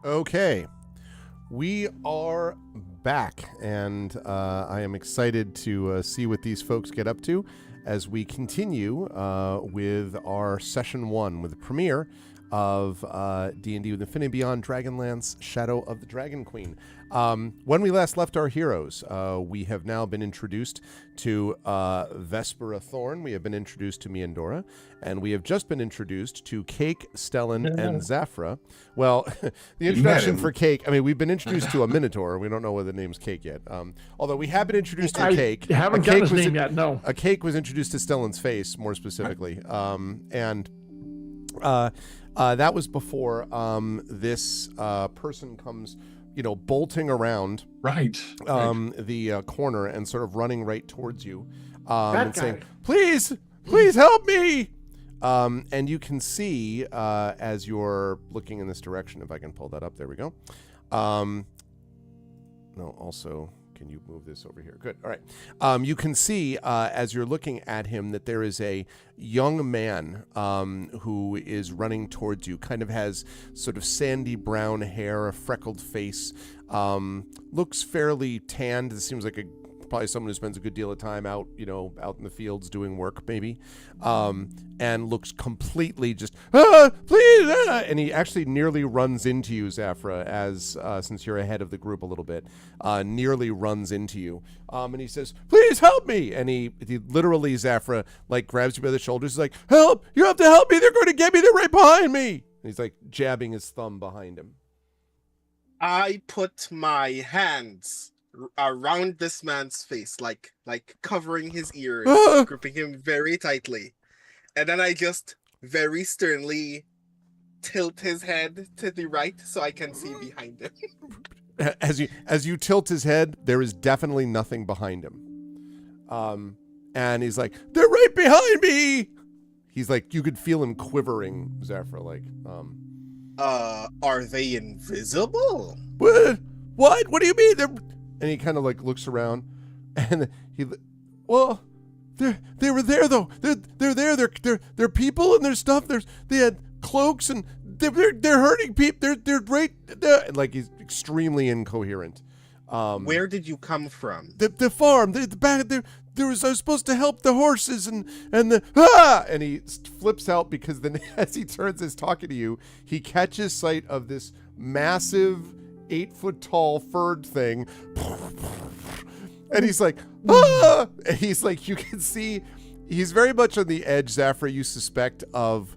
Okay, we are back, and I am excited to see what these folks get up to as we continue with our session 1 with the premiere of D&D with Infinity Beyond Dragonlance Shadow of the Dragon Queen. When we last left our heroes, we have now been introduced to Vespera Thorn, we have been introduced to Miandora, and we have just been introduced to Cake, Stellan, and Zafra. Well, the introduction for Cake, I mean, we've been introduced to a Minotaur. We don't know whether the name's Cake yet. Although we have been introduced to a Cake. I haven't gotten his name yet, no. A Cake was introduced to Stellan's face, more specifically. That was before this person comes, bolting around the corner and sort of running right towards you and saying, please help me. And you can see as you're looking in this direction, if I can pull that up, there we go. No, also, can you move this over here? Good. All right. You can see as you're looking at him that there is a young man who is running towards you, kind of has sort of sandy brown hair, a freckled face, looks fairly tanned. This seems like probably someone who spends a good deal of time out, out in the fields doing work, maybe, and looks completely just, please, and he actually nearly runs into you, Zafra, as since you're ahead of the group a little bit, nearly runs into you, and he says, please help me, and he literally, Zafra, like, grabs you by the shoulders, he's like, help, you have to help me, they're going to get me, they're right behind me, and he's like jabbing his thumb behind him. I put my hands around this man's face, like covering his ears, gripping him very tightly, and then I just very sternly tilt his head to the right so I can see behind him. As you tilt his head, there is definitely nothing behind him, and he's like, they're right behind me. He's like, you could feel him quivering, Zafra, like, are they invisible? What do you mean? And he kind of like looks around, and they were there though. They're there. They're people and their stuff. They had cloaks and they're hurting people. They're right. Like, he's extremely incoherent. Where did you come from? The farm. The back. I was supposed to help the horses and he flips out because then as he turns is talking to you, he catches sight of this massive 8-foot-tall furred thing, and he's like, and he's like, you can see he's very much on the edge, Zafra, you suspect, of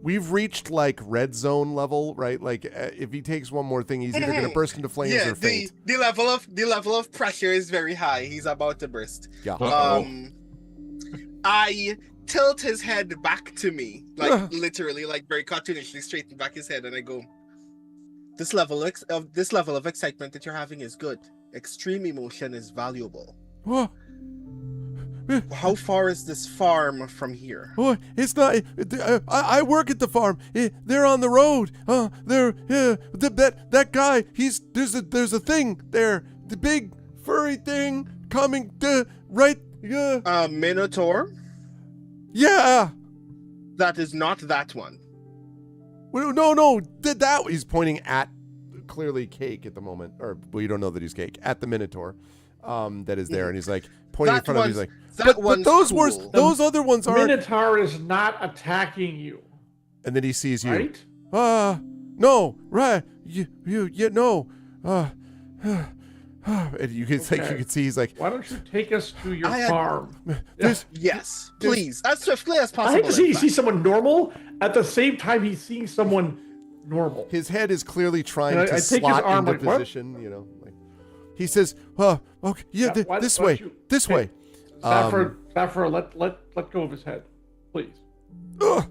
we've reached like red zone level, right? Like if he takes one more thing, he's either going to burst into flames or faint. The level of pressure is very high. He's about to burst. Yeah. I tilt his head back to me, like literally, like very cartoonishly straighten back his head, and I go, This level of excitement that you're having is good. Extreme emotion is valuable. What? How far is this farm from here? Oh, it's not. I work at the farm. They're on the road. That guy. There's a thing there. The big furry thing coming. Right. Minotaur? Yeah. That is not that one. No. That he's pointing at clearly Cake at the moment, or you don't know that he's Cake at the Minotaur, that is there, and he's like pointing in front of him. He's like, but those cool. Those other ones are. Minotaur is not attacking you. And then he sees you. Right? No, right? No. And you can you can see he's like, why don't you take us to your farm? Yes, please, as swiftly as possible. I hate to see he sees someone normal at the same time he's seeing someone normal. His head is clearly trying to slot into position. Like, he says, okay, this way. Zafra, let go of his head, please. Yeah,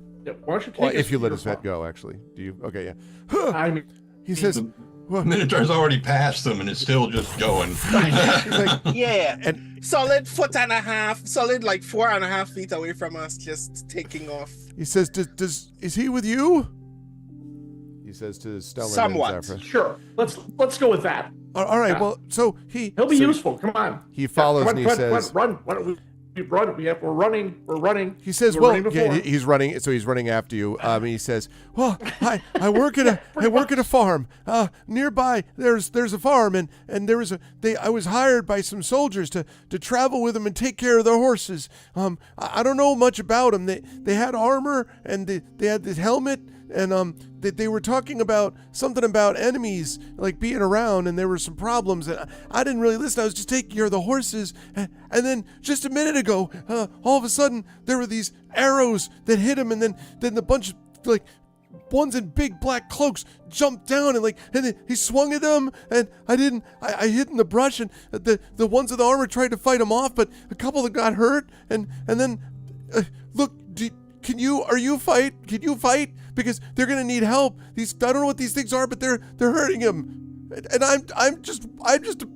why don't you take us if you to let your his head farm? go, actually. Do you? Okay, yeah. He says, Minotaur's already passed them and it's still just going. Yeah, and solid 1.5 foot, solid like 4.5 feet away from us, just taking off. He says, is he with you? He says to Stellan. Somewhat. Sure. Let's go with that. All right. Yeah. Well, so he'll be useful. Come on. He follows and he says, run. We're running. He says, We're "Well, running yeah, before. he's running." So he's running after you. And he says, "Well, I work at a farm. Nearby, there's a farm, and I was hired by some soldiers to travel with them and take care of their horses. I don't know much about them. They had armor and they had this helmet." And they were talking about something about enemies like being around, and there were some problems. And I didn't really listen. I was just taking care of the horses. And then just a minute ago, all of a sudden there were these arrows that hit him, and then the bunch of like ones in big black cloaks jumped down and then he swung at them, and I hid in the brush, and the ones with the armor tried to fight him off, but a couple of them got hurt, and then look. Can you fight? Because they're gonna need help. I don't know what these things are, but they're hurting him. And I'm just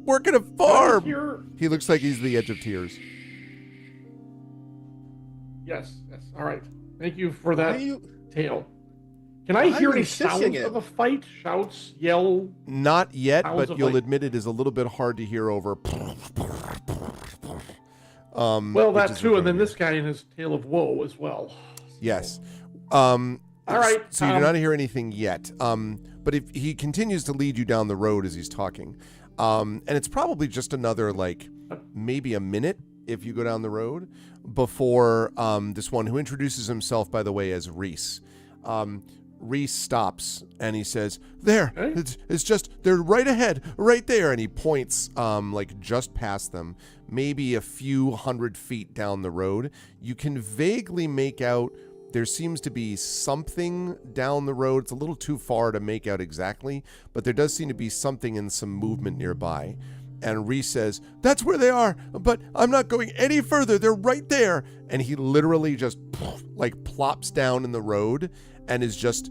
working a farm. He looks like he's at the edge of tears. Yes. All right. Thank you for that tale. Can Why I hear are any you sounds shushing it? of a fight? Shouts, yell? Not yet, Sounds but of, you'll like- admit it is a little bit hard to hear over. Well, which that is too, and then very this guy in his tale of woe as well. Yes. All right. So you do not hear anything yet. But if he continues to lead you down the road as he's talking, and it's probably just another maybe a minute if you go down the road before this one who introduces himself, by the way, as Reese. Reese stops and he says, "There, it's just they're right ahead, right there," and he points just past them, maybe a few 100 feet down the road. You can vaguely make out. There seems to be something down the road. It's a little too far to make out exactly, but there does seem to be something and some movement nearby. And Reese says, "That's where they are, but I'm not going any further. They're right there." And he literally just plops down in the road and is just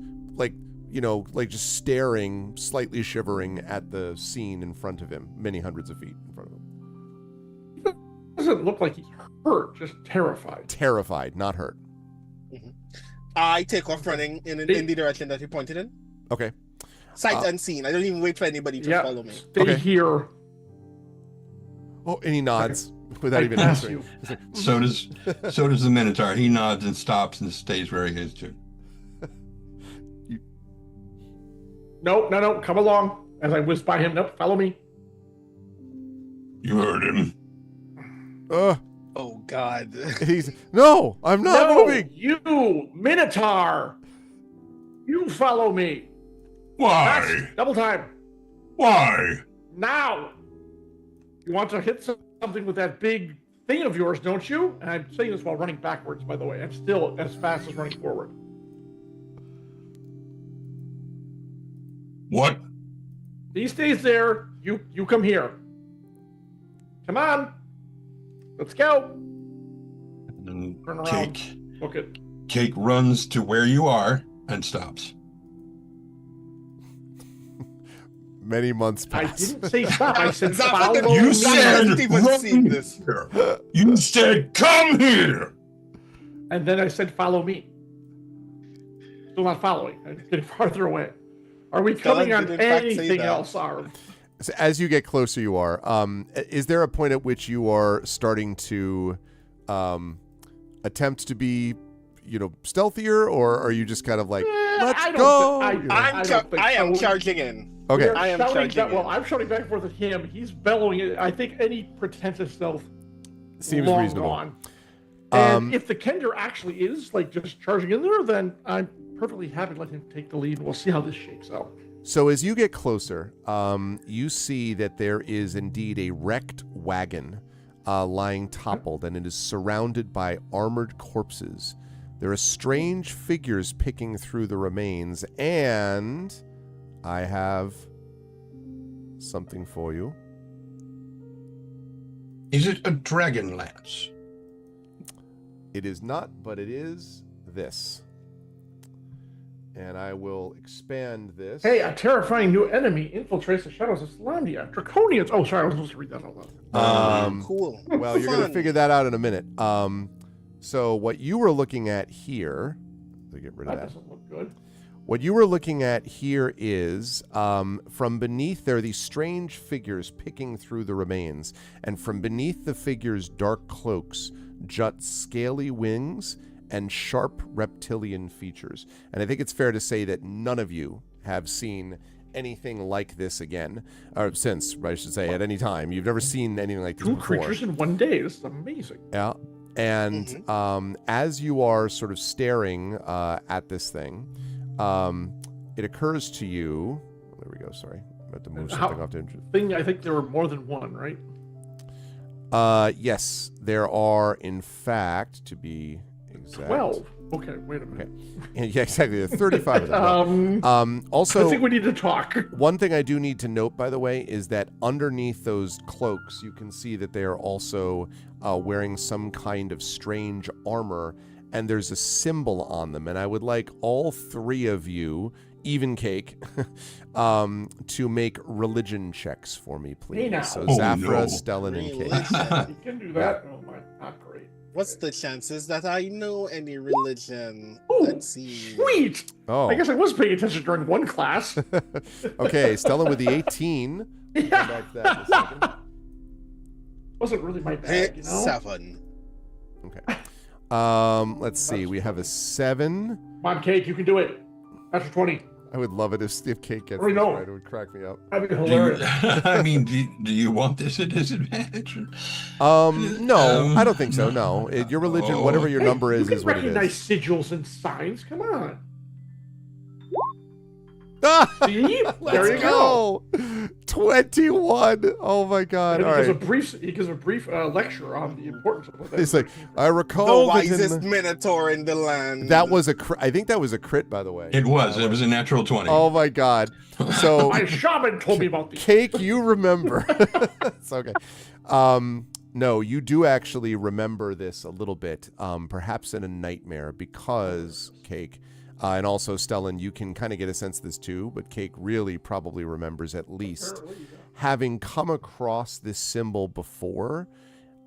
just staring, slightly shivering at the scene in front of him, many hundreds of feet in front of him. Doesn't look like he's hurt, just terrified. Terrified, not hurt. I take off running in the direction that he pointed in. Okay. Sight unseen. I don't even wait for anybody to follow me. Stay here. Oh, and he nods without even pass answering. So does the Minotaur. He nods and stops and stays where he is too. No. Come along. As I whiz by him. Nope. Follow me. You heard him. Oh God. No, I'm not moving. You, Minotaur. You follow me. Why? That's double time. Why? Now. You want to hit something with that big thing of yours, don't you? And I'm saying this while running backwards, by the way. I'm still as fast as running forward. What? He stays there. You come here. Come on. Let's go. And Turn around. Cake. Look it. Cake runs to where you are and stops. Many months I pass. didn't say stop. I said Zap, follow You me. said haven't even run seen this. here. You said come here. And then I said follow me. Still not following. I'm getting farther away. Are we coming on did in fact say anything that. else, Arv? So as you get closer, you are. Is there a point at which you are starting to attempt to be, stealthier, or are you just kind of like, let's go? I am charging in. Okay. I am shouting charging back, in. I'm shouting back and forth at him. He's bellowing it. I think any pretentious stealth Seems long reasonable. gone. And if the Kender actually is just charging in there, then I'm perfectly happy to let him take the lead. We'll see how this shakes out. So as you get closer, you see that there is indeed a wrecked wagon lying toppled, and it is surrounded by armored corpses. There are strange figures picking through the remains, and I have something for you. Is it a Dragonlance? It is not, but it is this. And I will expand this. Hey, a terrifying new enemy infiltrates the shadows of Slandia. Draconians. Oh, sorry, I was supposed to read that out loud. Cool. Well, you're going to Fun. figure that out in a minute. So what you were looking at here, let me get rid of That that. doesn't look good. What you were looking at here is from beneath there are these strange figures picking through the remains, and from beneath the figures' dark cloaks jut scaly wings and sharp reptilian features. And I think it's fair to say that none of you have seen anything like this again, or since, I should say, at any time. You've never seen anything like this Two before. creatures in one day. This is amazing. Yeah. And as you are sort of staring at this thing, it occurs to you. There we go. Sorry, I'm about to move something off to thing. I think there were more than one, right? Yes, there are, in fact, to be exact. 12. Okay, wait a minute. Okay. Yeah, exactly. There are 35 of them. No. Also, I think we need to talk. One thing I do need to note, by the way, is that underneath those cloaks, you can see that they are also wearing some kind of strange armor, and there's a symbol on them. And I would like all three of you, even Cake, to make religion checks for me, please. Hey now. So Oh, Zafra, no. Stellan, and Cake. Religion. You can do that. Oh my, not great. What's the chances that I know any religion? Oh, Let's see. sweet. Oh, I guess I was paying attention during one class. okay. Stellan with the 18. We'll come back to that in a second. Wasn't really my bag, Hit you know. 7. Okay. Let's see. We have a 7. Come on, Cake, you can do it. After 20. I would love it if Cake gets I this know. right. It would crack me up. That'd be Do you, hilarious. I mean, do you want this at disadvantage? No, I don't think so. No, your religion, whatever your Hey, number you is can what it recognize is. sigils and signs. Come on. Ah, See? let's There you go. go. 21. Oh my God! And All he gives right. he gives a brief lecture on the importance of what that He's like, I The recall that in wisest minotaur in the land. that was a. I think that was a crit, by the way. It was a natural 20. Oh my God! So my shaman told me about these. Cake, you remember? It's okay. No, you do actually remember this a little bit, perhaps in a nightmare, because Cake, and also Stellan, you can kind of get a sense of this too, but Cake really probably remembers at least having come across this symbol before,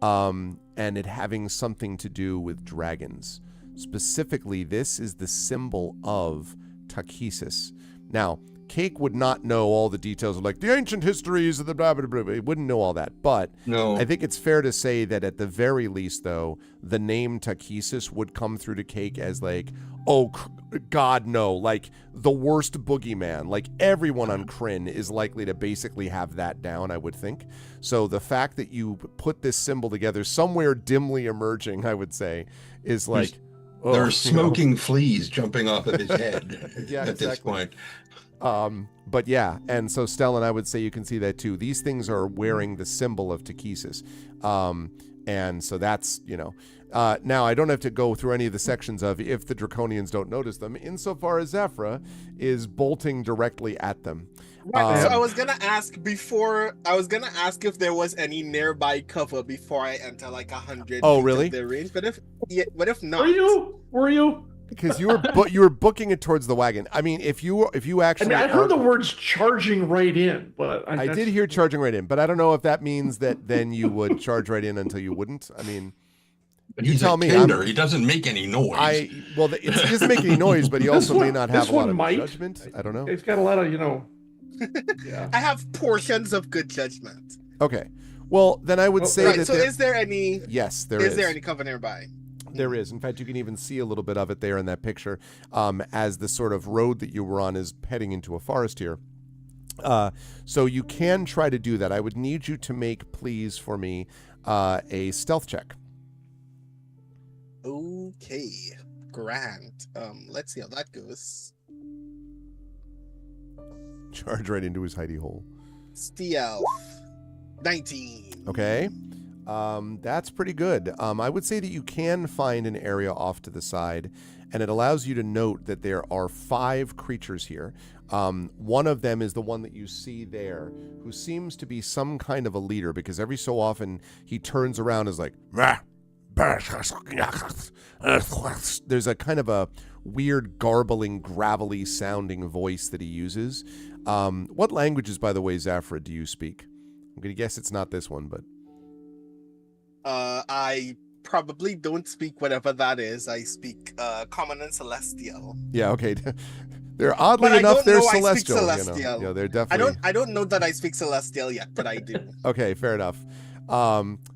and it having something to do with dragons. Specifically, this is the symbol of Takesis. Now, Cake would not know all the details of like the ancient histories of the blah, blah, blah, blah. He wouldn't know all that. But No. I think it's fair to say that at the very least, though, the name Takesis would come through to Cake as like, oh, God, no, like the worst boogeyman. Like everyone on Kryn is likely to basically have that down, I would think. So the fact that you put this symbol together somewhere dimly emerging, I would say, is like, oh, There are smoking fleas jumping off of his head Yeah, at this exactly. point. But yeah, and so Stellan, I would say you can see that too. These things are wearing the symbol of Takesis. And so that's, now I don't have to go through any of the sections of if the Draconians don't notice them, insofar as Zafra is bolting directly at them. So I was gonna ask if there was any nearby cover before I enter like 100. Oh, feet really? of the range, but if not, Were you? Because you were booking it towards the wagon. I mean, if you I actually, mean, I heard the words charging right in, but I did hear charging right in, but I don't know if that means that then you would charge right in until you wouldn't. I mean, But you he's tell a me. killer. He doesn't make any noise. He doesn't make any noise, but he also may not have this a lot one of might. judgment. I don't know. It's got a lot of, yeah. I have portions of good judgment. Okay. Well, then I would say Right. that So is there any? yes, there is. Is there any cover nearby? There is. In fact, you can even see a little bit of it there in that picture, as the sort of road that you were on is heading into a forest here. So you can try to do that. I would need you to make, please, for me, a stealth check. Okay, grand. Let's see how that goes. Charge right into his hidey hole. Stealth, 19. Okay. That's pretty good. I would say that you can find an area off to the side, and it allows you to note that there are 5 creatures here. One of them is the one that you see there, who seems to be some kind of a leader, because every so often he turns around and is like, "Meh." There's a kind of a weird, garbling, gravelly sounding voice that he uses. What languages, by the way, Zafra, do you speak? I'm going to guess it's not this one, but... I probably don't speak whatever that is. I speak Common and Celestial. Yeah, okay. They're oddly But I enough, don't they're know I speak celestial. Celestial. They're I definitely. don't know that I speak Celestial yet, but I do. Okay, fair enough.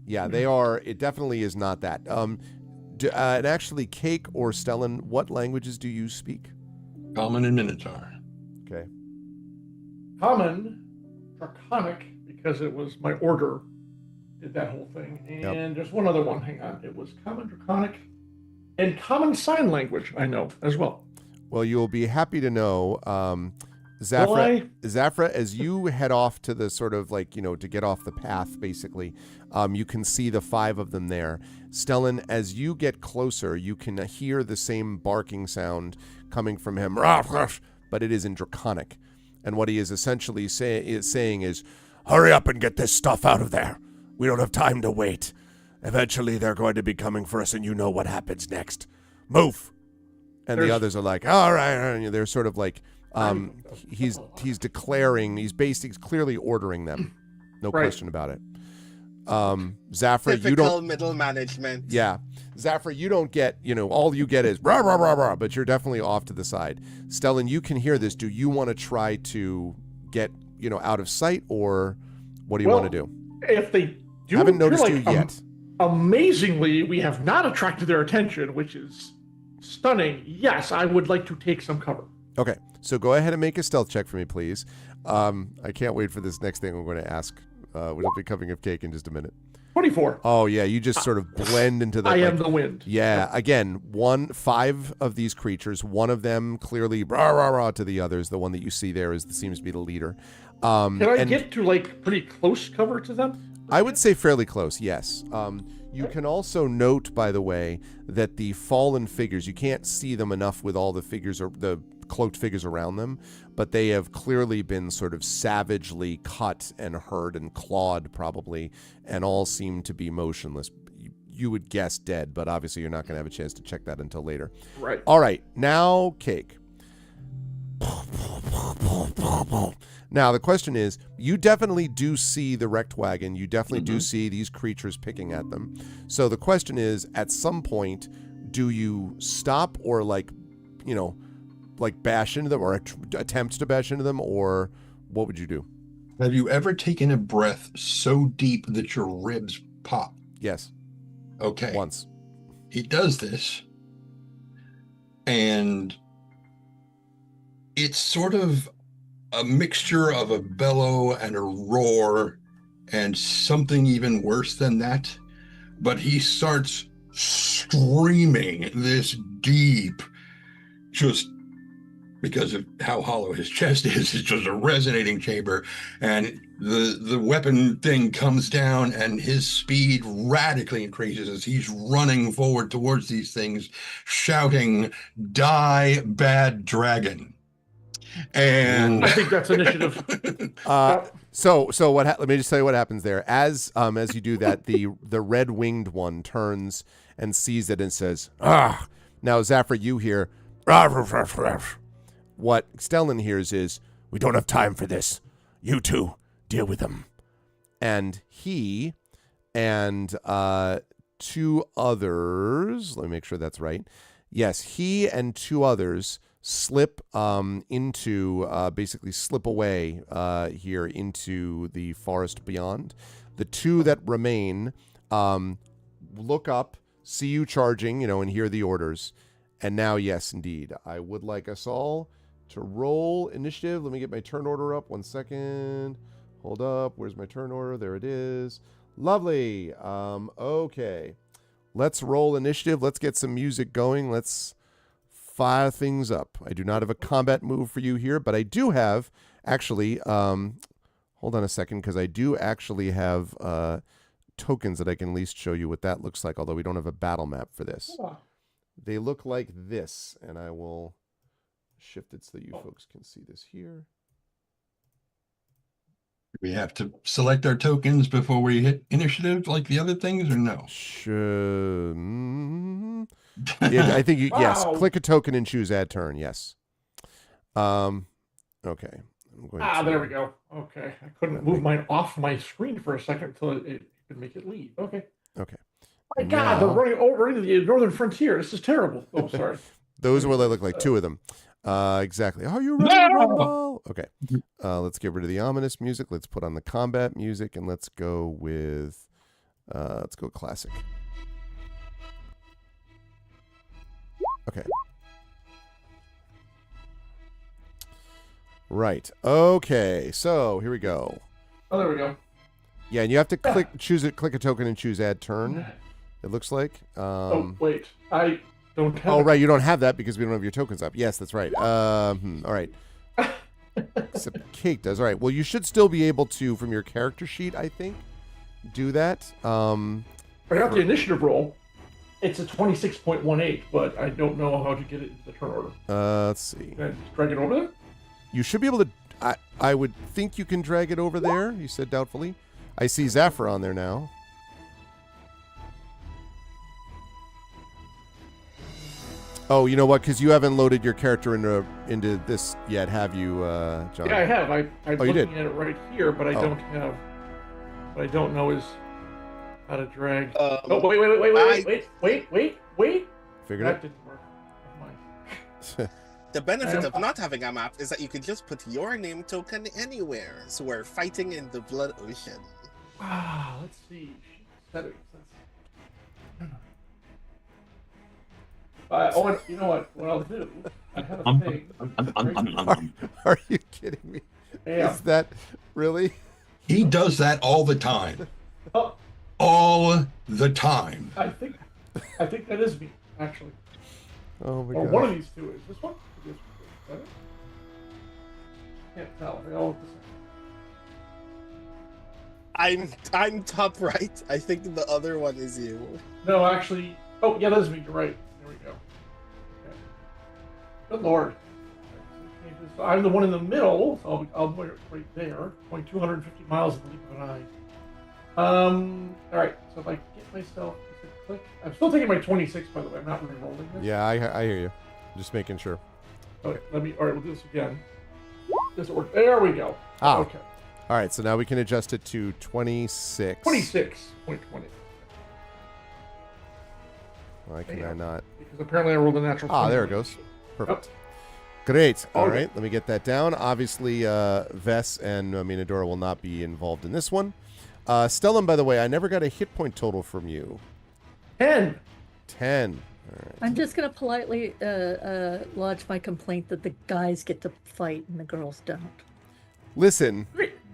Yeah, they are. It definitely is not that. And actually, Cake or Stellan, what languages do you speak? Common and Minotaur. Okay. Common, Draconic, because it was my order did that whole thing. And there's one other one. Hang on. It was Common, Draconic, and Common Sign Language, I know as well. Well, you'll be happy to know, Zafra, as you head off to the sort of like, to get off the path, basically, you can see the 5 of them there. Stellan, as you get closer, you can hear the same barking sound coming from him, but it is in Draconic. And what he is essentially saying is, hurry up and get this stuff out of there. We don't have time to wait. Eventually, they're going to be coming for us, and you know what happens next. Move. And the others are like, all right. And they're sort of like, he's declaring, he's clearly ordering them. No question about it. Zafra, Typical you don't. middle management. Yeah. Zafra, you don't get, all you get is rah, rah, rah, rah, but you're definitely off to the side. Stellan, you can hear this. Do you want to try to get, out of sight, or what do you want to do? If they do, I haven't noticed you yet. Amazingly, we have not attracted their attention, which is stunning. Yes, I would like to take some cover. Okay, so go ahead and make a stealth check for me, please. I can't wait for this next thing I'm going to ask, which will be coming of Cake in just a minute. 24. Oh, yeah, you just sort of blend into the... I am the wind. Yeah, again, 5 of these creatures, one of them clearly rah, rah, rah to the others. The one that you see there seems to be the leader. Can I get to, pretty close cover to them? I would say fairly close, yes. You can also note, by the way, that the fallen figures, you can't see them enough with all the figures, or the cloaked figures around them, but they have clearly been sort of savagely cut and hurt and clawed, probably, and all seem to be motionless. You would guess dead, but obviously you're not going to have a chance to check that until later. Right. All right, now Cake. Now, the question is, you definitely do see the wrecked wagon. You definitely do see these creatures picking at them. So the question is, at some point, do you stop or bash into them, or attempt to bash into them, or what would you do? Have you ever taken a breath so deep that your ribs pop? Yes. Okay. Once. He does this, and it's sort of a mixture of a bellow and a roar and something even worse than that. But he starts screaming this deep, just because of how hollow his chest is, it's just a resonating chamber. And the weapon thing comes down, and his speed radically increases as he's running forward towards these things, shouting, "Die, bad dragon." And I think that's initiative. So what? Let me just tell you what happens there. As you do that, the red winged one turns and sees it and says, "Ah!" Now, Zafra, you hear, what Stellan hears is, "We don't have time for this. You two deal with them." And he and 2 others. Let me make sure that's right. Yes, he and 2 others slip basically slip away here into the forest beyond. The 2 that remain look up, see you charging, and hear the orders. And now, yes, indeed, I would like us all to roll initiative. Let me get my turn order up. 1 second. Hold up. Where's my turn order? There it is. Lovely. Okay. Let's roll initiative. Let's get some music going. Let's fire things up. I do not have a combat move for you here, but I do have, actually, hold on a second, because I do actually have tokens that I can at least show you what that looks like, although we don't have a battle map for this. They look like this, and I will shift it so that you folks can see this here. we have to select our tokens before we hit initiative like the other things, or no? Sure. I think yes. Click a token and choose add turn. Yes. Okay. I'm going there we go. Okay. I couldn't move mine off my screen for a second until it could make it leave. Okay. Okay. My God, they're running over into the northern frontier. This is terrible. Oh, sorry. Those are what they look like. 2 of them. Exactly. Are you ready to rumble? Okay. Let's get rid of the ominous music. Let's put on the combat music, and let's go with let's go classic. Okay. Right. Okay. So here we go. Oh, there we go. Yeah, and you have to click a token and choose add turn. It looks like. Oh, wait. I don't have Oh, it. right. You don't have that because we don't have your tokens up. Yes, that's right. All right. Except Kate does. All right. Well, you should still be able to, from your character sheet, I think, do that. I got the initiative roll. It's a 26.18, but I don't know how to get it into the turn order. Let's see. Can I just drag it over there? You should be able to. I would think you can drag it over there. You said doubtfully. I see Zafra on there now. Oh, you know what? Because you haven't loaded your character into this yet, have you, John? Yeah, I have. I'm you looking did? at it right here, but I Oh. don't have. What I don't know is how to drag. Um, Oh, wait. Figured That it. didn't work. Never mind. The benefit of not having a map is that you can just put your name token anywhere. So we're fighting in the blood ocean. Ah, let's see. Settings. You know what? What I'll do? I have a thing. Are you kidding me? Yeah. Is that really? He does that all the time. Oh, All the time. I think that is me, actually. Oh my Or god. one of these two is this one. Is that it? Can't tell. They all look the same. I'm top right. I think the other one is you. No, actually. Oh, yeah, that is me. You're right. There we go. Okay. Good lord. So I'm the one in the middle, so I'll put it right there. Going 250 miles in the leap of an eye. All right. So if I get myself, click. I'm still taking my 26, by the way. I'm not re-rolling this. Yeah, I hear you. Just making sure. Okay. All right. We'll do this again. This will work. There we go. Ah. Okay. All right, so now we can adjust it to 26. 26.20. Why can Yeah. I not? Because apparently I rolled a natural. Ah, 20. there it goes. Perfect. Great. All Okay. right, let me get that down. Obviously, Vess and Minadora will not be involved in this one. Stellan, by the way, I never got a hit point total from you. 10. 10. All right. I'm just going to politely lodge my complaint that the guys get to fight and the girls don't. Listen,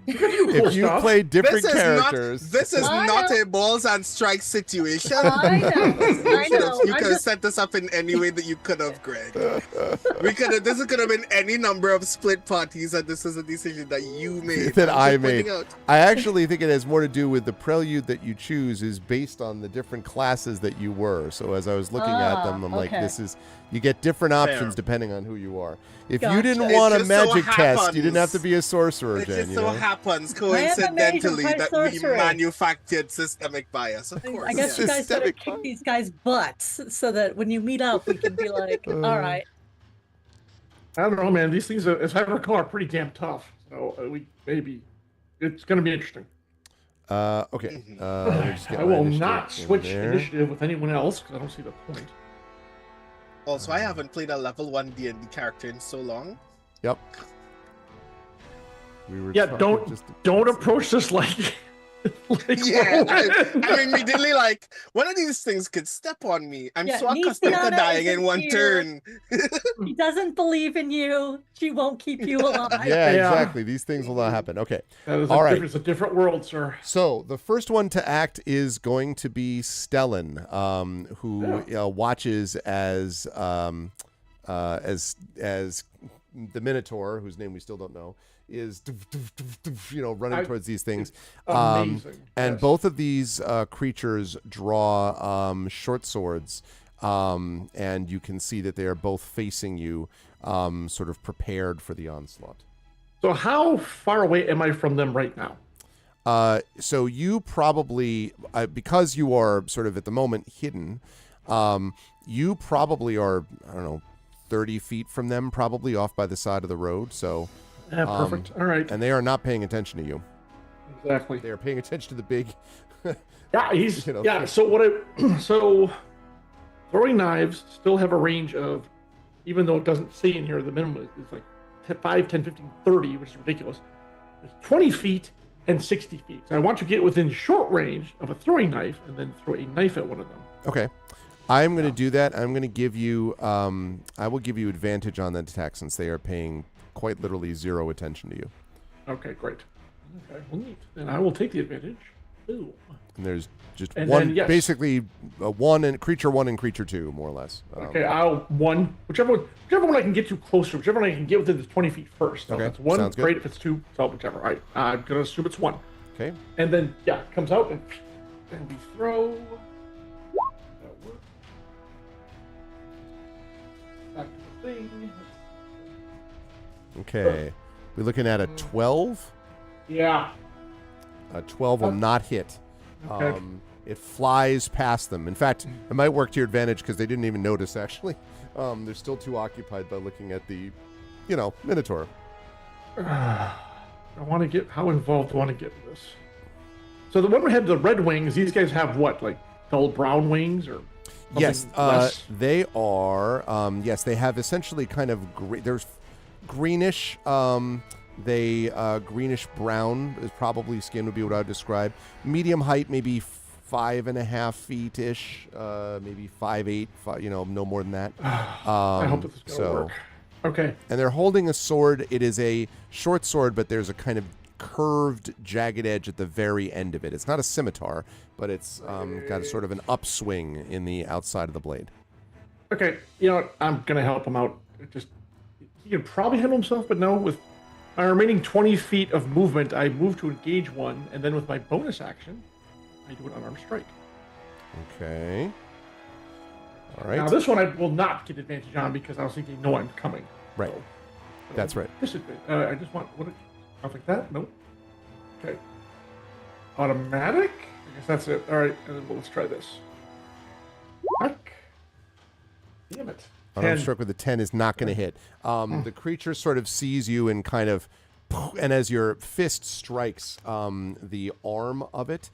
You can do cool if you stuff. play different This characters, is I not know. a balls and strike situation. I know. You could have set this up in any way that you could have, Greg. This could have been any number of split parties, and this is a decision that you made. that I'm I just pointing made. out. I actually think it has more to do with the prelude that you choose is based on the different classes that you were. So as I was looking at them, I'm like, okay. you get different options Fair. depending on who you are. If you Gotcha. didn't It want a just so magic test, you didn't have happens. to be a sorcerer, It Jen. just You so know? happens I am amazing coincidentally by that sorcery. we manufactured systemic bias, of course. I guess you guys better Systemic kick fun. these guys' butts so that when you meet up, we can be like, all right. I don't know, man. These things, as I recall, are pretty damn tough. So it's going to be interesting. Okay. Let me just get I my will initiative not in switch there. initiative with anyone else because I don't see the point. Also, I haven't played a level 1 D&D character in so long. Yep. We were Yeah, talking just don't approach this like. Yeah, I'm immediately like, one of these things could step on me. I'm Yeah, so accustomed to Nisiana dying in isn't one here. turn. She doesn't believe in you. She won't keep you alive. Yeah, Yeah. exactly. These things will not happen. Okay. That is All right. It's a different world, sir. So the first one to act is going to be Stellan, who watches as the Minotaur, whose name we still don't know, is running towards these things. Amazing. And Yes. both of these creatures draw short swords, and you can see that they are both facing you, sort of prepared for the onslaught. So how far away am I from them right now? So you probably, because you are sort of at the moment hidden, you probably are, I don't know, 30 feet from them, probably off by the side of the road. So, Yeah, perfect. All right. and they are not paying attention to you. Exactly. They are paying attention to the big. Yeah, he's You know. so throwing knives still have a range of even though it doesn't say in here the minimum is like 5, 10, 15, 30, which is ridiculous. It's 20 feet and 60 feet. So I want to get within short range of a throwing knife and then throw a knife at one of them. Okay. I'm going to do that. I'm going to give you, I will give you advantage on that attack since they are paying quite literally 0 attention to you. Okay, great. Okay, well, neat. And I will take the advantage. Ooh. And there's just And one, then, yes. basically one and creature 1 and creature 2, more or less. Okay, whichever one I can get to closer, whichever one I can get within the 20 feet first. So Okay, if it's 1, sounds good. great. If it's 2, so whichever. All right, I'm going to assume it's 1. Okay. And then, yeah, it comes out, and we throw. That works. Back to the thing. Okay. We're looking at a 12. Yeah. A 12 will not hit. Okay. It flies past them. In fact, it might work to your advantage because they didn't even notice, actually. They're still too occupied by looking at the, Minotaur. I want to get, how involved do I want to get in this? So the one we had the red wings, these guys have what, like dull brown wings or something Yes, less? they are. Yes, they have essentially kind of there's greenish. Greenish brown is probably skin would be what I would describe. Medium height, maybe 5.5 feet ish, maybe 5'8", no more than that. I hope this is going to work. Okay. And they're holding a sword. It is a short sword, but there's a kind of curved, jagged edge at the very end of it. It's not a scimitar, but it's got a sort of an upswing in the outside of the blade. Okay, you know what? I'm going to help him out. He can probably handle himself, but no, with my remaining 20 feet of movement, I move to engage one, and then with my bonus action, I do an unarmed strike. Okay. All right. Now, this one I will not get advantage on because I was thinking, no, I'm coming. Right. So, That's right. Disadvantage. I just want, stuff like that? Nope. Okay. Automatic? I guess that's it. All right, and then let's try this. Fuck. Damn it. Unarmed 10. strike with the 10 is not going to hit. The creature sort of sees you and kind of, and as your fist strikes the arm of it,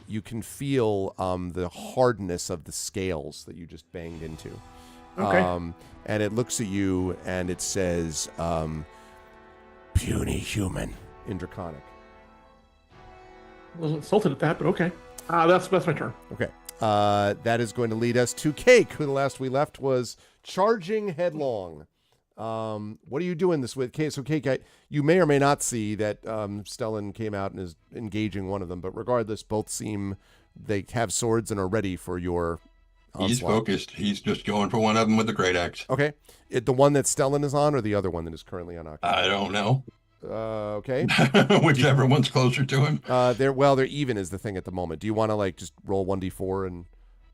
you can feel the hardness of the scales that you just banged into. Okay. And it looks at you and it says, puny human in Draconic. I was insulted at that, but okay. That's my turn. Okay. That is going to lead us to Cake, who the last we left was charging headlong. What are you doing this with? Cake? So Cake, you may or may not see that Stellan came out and is engaging one of them, but regardless, both seem they have swords and are ready for your onslaught. He's focused. He's just going for one of them with the great axe. Okay. The one that Stellan is on or the other one that is currently unoccupied? I don't know. Okay. Whichever one's closer to him. They're even is the thing at the moment. Do you want to just roll 1d4 and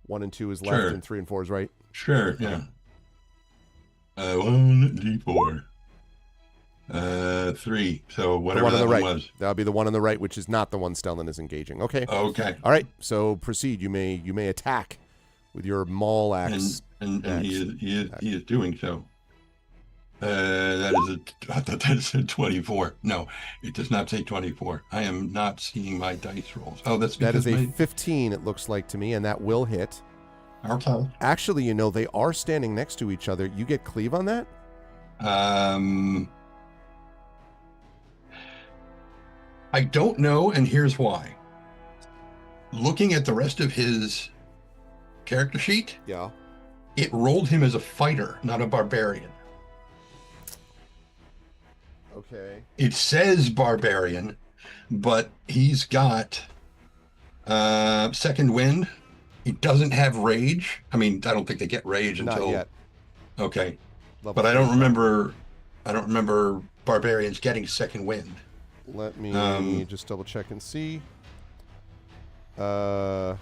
1 and 2 is left Sure. and 3 and 4 is right? Sure, yeah. 1d4. 3. So whatever the one on that the one right. was. That'll be the one on the right, which is not the one Stellan is engaging. Okay. Okay. All right. So proceed. You may attack with your maul axe. And axe. he is doing so. I thought that said 24. No, it does not say 24. I am not seeing my dice rolls. Oh, that's That because is a 15, it looks like to me, and that will hit. Okay. Actually, they are standing next to each other. You get cleave on that? I don't know, and here's why. Looking at the rest of his character sheet, Yeah. it rolled him as a fighter, not a barbarian. Okay. It says barbarian, but he's got second wind. He doesn't have rage. I mean, I don't think they get rage Not until yet. Okay. Level But I don't 3. remember barbarians getting second wind. Let me just double check and see. Core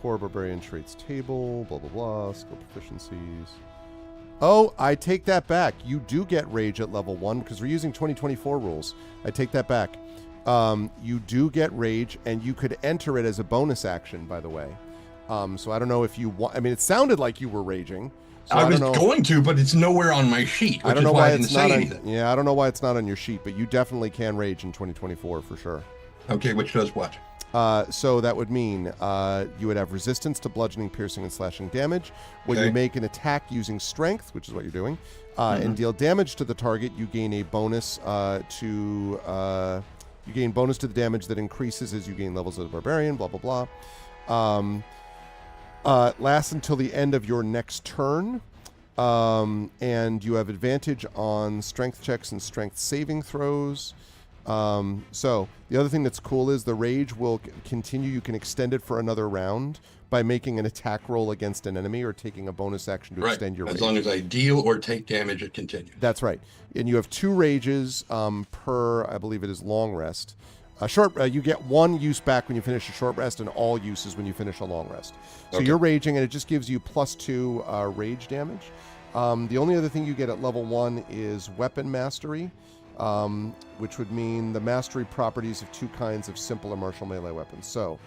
barbarian traits table, blah blah blah, skill proficiencies. Oh, I take that back. You do get rage at level 1 because we're using 2024 rules. I take that back. You do get rage, and you could enter it as a bonus action, by the way. So I don't know if you want. I mean, it sounded like you were raging. So I was don't know. going to, but it's nowhere on my sheet, I which don't is know why why I didn't it's say not anything. on. Yeah, I don't know why it's not on your sheet, but you definitely can rage in 2024 for sure. Okay, which does what? So that would mean you would have resistance to bludgeoning, piercing, and slashing damage. When you make an attack using strength, which is what you're doing, and deal damage to the target, you gain a bonus to the damage that increases as you gain levels of the barbarian. Blah blah blah. Lasts until the end of your next turn, and you have advantage on strength checks and strength saving throws. So the other thing that's cool is the rage will continue. You can extend it for another round by making an attack roll against an enemy or taking a bonus action to extend your rage. As long as I deal or take damage, it continues. That's right. And you have 2 rages per, I believe it is long rest. You get 1 use back when you finish a short rest, and all uses when you finish a long rest. So you're raging, and it just gives you +2 rage damage. The only other thing you get at level 1 is weapon mastery. Which would mean the mastery properties of 2 kinds of simple or martial melee weapons. So,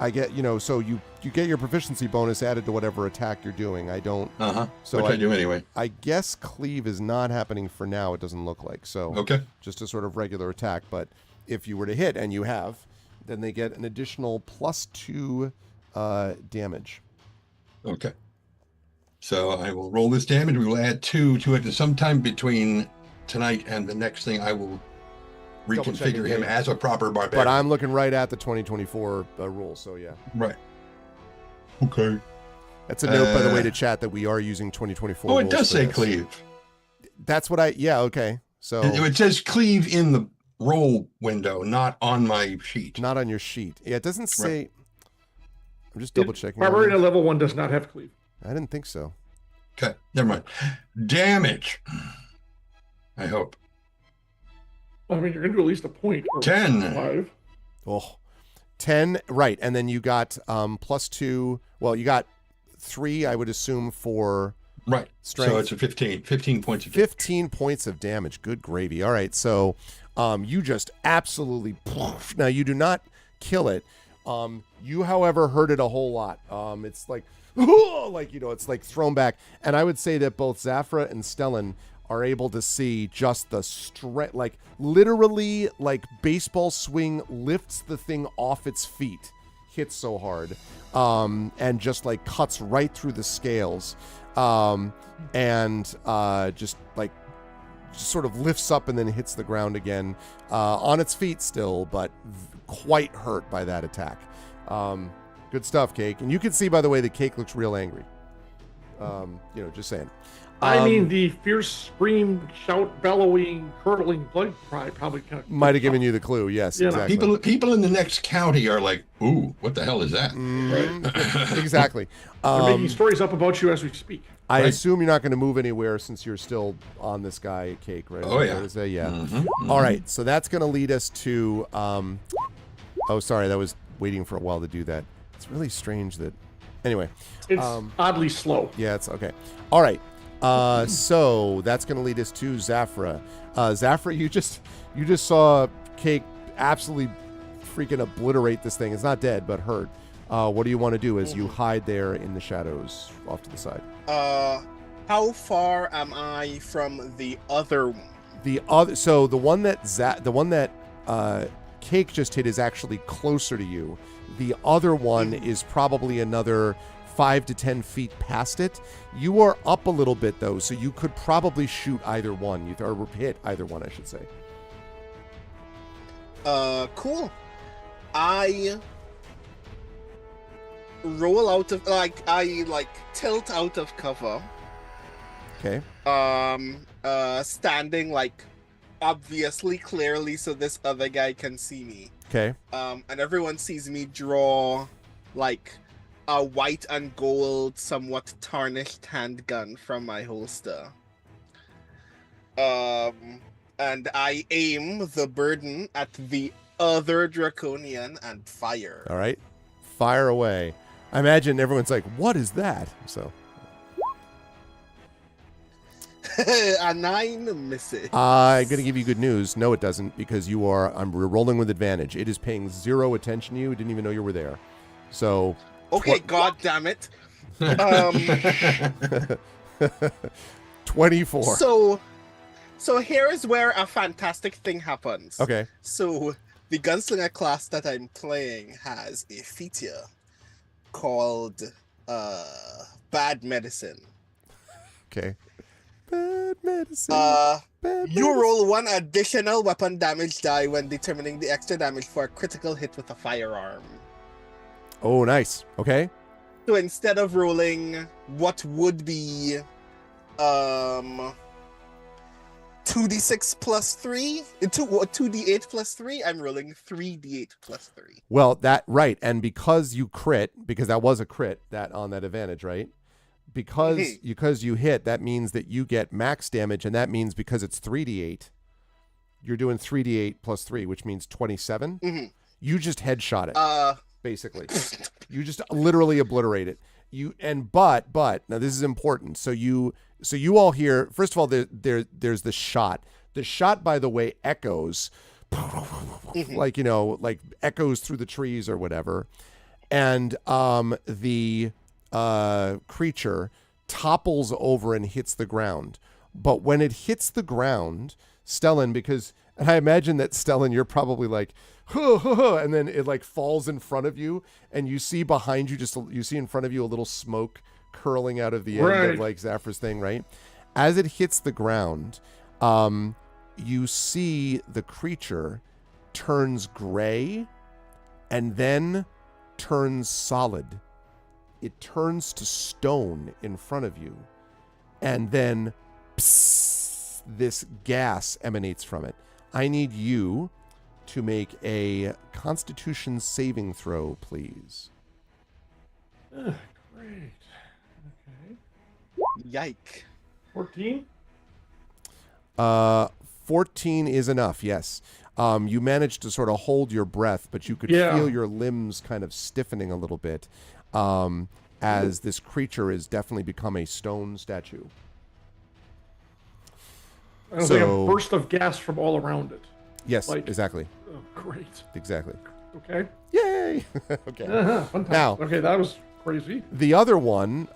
I get, so you get your proficiency bonus added to whatever attack you're doing. I don't. So which I do anyway. I guess cleave is not happening for now. It doesn't look like so. Just a sort of regular attack. But if you were to hit, and you have, then they get an additional +2 damage. Okay. So I will roll this damage. We will add 2 to it. And sometime between tonight and the next thing, I will reconfigure him as a proper barbarian. But I'm looking right at the 2024 rules, so yeah. Right. Okay. That's a note, by the way, to chat that we are using 2024 rules. Oh, it does say cleave. That's what okay. So it says cleave in the roll window, not on my sheet. Not on your sheet. Yeah, it doesn't say. Right. I'm just double checking. Barbarian at level 1 does not have cleave. I didn't think so. Okay, never mind. Damage. I hope. I mean, you're going to do at least a point. 10. 5. Oh, 10. Right. And then you got +2. Well, you got 3, I would assume, for strength. So it's a 15. 15 points of damage. 15 points of damage. Good gravy. All right. So you just absolutely. Now, you do not kill it. You, however, hurt it a whole lot. It's like. It's like thrown back. And I would say that both Zafra and Stellan are able to see just the strength, like literally like baseball swing lifts the thing off its feet, hits so hard, and just like cuts right through the scales, and just sort of lifts up and then hits the ground again, on its feet still, but quite hurt by that attack. Good stuff, Cake. And you can see, by the way, that Cake looks real angry. Just saying. I mean, the fierce scream, shout, bellowing, curdling blood cry probably kind of might have given you the clue. Yes, exactly. People in the next county are like, "Ooh, what the hell is that?" Right. Exactly. They're making stories up about you as we speak. I assume you're not going to move anywhere since you're still on this guy, Cake, right? Oh, yeah. Yeah. Mm-hmm. All right. So that's going to lead us to. Oh, sorry. That was waiting for a while to do that. It's really strange that. Anyway. It's oddly slow. Yeah, it's okay. All right. So that's going to lead us to Zafra. Zafra, you just saw Cake absolutely freaking obliterate this thing. It's not dead, but hurt. What do you want to do as you hide there in the shadows off to the side? How far am I from the other one? So the one that Cake just hit is actually closer to you. The other one is probably another 5 to 10 feet past it. You are up a little bit though, so you could probably shoot either one, or hit either one, I should say. Cool. I roll out of I tilt out of cover. Okay. Standing obviously clearly so this other guy can see me. Okay. And everyone sees me draw a white and gold, somewhat tarnished handgun from my holster. And I aim the burden at the other Draconian and fire. All right. Fire away. I imagine everyone's like, what is that? So. A 9 misses. I'm going to give you good news. No, it doesn't, because we're rolling with advantage. It is paying 0 attention to you. It didn't even know you were there. So. Okay, God damn it. 24. So here is where a fantastic thing happens. Okay. So The gunslinger class that I'm playing has a feature called Bad Medicine. Okay. Bad medicine. Bad You medicine. roll 1 additional weapon damage die when determining the extra damage for a critical hit with a firearm. Oh, nice. Okay. So instead of rolling what would be 2d6 plus 3, 2d8 plus 3, I'm rolling 3d8 plus 3. Well, right, and because you crit, because that was a crit that on that advantage, right? Because you hit, that means that you get max damage, and that means because it's 3d8, you're doing 3d8 plus 3, which means 27. Mm-hmm. You just headshot it, basically. You just literally obliterate it. But now this is important. So you all hear, first of all, there's the shot. The shot, by the way, echoes like, like echoes through the trees or whatever. And the creature topples over and hits the ground. But when it hits the ground, Stellan, and I imagine that Stellan, you're probably like, and then it like falls in front of you, and you see behind you, you see in front of you a little smoke curling out of the end of like Zafra's thing, right? As it hits the ground, you see the creature turns gray and then turns solid. It turns to stone in front of you, and then this gas emanates from it. I need you to make a Constitution saving throw, please. Great. Okay. Yike. 14? 14 is enough, yes. You managed to sort of hold your breath, but you could feel your limbs kind of stiffening a little bit as this creature has definitely become a stone statue. It was like a burst of gas from all around it. Yes, exactly. Oh, great. Exactly. Okay. Yay! Okay. Now, okay, that was crazy. The other one,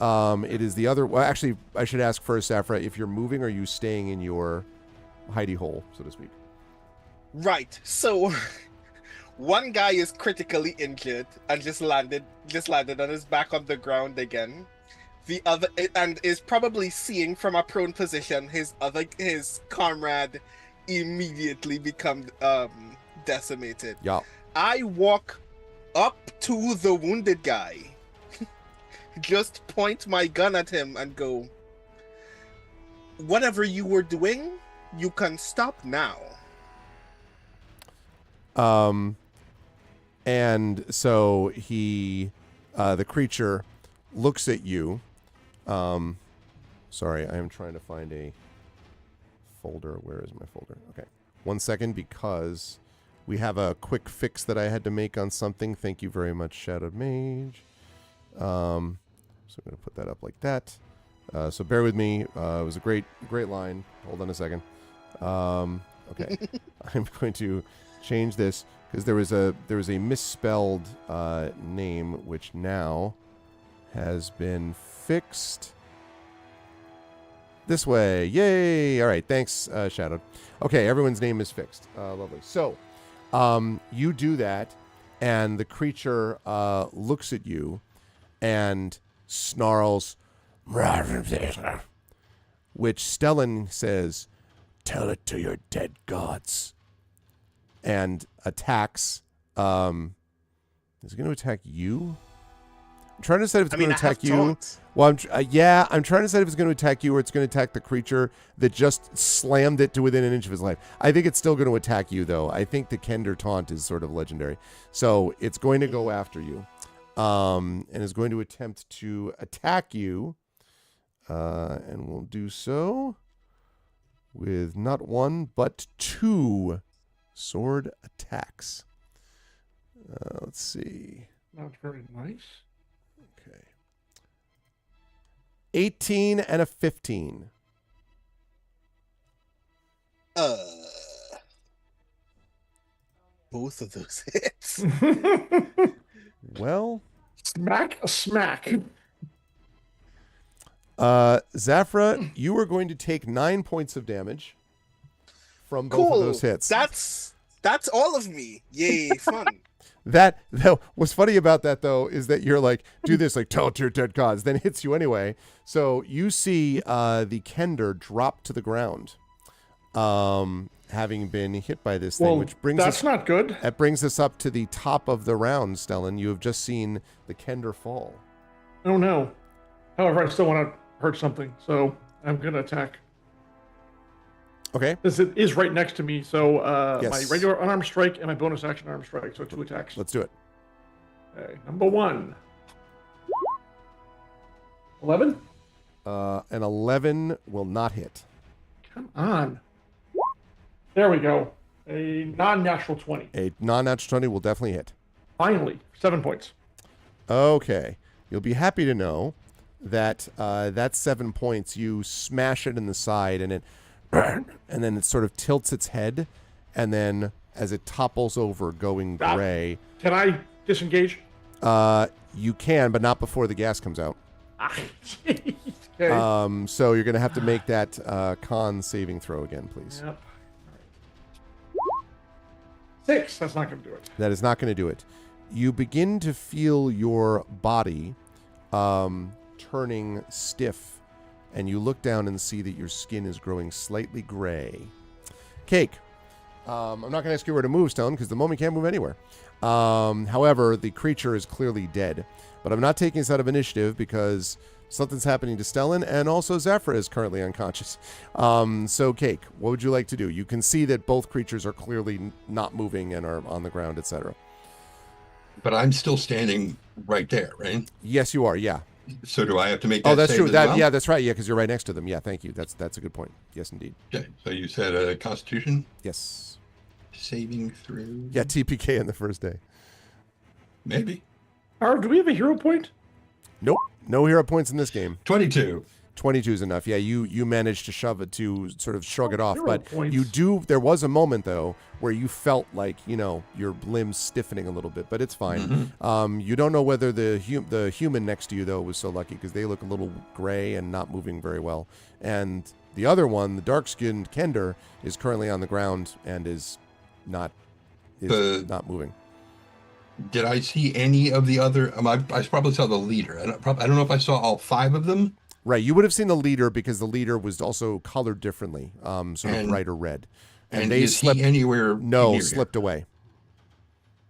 it is the other. Well, actually, I should ask first, Safra, if you're moving, or are you staying in your hidey hole, so to speak? Right. So one guy is critically injured and just landed on his back on the ground again. The other, and is probably seeing from a prone position, his comrade immediately become decimated. Yeah. I walk up to the wounded guy, just point my gun at him and go, whatever you were doing, you can stop now. And so the creature looks at you. Sorry, I am trying to find a folder. Where is my folder? Okay. 1 second, because we have a quick fix that I had to make on something. Thank you very much, Shadowed Mage. So I'm going to put that up like that. So bear with me. It was a great line. Hold on a second. Okay. I'm going to change this because there was a misspelled name, which now has been fixed this way. Yay! All right, thanks, Shadowed. Okay, everyone's name is fixed. Lovely. So, you do that, and the creature looks at you and snarls, which Stellan says, "Tell it to your dead gods," and attacks. Is it going to attack you? I'm trying to decide if it's going to attack you. Taunt. Well, I'm trying to decide if it's going to attack you or it's going to attack the creature that just slammed it to within an inch of his life. I think it's still going to attack you, though. I think the Kender taunt is sort of legendary. So it's going to go after you and is going to attempt to attack you. And we'll do so with not one, but 2 sword attacks. Let's see. That's very nice. Okay. 18 and a 15. Both of those hits. Well, Smack. Zafra, you are going to take 9 points of damage from both of those hits. That's That's all of me. Yay, fun. That though, what's funny about that though is that you're like, do this, like tell it to your dead gods, then it hits you anyway. So you see the Kender drop to the ground, having been hit by this thing, Well, which brings that's us not good. that brings us up to the top of the round, Stellan. You have just seen the Kender fall. Oh no. However, I still want to hurt something, so I'm gonna attack. Okay. This is right next to me, so Yes. my regular unarmed strike and my bonus action unarmed strike, so 2 attacks. Let's do it. Okay, number 1. 11? An 11 will not hit. Come on. There we go. A non-natural 20. A non-natural 20 will definitely hit. Finally, 7 points. Okay. You'll be happy to know that that's 7 points. You smash it in the side, and it, and then it sort of tilts its head, and then as it topples over, going gray. Can I disengage? You can, but not before the gas comes out. Jeez. Okay. So you're going to have to make that con saving throw again, please. Yep. 6. That's not going to do it. That is not going to do it. You begin to feel your body turning stiff, and you look down and see that your skin is growing slightly gray. Cake. I'm not going to ask you where to move, Stone, because the moment can't move anywhere. However, the creature is clearly dead. But I'm not taking this out of initiative because something's happening to Stellan, and also Zafra is currently unconscious. So, Cake, what would you like to do? You can see that both creatures are clearly not moving and are on the ground, etc. But I'm still standing right there, right? Yes, you are. Yeah. So do I have to make that Oh, that's save true. as That well? yeah, that's right. Yeah, because you're right next to them. Yeah, thank you. That's a good point. Yes, indeed. Okay. So you said Constitution Yes. saving through. Yeah, TPK on the first day. Maybe. Do we have a hero point? Nope. No hero points in this game. 22. 22 is enough. Yeah, you managed to shove it to sort of shrug it off, Hero but points. you do. There was a moment though where you felt like your limbs stiffening a little bit, but it's fine. You don't know whether the human next to you though was so lucky because they look a little gray and not moving very well, and the other one, the dark-skinned Kender, is currently on the ground and is not moving. Did I see any of the other? I probably saw the leader. I don't know if I saw all 5 of them. Right, you would have seen the leader because the leader was also colored differently, sort of brighter red. And they is slept. he anywhere No, near slipped away.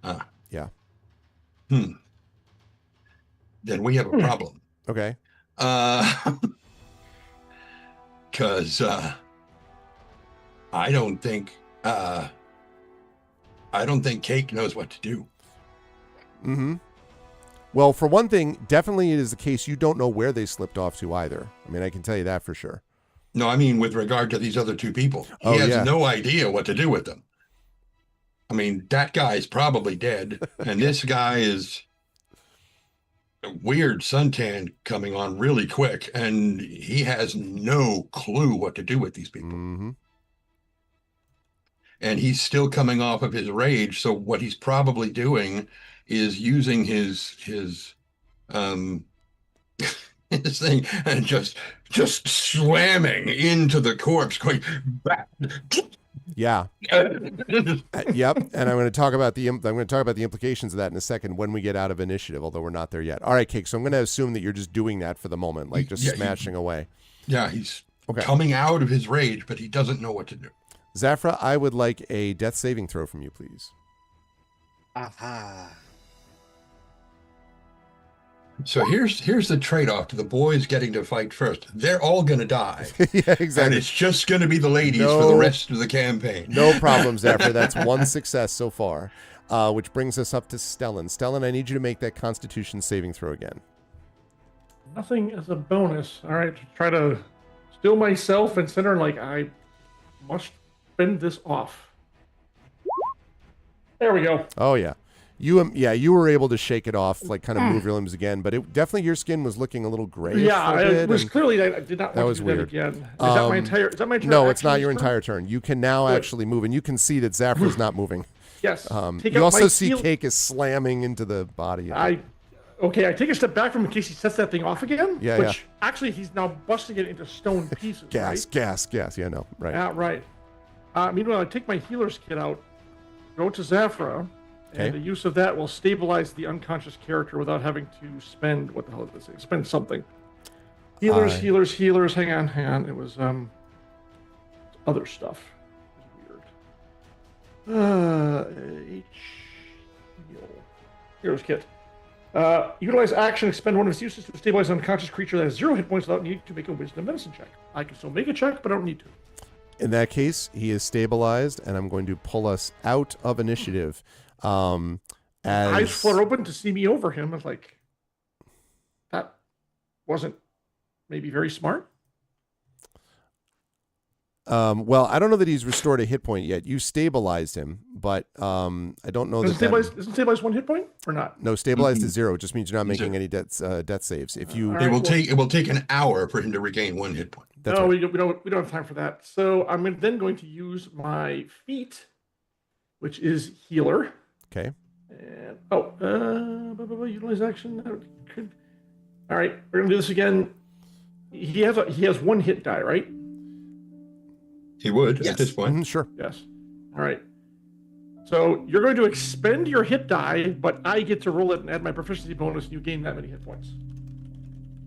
Ah. Yeah. Then we have a problem. Okay. Because I don't think Cake knows what to do. Mm-hmm. Well, for one thing, definitely it is the case you don't know where they slipped off to either. I mean, I can tell you that for sure. No, I mean with regard to these other 2 people. He Oh, has yeah. no idea what to do with them. I mean, that guy's probably dead, and this guy is a weird suntan coming on really quick, and he has no clue what to do with these people. Mm-hmm. And he's still coming off of his rage, so what he's probably doing is using his his thing and just slamming into the corpse, going back. Yeah. Yep. And I'm going to talk about the implications of that in a second when we get out of initiative, although we're not there yet. All right, Cake. So I'm going to assume that you're just doing that for the moment, like just smashing away. Yeah, he's Okay. coming out of his rage, but he doesn't know what to do. Zafra, I would like a death saving throw from you, please. Aha. So here's the trade-off to the boys getting to fight first. They're all going to die. Yeah, And exactly. it's just going to be the ladies for the rest of the campaign. No problem, Zafra. That's one success so far, which brings us up to Stellan. Stellan, I need you to make that Constitution saving throw again. Nothing as a bonus. All right, try to still myself and center like I must fend this off. There we go. Oh, yeah. You were able to shake it off, like kind of move your limbs again, but it definitely your skin was looking a little grayish. Yeah, for a bit, it was and- clearly I did not That want was to do weird. that again. Is that my entire? Is that my entire? No, it's not action your turn? entire turn. You can now Good. actually move, and you can see that Zafra's not moving. Yes. Take You out also my see heal- Cake is slamming into the body. I take a step back from him in case he sets that thing off again. Yeah, Which actually he's now busting it into stone pieces. gas. Yeah, no, right. Right. Yeah, right. Meanwhile, I take my healer's kit out go to Zafra, and Okay. the use of that will stabilize the unconscious character without having to spend, what the hell did this say? Spend something. Healers, I- healers. Hang on. It was other stuff. It was weird. H heal. Hero's kit. Utilize action, expend one of its uses to stabilize an unconscious creature that has 0 hit points without needing to make a wisdom medicine check. I can still make a check, but I don't need to. In that case, he is stabilized, and I'm going to pull us out of initiative. As Eyes flutter open to see me over him. I was like, that wasn't maybe very smart. well, I don't know that he's restored a hit point yet. You stabilized him, but I don't know Isn't stabilize 1 hit point or not? No, stabilized is 0. It just means you're not making any death saves. If you, All It right, will well- take it will take an hour for him to regain 1 hit point. that's No, right. we don't have time for that. So I'm then going to use my feat, which is healer. Okay. And utilize action. All right, we're gonna do this again. He has 1 hit die, right? He would Yes. at this point. Mhm, sure. Yes. All right. So you're going to expend your hit die, but I get to roll it and add my proficiency bonus, and you gain that many hit points.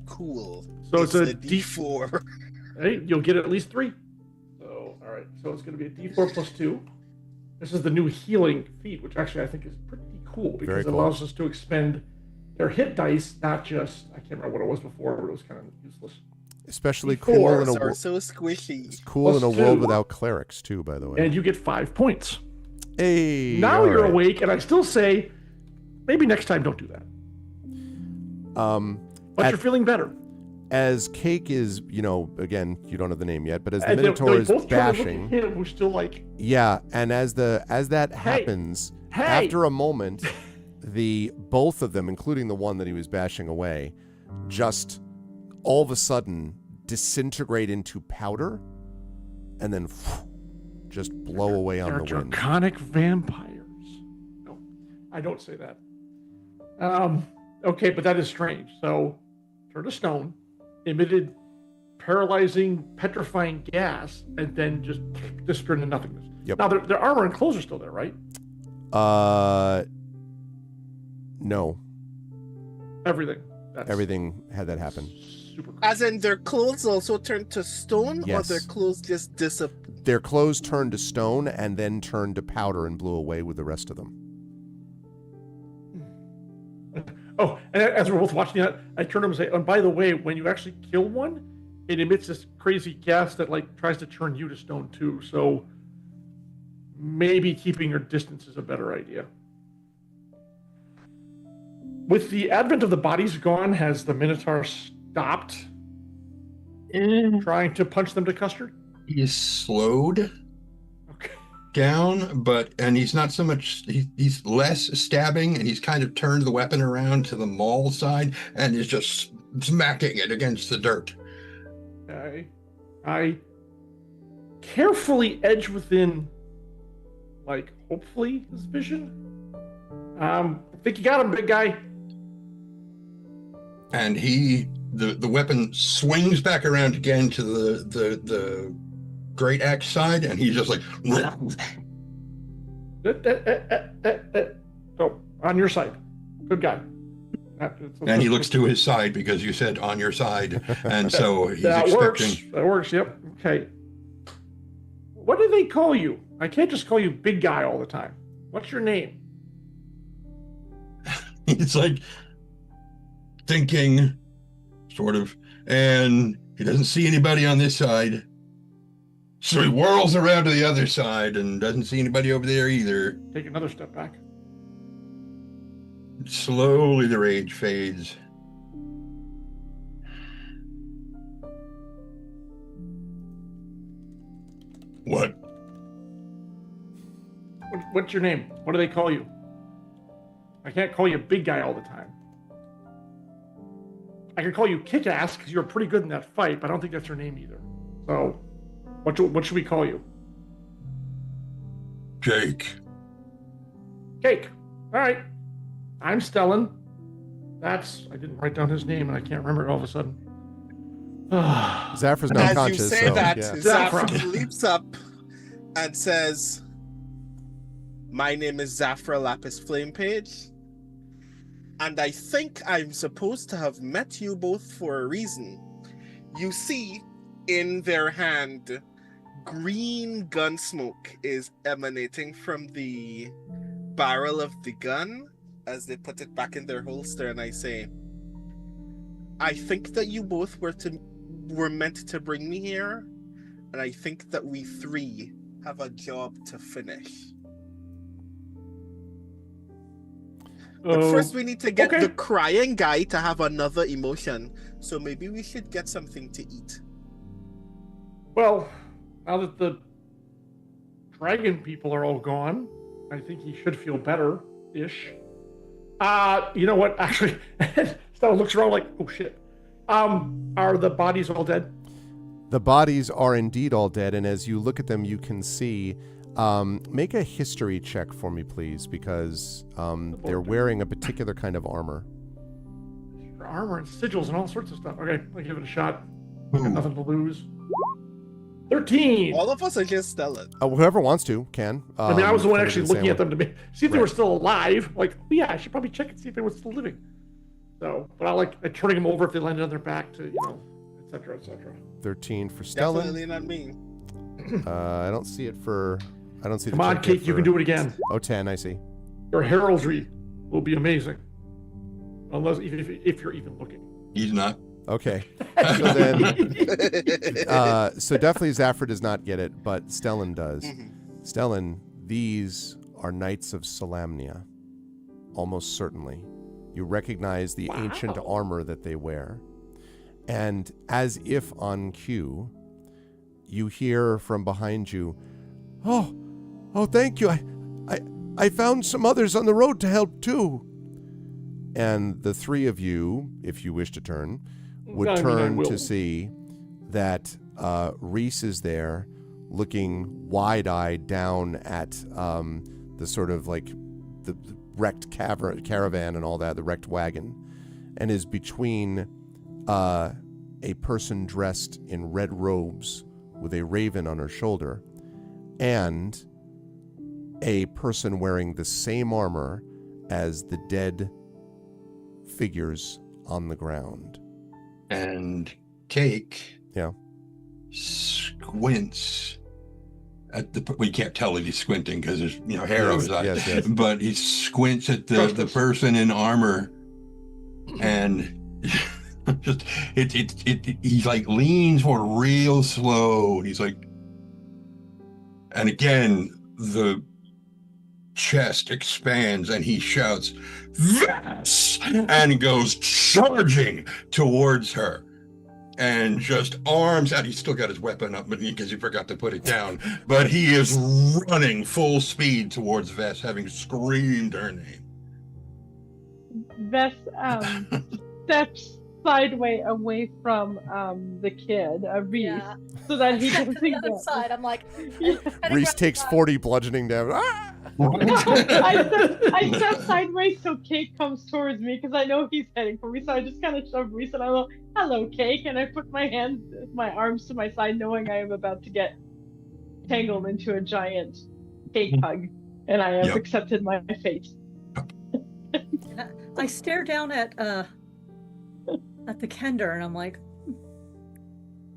Cool. So it's a D4. Hey, you'll get at least 3. So, all right. So it's going to be a D4 plus 2. This is the new healing feat, which actually I think is pretty cool because Very it cool. allows us to expend their hit dice, not just, I can't remember what it was before, but it was kind of useless. Especially D4 cool in a Are wo- so squishy. it's cool in a Plus world 2. without clerics too, by the way. And you get 5 points. Hey, Now all you're right. awake, and I still say, maybe next time don't do that. But At- you're feeling better. As Cake is, again, you don't have the name yet, but as the And they Minotaur is both turn and look bashing, at him, who's still like, yeah, and as that happens, hey. after a moment, both of them, including the one that he was bashing away, just all of a sudden disintegrate into powder, and then just blow away on they're the wind. draconic vampires. No, I don't say that. Okay, but that is strange. So, turned to stone, emitted paralyzing, petrifying gas, and then just disappeared into nothingness. Yep. Now, their armor and clothes are still there, right? No, Everything. That's everything had that happen. super cool. As in their clothes also turned to stone, Yes. or their clothes just disappeared? Their clothes turned to stone and then turned to powder and blew away with the rest of them. Oh, and as we're both watching that, I turn to him and say, and by the way, when you actually kill one, it emits this crazy gas that tries to turn you to stone too. So maybe keeping your distance is a better idea. With the advent of the bodies gone, has the Minotaur stopped trying to punch them to custard? He is slowed Okay. down, and he's not so much. He's less stabbing, and he's kind of turned the weapon around to the maul side and is just smacking it against the dirt. I carefully edge within, hopefully his vision. I think you got him, big guy. And the weapon swings back around again to the great axe side, and he's just like, So, on your side. Good guy. and he looks to his side because you said on your side, and so he's That expecting. works. That works, yep. Okay. What do they call you? I can't just call you big guy all the time. What's your name? He's like thinking, sort of, and he doesn't see anybody on this side. So he whirls around to the other side and doesn't see anybody over there either. Take another step back. Slowly the rage fades. What? What's your name? What do they call you? I can't call you big guy all the time. I can call you kick-ass because you're pretty good in that fight, but I don't think that's your name either. So, what should we call you? Jake. Cake. All right. I'm Stellan. I didn't write down his name and I can't remember it all of a sudden. Zafra's And not as conscious. you say so, that, yeah. Zafra. Zafra leaps up and says, My name is Zafra Lapis Flame Page, and I think I'm supposed to have met you both for a reason. You see, in their hand, green gun smoke is emanating from the barrel of the gun as they put it back in their holster, and I say, I think that you both were meant to bring me here, and I think that we three have a job to finish. But first we need to get the crying guy to have another emotion, so maybe we should get something to eat. Well, now that the dragon people are all gone, I think he should feel better-ish. You know what? Actually, Stella looks around like, oh shit. Are the bodies all dead? The bodies are indeed all dead, and as you look at them, you can see. Make a history check for me, please, because they're wearing a particular kind of armor. Armor and sigils and all sorts of stuff. Okay, I'll give it a shot. Got nothing to lose. 13. All of us are just Stella. Whoever wants to can. I mean, I was the one actually looking at them to see if they Right. were still alive. Like, oh, yeah, I should probably check and see if they were still living. So, but I like turning them over if they landed on their back to, et cetera, et cetera. 13 for Stellan. Definitely not me. I don't see it for. I don't see. Come the on, check yet Kate, you can do it again. Oh, 10, I see. Your heraldry will be amazing. Unless, if you're even looking. He's not. Okay. So then, so definitely Zafra does not get it, but Stellan does. Mm-hmm. Stellan, these are Knights of Solamnia. Almost certainly. You recognize the ancient armor that they wear. And as if on cue, you hear from behind you, Oh, thank you. I found some others on the road to help too. And the three of you, if you wish to turn, would turn to see that Reese is there looking wide-eyed down at the sort of like the wrecked caravan and all that, the wrecked wagon, and is between a person dressed in red robes with a raven on her shoulder and a person wearing the same armor as the dead figures on the ground. And Cake Yeah. squints at the. We can't tell if he's squinting because there's hair over his eyes. Yes. But he squints at the person in armor, and just he's like leans forward real slow. He's like, and again the chest expands and he shouts, "Yes!" and goes charging towards her. And just arms out. He's still got his weapon up because he forgot to put it down. But he is running full speed towards Vess, having screamed her name. Vess steps sideways away from the kid, Reese, Yeah. so that he Step to doesn't the get. other side. I'm like, Reese takes 40 bludgeoning damage. Ah! I step sideways so Cake comes towards me because I know he's heading for me. So I just kind of shove Reese and I go, "Hello, Cake," and I put my arms to my side, knowing I am about to get tangled into a giant cake hug, and I have accepted my fate. I stare down at the Kender and I'm like,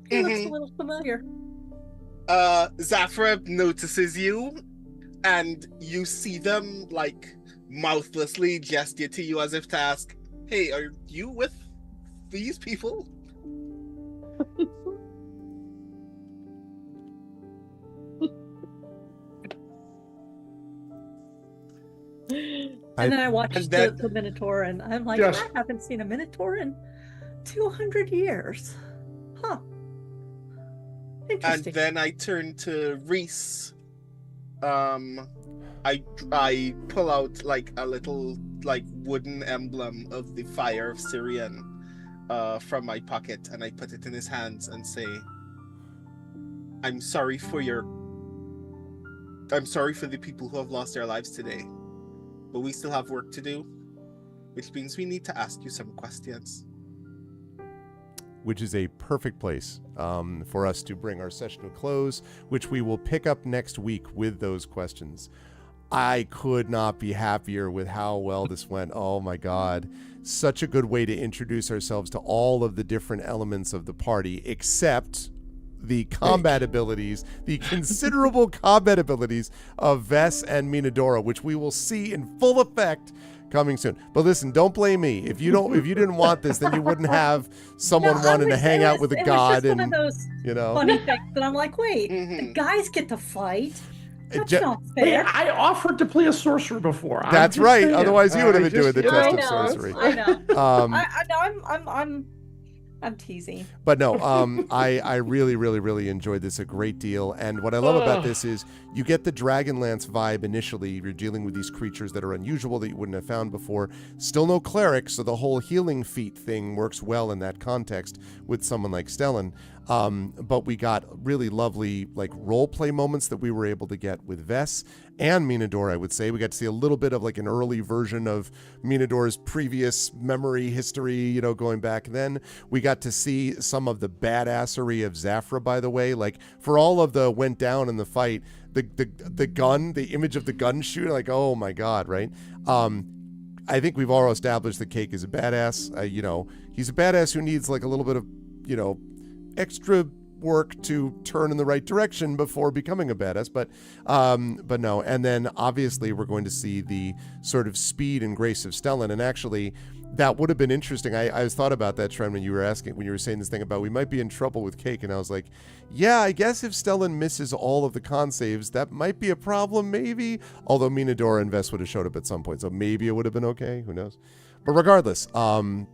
he looks a little familiar. Zafra notices you, and you see them like mouthlessly gesture to you as if to ask, "Hey, are you with these people?" And then I watched and then- the Minotaur, and I'm like, Yes. I haven't seen a Minotaur in 200 years. Huh. And Interesting. then I turn to Reese. I pull out like a little like wooden emblem of the Fire of Syrian from my pocket, and I put it in his hands and say, I'm sorry for the people who have lost their lives today, but we still have work to do, which means we need to ask you some questions." Which is a perfect place for us to bring our session to a close, which we will pick up next week with those questions. I could not be happier with how well this went. Oh my God. Such a good way to introduce ourselves to all of the different elements of the party, except the combat abilities, the considerable combat abilities of Vess and Minadora, which we will see in full effect coming soon. But listen, don't blame me. If you didn't want this, then you wouldn't have someone wanting to hang out with a god It was just and one of those funny things that I'm like, wait, the guys get to fight. That's not Hey, fair. I offered to play a sorcerer before. That's right. Otherwise, you would have been doing the test of I know. sorcery. I know. Um, I'm teasing. But no, I really, really, really enjoyed this a great deal. And what I love about this is you get the Dragonlance vibe initially. You're dealing with these creatures that are unusual that you wouldn't have found before. Still no cleric, so the whole healing feat thing works well in that context with someone like Stellan. But we got really lovely like role play moments that we were able to get with Vess and Minador, I would say. We got to see a little bit of like an early version of Minador's previous memory history, going back then. We got to see some of the badassery of Zafra, by the way. Like for all of the went down in the fight, the gun, the image of the gun shooting, like, oh my God, right? I think we've already established that Cake is a badass. He's a badass who needs like a little bit of, extra work to turn in the right direction before becoming a badass, but no. And then obviously we're going to see the sort of speed and grace of Stellan, and actually that would have been interesting. I thought about that, Trent, when you were saying this thing about we might be in trouble with Cake, and I was like, yeah, I guess if Stellan misses all of the con saves, that might be a problem, maybe. Although Minadora and Vess would have showed up at some point, so maybe it would have been okay. Who knows? But regardless,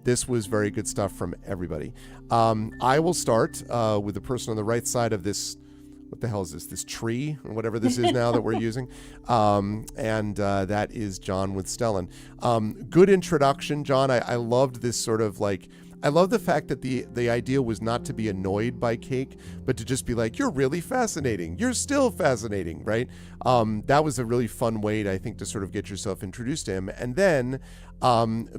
this was very good stuff from everybody. I will start with the person on the right side of this. What the hell is this? This tree or whatever this is now that we're using. And that is John with Stellan. Good introduction, John. I loved this sort of like, I love the fact that the idea was not to be annoyed by Cake, but to just be like, you're really fascinating. You're still fascinating, right? That was a really fun way, I think, to sort of get yourself introduced to him. And then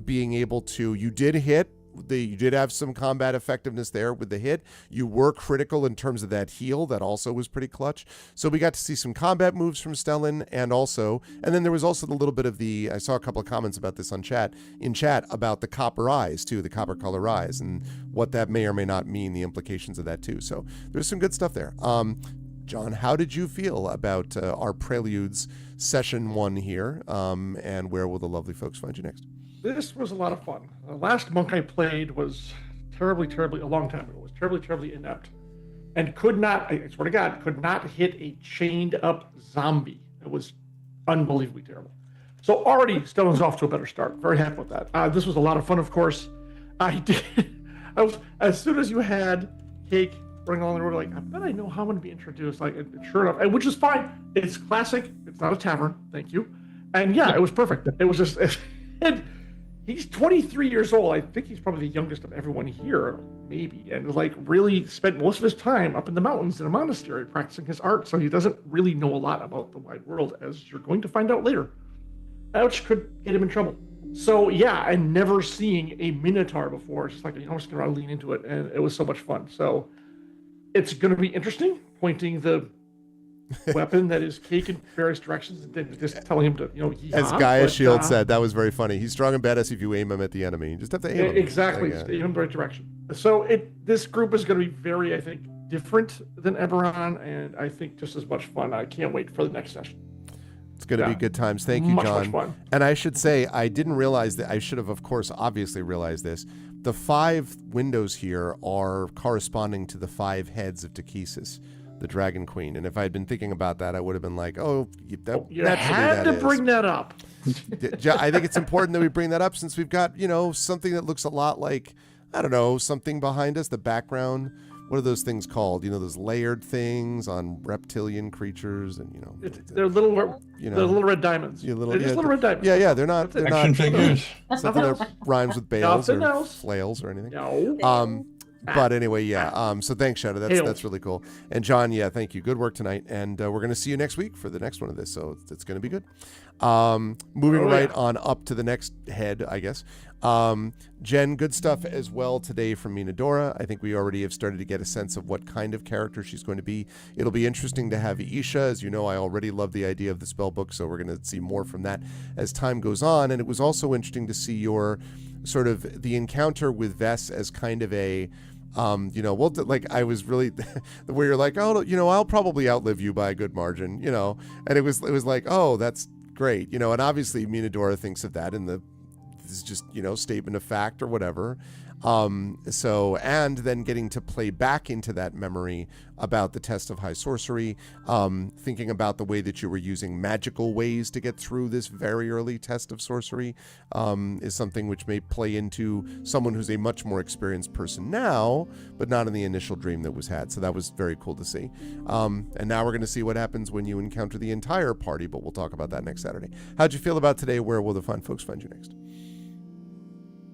being able to, you did have some combat effectiveness there with the hit. You were critical in terms of that heal. That also was pretty clutch. So we got to see some combat moves from Stellan, and then there was also the little bit of I saw a couple of comments about this in chat about the copper eyes too, the copper color eyes, and what that may or may not mean, the implications of that too. So there's some good stuff there. John, how did you feel about our Preludes session 1 here? And where will the lovely folks find you next? This was a lot of fun. The last monk I played was terribly, a long time ago, was terribly inept. And could not hit a chained up zombie. It was unbelievably terrible. So already Stellan's off to a better start. Very happy with that. This was a lot of fun, of course. As soon as you had Cake running along the road, like, I bet I know how I'm going to be introduced. Like, sure enough, which is fine. It's classic. It's not a tavern. Thank you. And yeah, it was perfect. It was just... He's 23 years old. I think he's probably the youngest of everyone here, maybe. And like really spent most of his time up in the mountains in a monastery practicing his art. So he doesn't really know a lot about the wide world, as you're going to find out later. Which could get him in trouble. So yeah, and never seeing a Minotaur before. It's just like, I'm just going to lean into it. And it was so much fun. So it's going to be interesting pointing the weapon that is Cake in various directions and then just telling him to, as Gaia Shield said, that was very funny. He's strong and badass if you aim him at the enemy. You just have to aim him. Exactly. Just aim him in the right direction. So this group is going to be very, I think, different than Eberron, and I think just as much fun. I can't wait for the next session. It's going to be good times. Thank you, John. Much fun. And I should say, I didn't realize that. I should have, of course, obviously realized this. The 5 windows here are corresponding to the 5 heads of Takesis, the Dragon Queen. And if I had been thinking about that, I would have been like, you had to bring that up. I think it's important that we bring that up since we've got, something that looks a lot like, I don't know, something behind us, the background. What are those things called? Those layered things on reptilian creatures, and they're little red diamonds. Little red diamonds. Yeah, they're not action figures. Something that rhymes with bales or flails or anything. No. But anyway, yeah. So thanks, Shadow. That's really cool. And John, yeah, thank you. Good work tonight. And we're going to see you next week for the next one of this. So it's going to be good. Moving on up to the next head, I guess. Jen, good stuff as well today from Minadora. I think we already have started to get a sense of what kind of character she's going to be. It'll be interesting to have Isha. As you know, I already love the idea of the spell book, so we're going to see more from that as time goes on. And it was also interesting to see your sort of the encounter with Vess as kind of a like I was really where you're like, oh, I'll probably outlive you by a good margin, and it was like, oh, that's great, and obviously Minadora thinks of that in this is just, statement of fact or whatever. And then getting to play back into that memory about the test of high sorcery, thinking about the way that you were using magical ways to get through this very early test of sorcery, is something which may play into someone who's a much more experienced person now, but not in the initial dream that was had. So that was very cool to see. And now we're going to see what happens when you encounter the entire party, but we'll talk about that next Saturday. How'd you feel about today? Where will the fine folks find you next?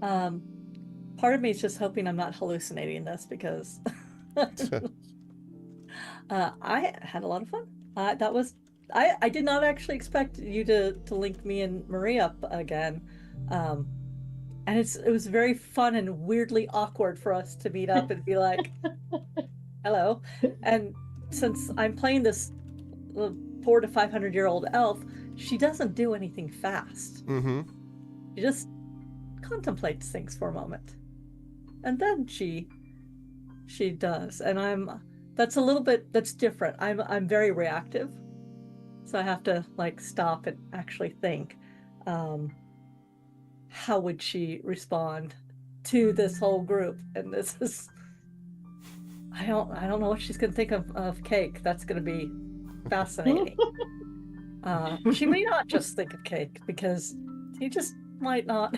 Part of me is just hoping I'm not hallucinating this because I had a lot of fun. I did not actually expect you to link me and Marie up again. And it was very fun and weirdly awkward for us to meet up and be like, hello. And since I'm playing this 400 to 500-year-old elf, she doesn't do anything fast. Mm-hmm. She just contemplates things for a moment. And then she does, and that's different. I'm very reactive, so I have to stop and actually think, how would she respond to this whole group? And this is, I don't know what she's gonna think of Cake. That's gonna be fascinating. She may not just think of Cake because he just might not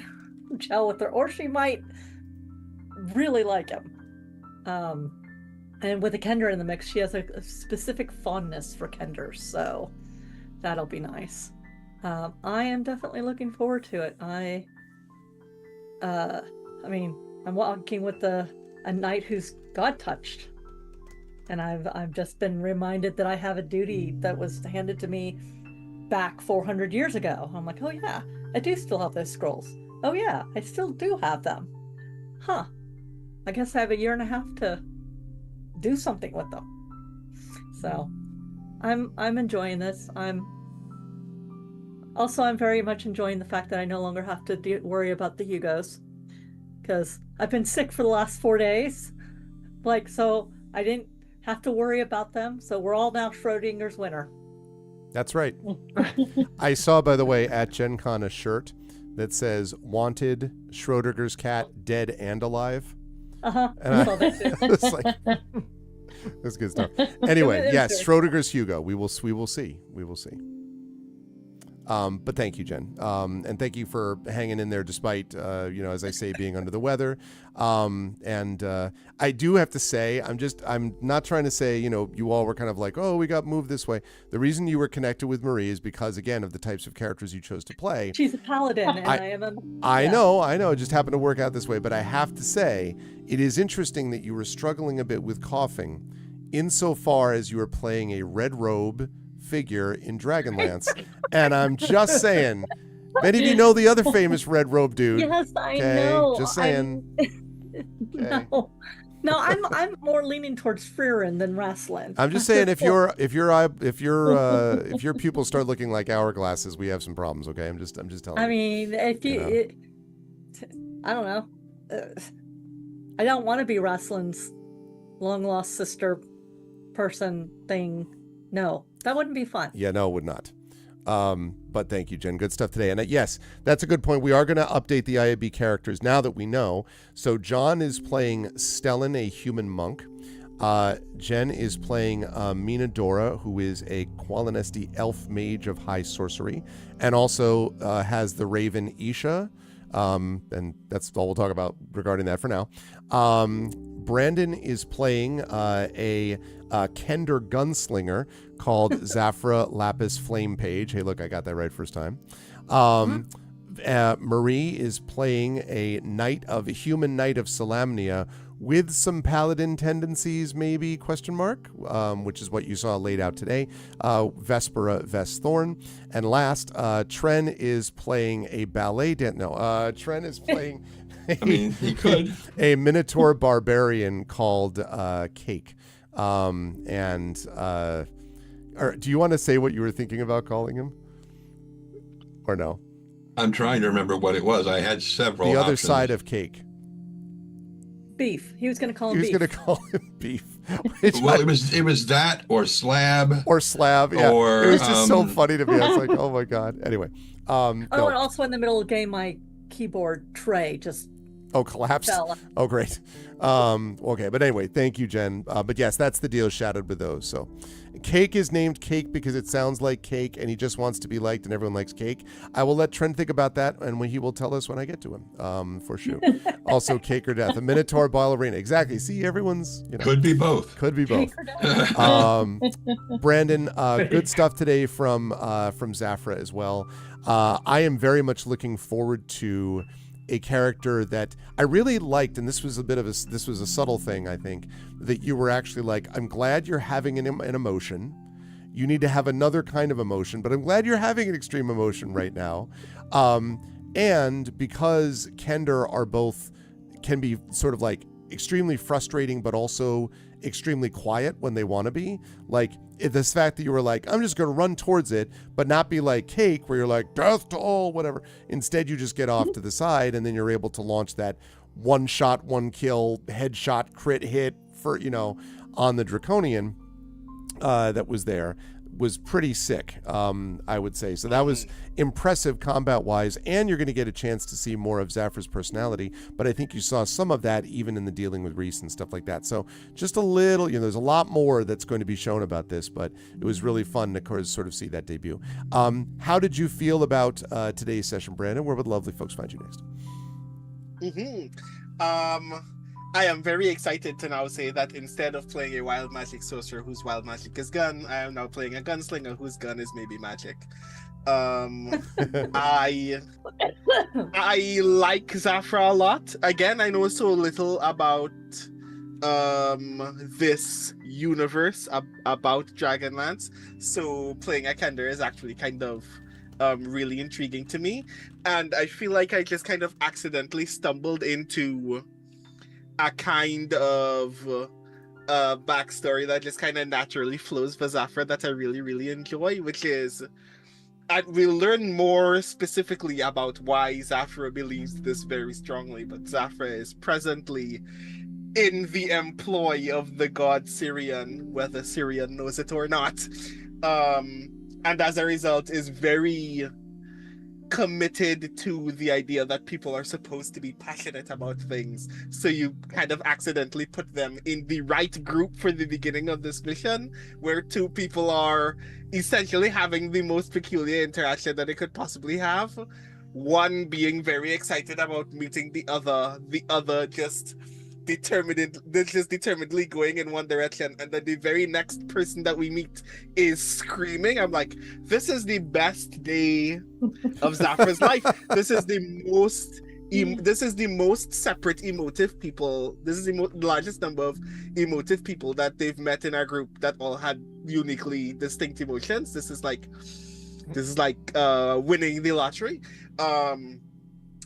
gel with her, or she might really like him. And with a Kender in the mix, she has a specific fondness for Kenders, so that'll be nice. I am definitely looking forward to it. I'm walking with a knight who's God touched, and I've just been reminded that I have a duty that was handed to me back 400 years ago. I'm like, oh yeah, I do still have those scrolls. Oh yeah, I still do have them. Huh. I guess I have a year and a half to do something with them. So I'm enjoying this. I'm very much enjoying the fact that I no longer have to worry about the Hugos, because I've been sick for the last 4 days. So I didn't have to worry about them. So we're all now Schrodinger's winner. That's right. I saw, by the way, at Gen Con a shirt that says "Wanted Schrodinger's cat, dead and alive." And I saw that too. It's like, that's good stuff. Anyway, yes, Schrodinger's Hugo. We will see. But thank you, Jen. And thank you for hanging in there despite, as I say, being under the weather. And I do have to say, I'm not trying to say, you all were kind of like, oh, we got moved this way. The reason you were connected with Marie is because, again, of the types of characters you chose to play. She's a paladin, and I am a... I know. It just happened to work out this way. But I have to say, it is interesting that you were struggling a bit with coughing insofar as you were playing a red robe figure in Dragonlance. And I'm just saying, many of you know the other famous red robe dude. Yes, I know. Just saying. Okay. No, I'm more leaning towards Frieren than Rasslin. I'm just saying, if your pupils start looking like hourglasses, we have some problems. Okay, I'm just telling you. I mean, if you, I don't know. I don't want to be Rasslin's long lost sister person thing. No, that wouldn't be fun. Yeah, no, it would not. But thank you, Jen. Good stuff today. And yes, that's a good point. We are going to update the IAB characters now that we know. So John is playing Stellan, a human monk. Jen is playing Minadora, who is a Qualinesti elf mage of high sorcery, and also has the raven Isha. And that's all we'll talk about regarding that for now. Brandon is playing a Kender gunslinger called Zafra Lapis Flame Page. Hey, look, I got that right first time. Marie is playing a human knight of Solamnia with some paladin tendencies, maybe, question mark, which is what you saw laid out today. Vespera Vesthorn. And last, Tren is playing a ballet dance. No, Tren is playing I mean, he could. a Minotaur barbarian called Cake. Or do you want to say what you were thinking about calling him? Or no? I'm trying to remember what it was. I had several. The other options. side of Cake. Beef. He was going to call him He was beef. going to call him Beef. Well, it was that or Slab. Or Slab, yeah. Or, it was just so funny to me. I was like, oh my God. Anyway. Oh, no. and also in the middle of the game, my keyboard tray just collapsed. fell. Oh, great. Okay, but anyway, thank you, Jen. But yes, that's the deal shadowed with those. So Cake is named Cake because it sounds like cake and he just wants to be liked and everyone likes cake. I will let Trent think about that and he will tell us when I get to him, for sure. Also, Cake or Death, a Minotaur ballerina. Exactly. See, everyone's, Could be both. Could be both. Cake or death. Brandon, good stuff today from Zafra as well. I am very much looking forward to a character that I really liked, and this was a subtle thing, I think, that you were actually like, I'm glad you're having an emotion. You need to have another kind of emotion, but I'm glad you're having an extreme emotion right now. And because Kender can be sort of like extremely frustrating, but also extremely quiet when they want to be. Like this fact that you were like, I'm just going to run towards it, but not be like Cake where you're like, death to all, whatever. Instead, you just get off to the side and then you're able to launch that one shot, one kill, headshot, crit hit for, on the Draconian that was there. Was pretty sick, I would say. So that was impressive combat-wise, and you're going to get a chance to see more of Zafra's personality, but I think you saw some of that even in the dealing with Reese and stuff like that. So just a little, there's a lot more that's going to be shown about this, but it was really fun to sort of see that debut. How did you feel about today's session, Brandon? Where would lovely folks find you next? I am very excited to now say that instead of playing a wild magic sorcerer whose wild magic is gun, I am now playing a gunslinger whose gun is maybe magic. I like Zafra a lot. Again, I know so little about this universe about Dragonlance, so playing a Kender is actually kind of really intriguing to me, and I feel like I just kind of accidentally stumbled into a kind of backstory that just kind of naturally flows for Zafra that I really, really enjoy, which is, and we'll learn more specifically about why Zafra believes this very strongly, but Zafra is presently in the employ of the god Syrian, whether Syrian knows it or not, and as a result is very committed to the idea that people are supposed to be passionate about things, so you kind of accidentally put them in the right group for the beginning of this mission, where two people are essentially having the most peculiar interaction that they could possibly have. One being very excited about meeting the other just determinedly going in one direction, and then the very next person that we meet is screaming. I'm like, this is the best day of Zafra's life. This is the most separate emotive people. This is the largest number of emotive people that they've met in our group that all had uniquely distinct emotions. This is like winning the lottery.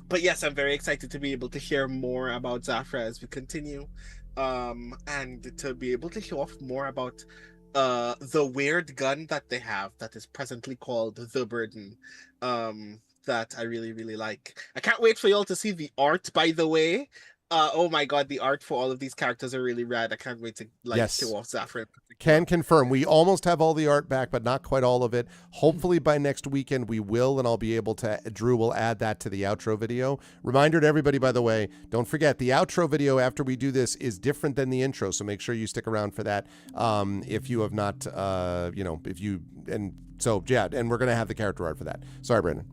But yes, I'm very excited to be able to hear more about Zafra as we continue, and to be able to show off more about the weird gun that they have that is presently called the Burden, that I really, really like. I can't wait for y'all to see the art, by the way. Oh my god, the art for all of these characters are really rad. I can't wait to show off Zafra. Can confirm. We almost have all the art back, but not quite all of it. Hopefully by next weekend we will, and I'll be able to, Drew will add that to the outro video. Reminder to everybody, by the way, don't forget the outro video after we do this is different than the intro, so make sure you stick around for that. If you have not, and we're going to have the character art for that. Sorry, Brandon.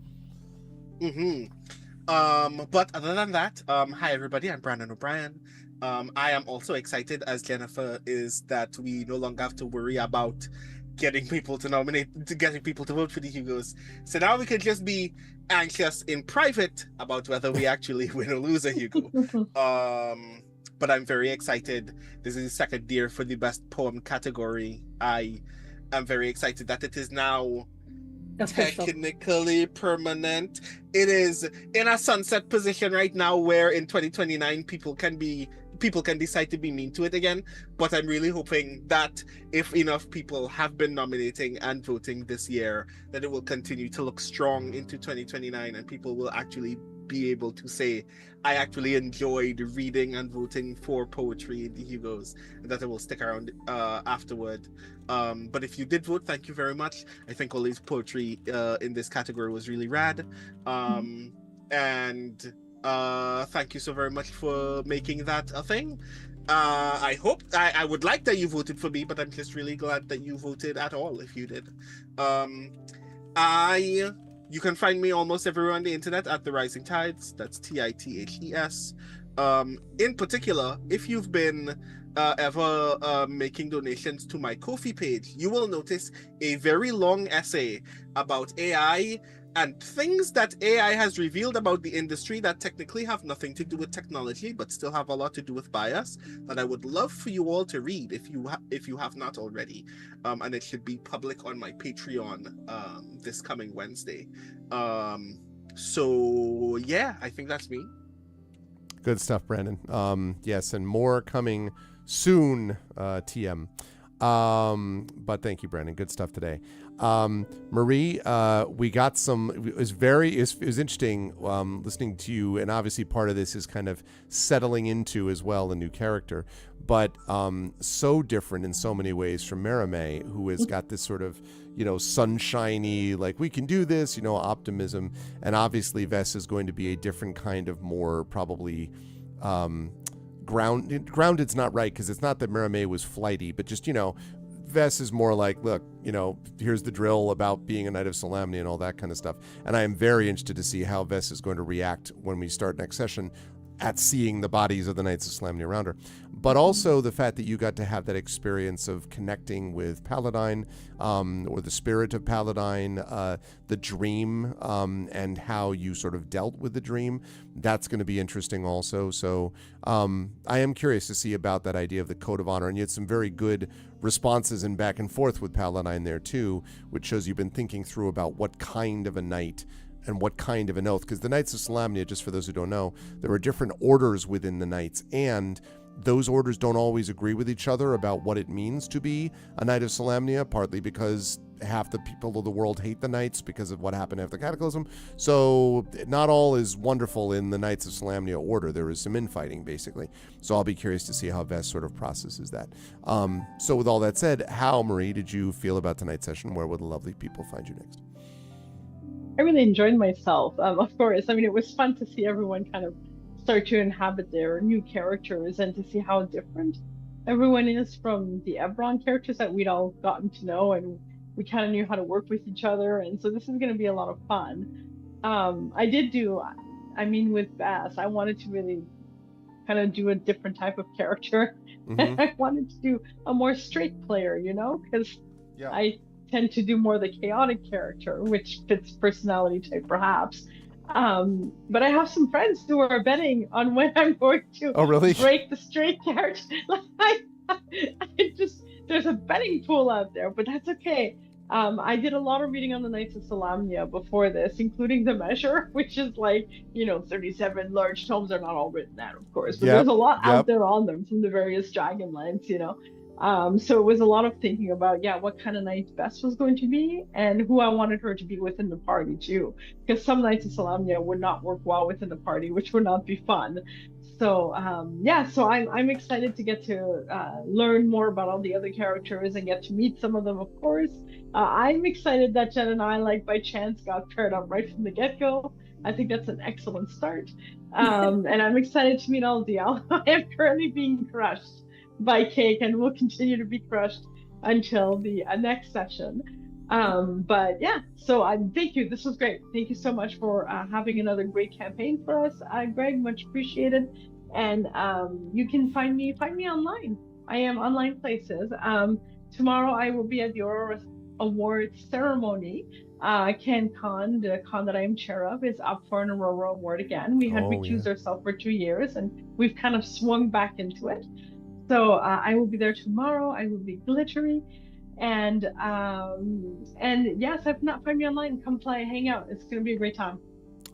But other than that, hi everybody, I'm Brandon O'Brien. I am also excited, as Jennifer is, that we no longer have to worry about getting people to vote for the Hugos. So now we can just be anxious in private about whether we actually win or lose a Hugo. but I'm very excited. This is the second year for the best poem category. I am very excited that it is now Official. technically permanent. It is in a sunset position right now where in 2029 people can decide to be mean to it again. But I'm really hoping that if enough people have been nominating and voting this year, that it will continue to look strong into 2029 and people will actually be able to say, I actually enjoyed reading and voting for poetry in the Hugos, and that it will stick around afterward. But if you did vote, thank you very much. I think all these poetry in this category was really rad. And thank you so very much for making that a thing. I would like that you voted for me, but I'm just really glad that you voted at all if you did. You can find me almost everywhere on the internet at The Rising Tides. That's TITHES. In particular, if you've been ever making donations to my Ko-fi page, you will notice a very long essay about AI and things that AI has revealed about the industry that technically have nothing to do with technology, but still have a lot to do with bias, that I would love for you all to read if you have not already. And it should be public on my Patreon this coming Wednesday. So yeah, I think that's me. Good stuff, Brandon. Yes, and more coming soon, TM. But thank you, Brandon. Good stuff today. Marie, we got some, it was interesting listening to you, and obviously part of this is kind of settling into as well a new character, but so different in so many ways from Merime, who has got this sort of, sunshiny, like we can do this, optimism. And obviously Vess is going to be a different kind of more probably grounded's not right, because it's not that Merime was flighty, but just, Vess is more like, look, here's the drill about being a Knight of Solamnia and all that kind of stuff. And I am very interested to see how Vess is going to react when we start next session at seeing the bodies of the Knights of Solamnia around her. But also the fact that you got to have that experience of connecting with Paladine, or the spirit of Paladine, the dream, and how you sort of dealt with the dream. That's going to be interesting also. So I am curious to see about that idea of the code of honor. And you had some very good responses and back and forth with Paladine there too, which shows you've been thinking through about what kind of a knight and what kind of an oath. Because the Knights of Solamnia, just for those who don't know, there are different orders within the Knights, and those orders don't always agree with each other about what it means to be a Knight of Solamnia, partly because half the people of the world hate the Knights because of what happened after Cataclysm. So not all is wonderful in the Knights of Solamnia order. There is some infighting, basically. So I'll be curious to see how Vess sort of processes that. So with all that said, how, Marie, did you feel about tonight's session? Where will the lovely people find you next? I really enjoyed myself. Of course, it was fun to see everyone kind of start to inhabit their new characters and to see how different everyone is from the Ebron characters that we'd all gotten to know, and we kind of knew how to work with each other. And so this is going to be a lot of fun. With Bass, I wanted to really kind of do a different type of character. Mm-hmm. I wanted to do a more straight player, because I tend to do more the chaotic character, which fits personality type perhaps. But I have some friends who are betting on when I'm going to break the straight character. There's a betting pool out there, but that's okay. I did a lot of reading on the Knights of Solamnia before this, including the Measure, which is 37 large tomes are not all written out, of course, but there's a lot out there on them from the various Dragonlance, So it was a lot of thinking about, what kind of knight Bess was going to be and who I wanted her to be within the party too, because some Knights of Solamnia would not work well within the party, which would not be fun. So so I'm excited to get to learn more about all the other characters and get to meet some of them, of course. I'm excited that Jen and I, by chance, got paired up right from the get-go. I think that's an excellent start. And I'm excited to meet all of you. I am currently being crushed by Cake and will continue to be crushed until the next session. So thank you. This was great. Thank you so much for having another great campaign for us, Greg. Much appreciated. And you can find me online. I am online places. Tomorrow I will be at the Aurora Awards ceremony CanCon, the con that I am chair of, is up for an Aurora Award again. We had recused ourselves for 2 years, and we've kind of swung back into it. So I will be there tomorrow. I will be glittery, and yes, if not, find me online. Come play, hang out. It's gonna be a great time.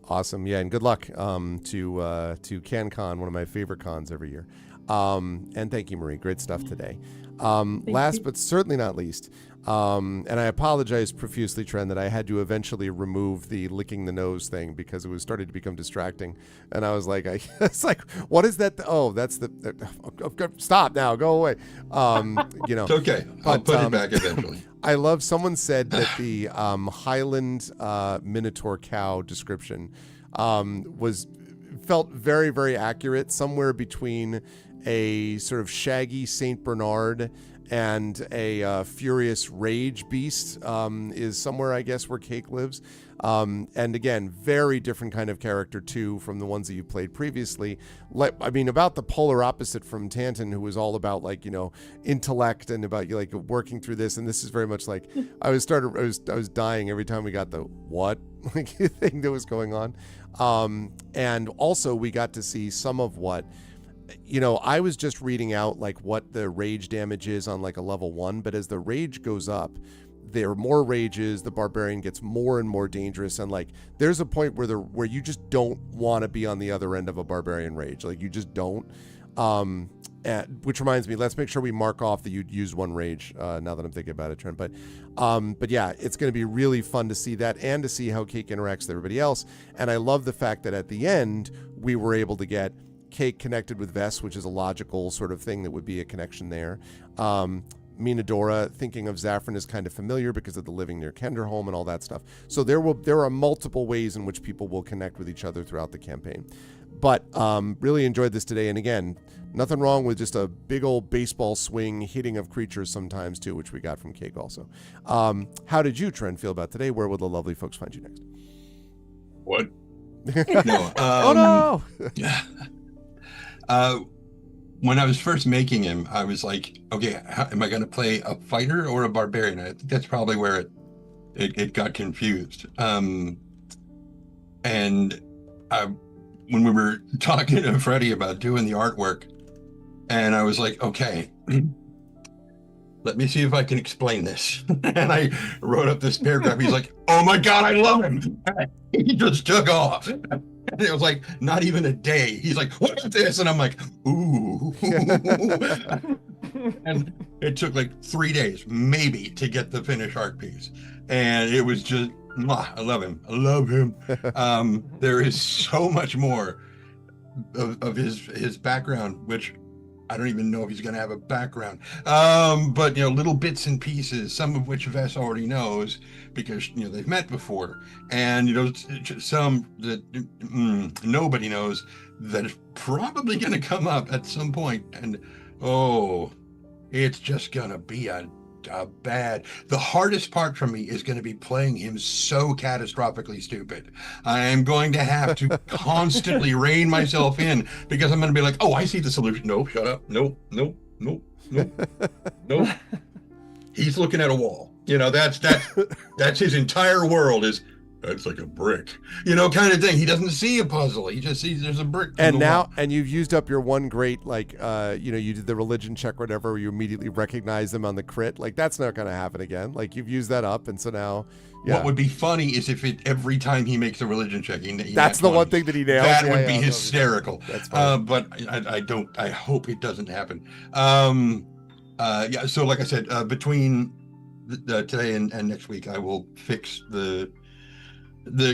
Awesome. Yeah, and good luck to CanCon, one of my favorite cons every year. And thank you, Marie. Great stuff today. Last but certainly not least, and I apologize profusely, Tren, that I had to eventually remove the licking the nose thing because it was starting to become distracting. And I was like, it's like, what is that? Oh, that's stop now, go away. It's okay. I'll put it back eventually. I love, someone said that the Highland Minotaur cow description felt very, very accurate, somewhere between a sort of shaggy Saint Bernard and a furious rage beast is somewhere, I guess, where Cake lives. And again, very different kind of character too from the ones that you played previously. I mean, about the polar opposite from Tanton, who was all about like, intellect and about like working through this. And this is very much like I was dying every time we got the what like thing that was going on. And also we got to see some of what, I was just reading out like what the rage damage is on like a level 1, but as the rage goes up, there are more rages, the barbarian gets more and more dangerous, and like there's a point where you just don't want to be on the other end of a barbarian rage, like you just don't. Which reminds me, let's make sure we mark off that you'd use 1 rage now that I'm thinking about it, Trent. But yeah, it's going to be really fun to see that and to see how Cake interacts with everybody else. And I love the fact that at the end we were able to get Cake connected with Vess, which is a logical sort of thing that would be a connection there. Minadora thinking of Zaffron is kind of familiar because of the living near Kenderholm and all that stuff. So there are multiple ways in which people will connect with each other throughout the campaign. But really enjoyed this today. And again, nothing wrong with just a big old baseball swing hitting of creatures sometimes too, which we got from Cake also. How did you, Trent, feel about today? Where will the lovely folks find you next? What? No. Oh no! When I was first making him, I was like, okay, am I going to play a fighter or a barbarian? I think that's probably where it got confused. And when we were talking to Freddie about doing the artwork, and I was like, okay, let me see if I can explain this. And I wrote up this paragraph. He's like, oh my God, I love him. He just took off. And it was like not even a day. He's like, what is this? And I'm like, ooh. And it took like 3 days, maybe, to get the finished art piece. And it was just, I love him. I love him. There is so much more of his background, which I don't even know if he's going to have a background. But, little bits and pieces, some of which Vess already knows because, they've met before. And, some that nobody knows that is probably going to come up at some point. And, it's just going to be a bad. The hardest part for me is going to be playing him so catastrophically stupid. I am going to have to constantly rein myself in because I'm going to be like, oh, I see the solution. No, shut up. No. He's looking at a wall. That's his entire world is, that's like a brick, kind of thing. He doesn't see a puzzle. He just sees there's a brick. And now, and you've used up your one great, like, you did the religion check or whatever, where you immediately recognize them on the crit. Like, that's not going to happen again. Like, you've used that up. And so now, yeah. What would be funny is if every time he makes a religion check, that's the one thing that he nails. That would be hysterical. That's funny. But I hope it doesn't happen. So like I said, between today and next week, I will fix the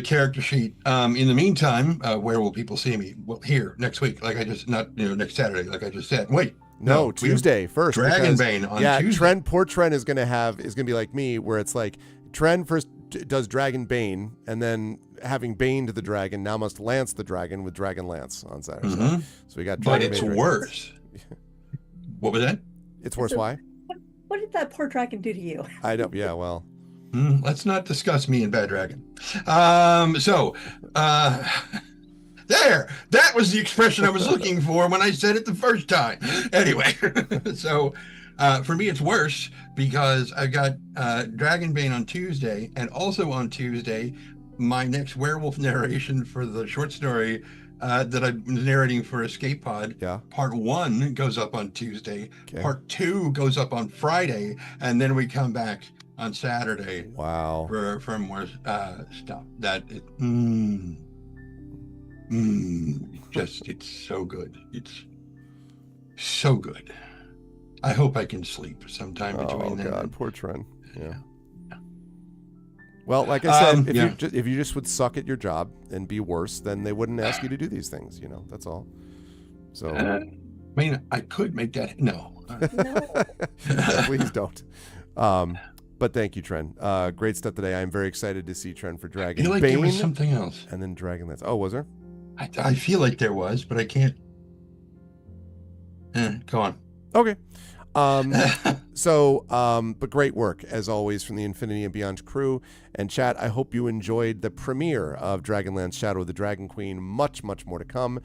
character sheet. In the meantime, where will people see me? Well, here next week, next Saturday, like I just said. Wait, no, Tuesday first. Dragonbane on Tuesday. Poor Tren is gonna be like me, where it's like Tren first does Dragonbane, and then having baned the dragon, now must lance the dragon with Dragonlance on Saturday. Mm-hmm. So we got. But it's worse. What was that? It's worse. Why? What did that poor dragon do to you? I don't. Yeah. Well. Let's not discuss me and Bad Dragon. There, that was the expression I was looking for when I said it the first time. Anyway, so For me, it's worse because I've got Dragonbane on Tuesday, and also on Tuesday, my next werewolf narration for the short story that I'm narrating for Escape Pod. Yeah. Part 1 goes up on Tuesday. Okay. Part 2 goes up on Friday, and then we come back on Saturday. Wow. For more stuff. That it, just it's so good. It's so good. I hope I can sleep sometime between then. Oh God, and, poor Tren. Yeah. yeah. Well, like I said, yeah. if you just would suck at your job and be worse, then they wouldn't ask you to do these things. That's all. So. I mean, I could make that. No. Yeah, please don't. But thank you, Tren. Great stuff today. I'm very excited to see Tren for Dragon. I feel like there was something else. And then Dragonlance. Oh, was there? I feel like there was, but I can't. Go on. Okay. But great work as always from the Infinity and Beyond crew and chat. I hope you enjoyed the premiere of Dragonlance Shadow of the Dragon Queen. Much, much more to come.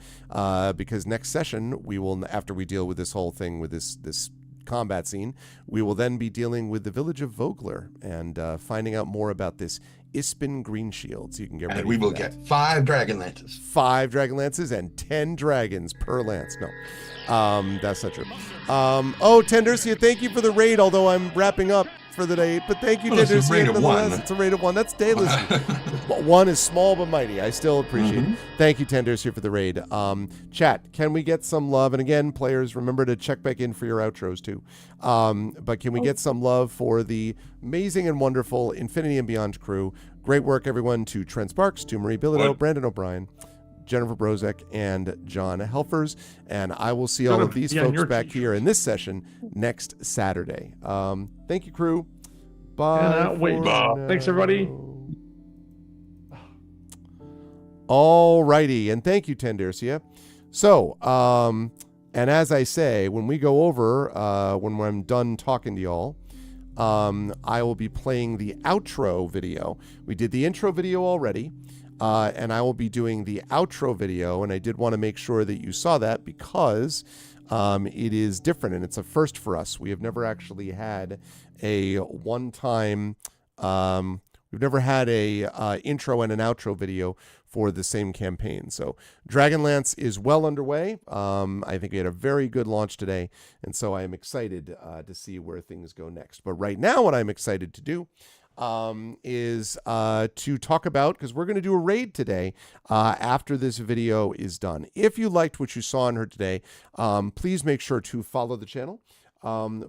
Because next session we will, after we deal with this whole thing with this combat scene, we will then be dealing with the village of Vogler and finding out more about this Ispin Greenshield. So you can get ready. And we will get 5 Dragonlances. 5 Dragonlances and 10 dragons per lance. No. That's not true. Tendercia, thank you for the raid, although I'm wrapping up for the day. But thank you, Tendercia. Tendercia. It's a raid of 1. That's daily. 1 is small but mighty. I still appreciate it. Thank you, Tendercia, for the raid. Chat, can we get some love? And again, players, remember to check back in for your outros too. But can we get some love for the amazing and wonderful Infinity and Beyond crew? Great work, everyone, to Trent Sparks, to Marie Bilodeau, Brandon O'Brien, Jennifer Brozek, and John Helfers. And I will see all of these folks back here in this session next Saturday. Thank you, crew. Bye. Thanks, everybody. All righty. And thank you, Tendercia. So, and as I say, when we go over, when I'm done talking to y'all, I will be playing the outro video. We did the intro video already. And I will be doing the outro video, and I did want to make sure that you saw that because it is different, and it's a first for us. We have never actually had a one-time, we've never had a intro and an outro video for the same campaign. So Dragonlance is well underway. I think we had a very good launch today, and so I am excited to see where things go next. But right now, what I'm excited to do is to talk about, because we're going to do a raid today after this video is done. If you liked what you saw and heard today, please make sure to follow the channel.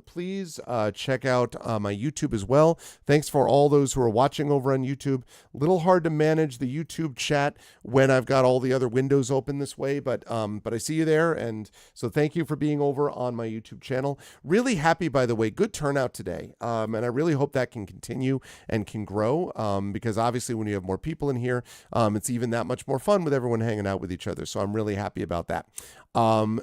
Please check out my YouTube as well. Thanks for all those who are watching over on YouTube. A little hard to manage the YouTube chat when I've got all the other windows open this way, but I see you there, and so thank you for being over on my YouTube channel. Really happy, by the way, good turnout today, and I really hope that can continue and can grow, because obviously when you have more people in here, it's even that much more fun with everyone hanging out with each other, so I'm really happy about that.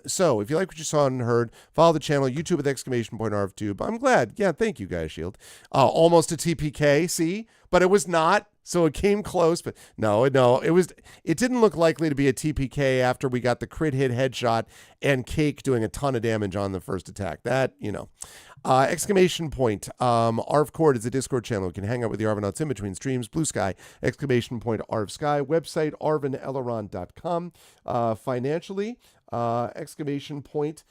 So if you like what you saw and heard, follow the channel, YouTube with !RVTube. I'm glad. Yeah, thank you, guys. Shield. Almost a TPK, see? But it was not, so it came close. But no, it didn't look likely to be a TPK after we got the crit hit headshot and Cake doing a ton of damage on the first attack. That, exclamation point. ArvCord is a Discord channel. You can hang out with the Arvanauts in between streams. Blue Sky, exclamation point ArvSky. Website, arvaneleron.com. Financially, exclamation point,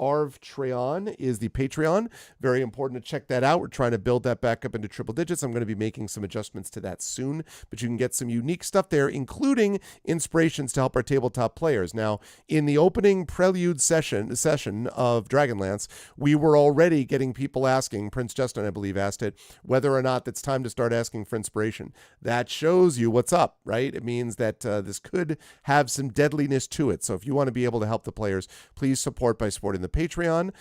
ArvTreon is the Patreon. Very important to check that out. We're trying to build that back up into triple digits. I'm going to be making some adjustments to that soon, but you can get some unique stuff there, including inspirations to help our tabletop players. Now, in the opening prelude session of Dragonlance, we were already getting people asking, Prince Justin, I believe, asked it, whether or not it's time to start asking for inspiration. That shows you what's up, right? It means that this could have some deadliness to it. So if you want to be able to help the players, please support by supporting the Patreon,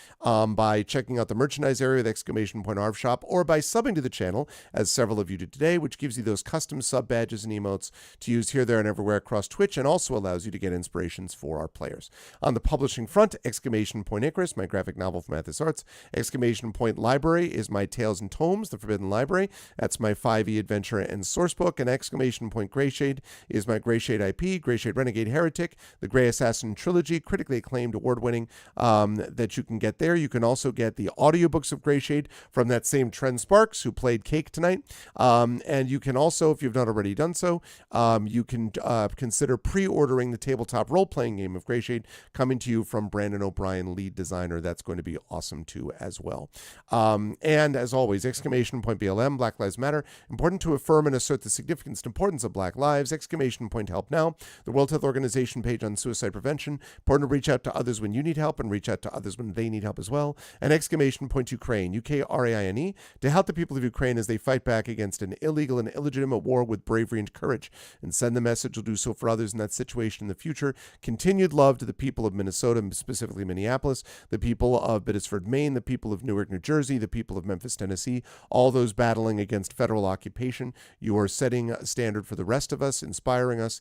by checking out the merchandise area with exclamation point Arv Shop, or by subbing to the channel, as several of you did today, which gives you those custom sub badges and emotes to use here, there, and everywhere across Twitch, and also allows you to get inspirations for our players. On the publishing front, exclamation point Icarus, my graphic novel from Athos Arts. Exclamation point Library is my Tales and Tomes, the Forbidden Library. That's my 5e adventure and sourcebook. And exclamation point Greyshade is my Greyshade IP, Greyshade Renegade Heretic, the Grey Assassin trilogy, critically acclaimed, award-winning, that you can get there. You can also get the audiobooks of Greyshade from that same Trent Sparks who played Cake tonight. And you can also, if you've not already done so, you can consider pre-ordering the tabletop role-playing game of Greyshade coming to you from Brandon O'Brien, lead designer. That's going to be awesome too as well. And as always, exclamation point BLM, Black Lives Matter. Important to affirm and assert the significance and importance of Black lives. Exclamation point help now. The World Health Organization page on suicide prevention. Important to reach out to others when you need help and reach out to others when they need help as well. And exclamation point Ukraine, UKRAINE, to help the people of Ukraine as they fight back against an illegal and illegitimate war with bravery and courage. And send the message will do so for others in that situation in the future. Continued love to the people of Minnesota, specifically Minneapolis, the people of Biddisford, Maine, the people of Newark, New Jersey, the people of Memphis, Tennessee, all those battling against federal occupation. You are setting a standard for the rest of us, inspiring us.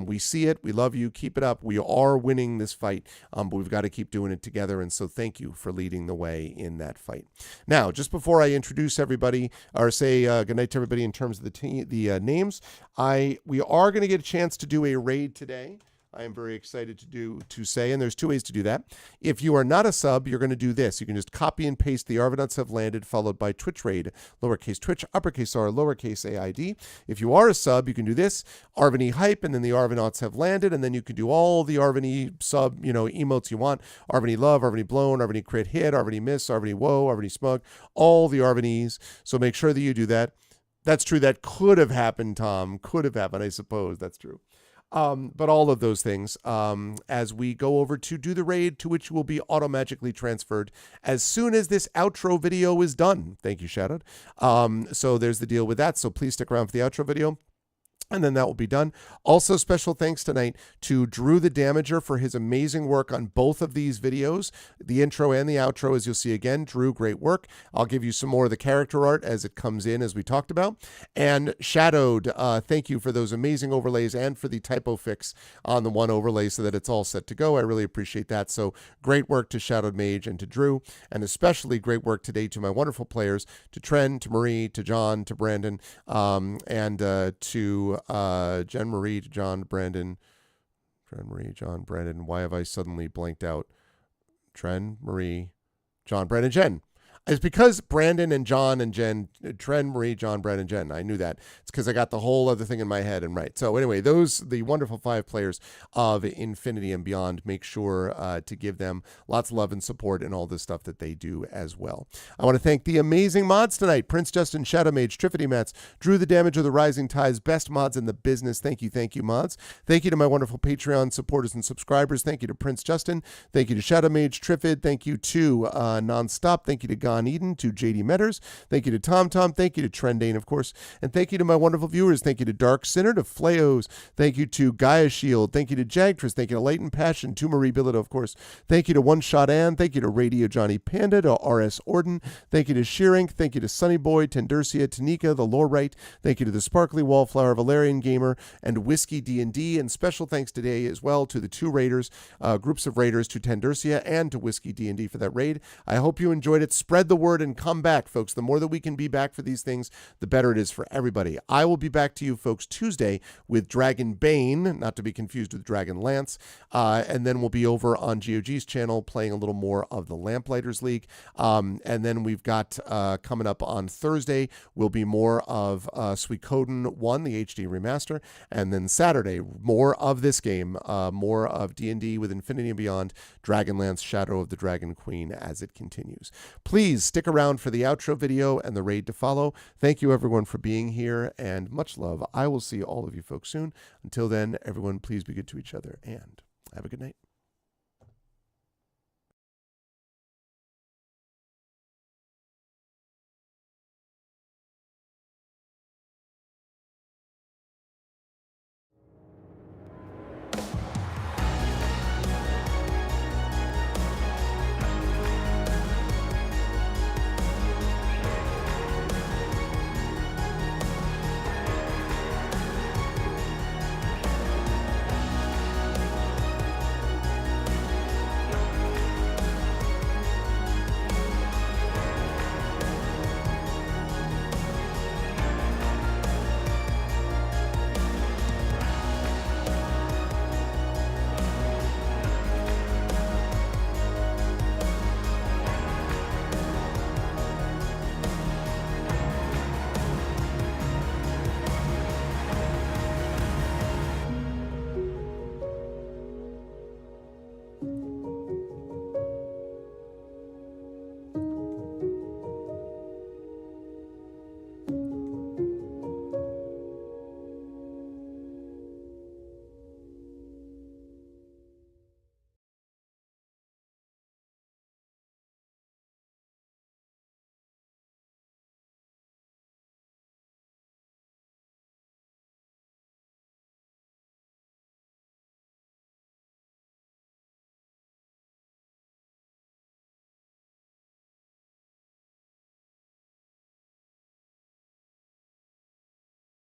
We see it. We love you. Keep it up. We are winning this fight, but we've got to keep doing it together. And so thank you for leading the way in that fight. Now, just before I introduce everybody or say goodnight to everybody in terms of the names, we are going to get a chance to do a raid today. I am very excited to say, and there's two ways to do that. If you are not a sub, you're going to do this. You can just copy and paste the Arvanauts have landed, followed by Twitch raid, lowercase Twitch, uppercase R, lowercase AID. If you are a sub, you can do this, Arvany hype, and then the Arvanauts have landed, and then you can do all the Arvany sub, emotes you want. Arvany love, Arvany blown, Arvany crit hit, Arvany miss, Arvany whoa, Arvany smug, all the Arvanys. So make sure that you do that. That's true. That could have happened, Tom. Could have happened, I suppose. That's true. But all of those things as we go over to do the raid, to which you will be automatically transferred as soon as this outro video is done. Thank you, Shadowed. So there's the deal with that. So please stick around for the outro video. And then that will be done. Also, special thanks tonight to Drew the Damager for his amazing work on both of these videos, the intro and the outro, as you'll see again. Drew, great work. I'll give you some more of the character art as it comes in, as we talked about. And Shadowed, thank you for those amazing overlays and for the typo fix on the one overlay so that it's all set to go. I really appreciate that. So great work to Shadowed Mage and to Drew, and especially great work today to my wonderful players, to Tren, to Marie, to John, to Brandon, and to Jen Marie, to John, Brandon. Why have I suddenly blanked out? Tren, Marie, John, Brandon, Jen. It's because Brandon and John and Jen, Tren, Marie, John, Brandon, Jen. I knew that. It's because I got the whole other thing in my head and right. So anyway, the wonderful 5 players of Infinity and Beyond, make sure to give them lots of love and support and all the stuff that they do as well. I want to thank the amazing mods tonight. Prince Justin, Shadow Mage, Triffity Mats, Drew the Damage of the Rising Tides, best mods in the business. Thank you, mods. Thank you to my wonderful Patreon supporters and subscribers. Thank you to Prince Justin. Thank you to Shadow Mage, Triffid. Thank you to Nonstop. Thank you to Eden, to JD Metters. Thank you to Tom. Thank you to Trendane, of course. And thank you to my wonderful viewers. Thank you to Dark Sinner, to Flaos. Thank you to Gaia Shield. Thank you to Jagtress. Thank you to Light and Passion, to Marie Billito, of course. Thank you to One Shot Ann. Thank you to Radio Johnny Panda, to RS Orden. Thank you to Shearing. Thank you to Sunny Boy, Tendercia, Tanika, the Lorite. Thank you to the Sparkly Wallflower, Valerian Gamer, and Whiskey D&D. And special thanks today as well to the 2 raiders, groups of raiders, to Tendercia and to Whiskey D&D for that raid. I hope you enjoyed it. Spread the word and come back, folks. The more that we can be back for these things, the better it is for everybody. I will be back to you folks Tuesday with Dragon Bane, not to be confused with Dragonlance, and then we'll be over on GOG's channel playing a little more of the Lamplighters League, and then we've got coming up on Thursday will be more of Suikoden 1, the HD remaster, and then Saturday more of this game, more of D&D with Infinity and Beyond, Dragonlance Shadow of the Dragon Queen as it continues. Please stick around for the outro video and the raid to follow. Thank you everyone for being here, and much love. I will see all of you folks soon. Until then, everyone, please be good to each other and have a good night.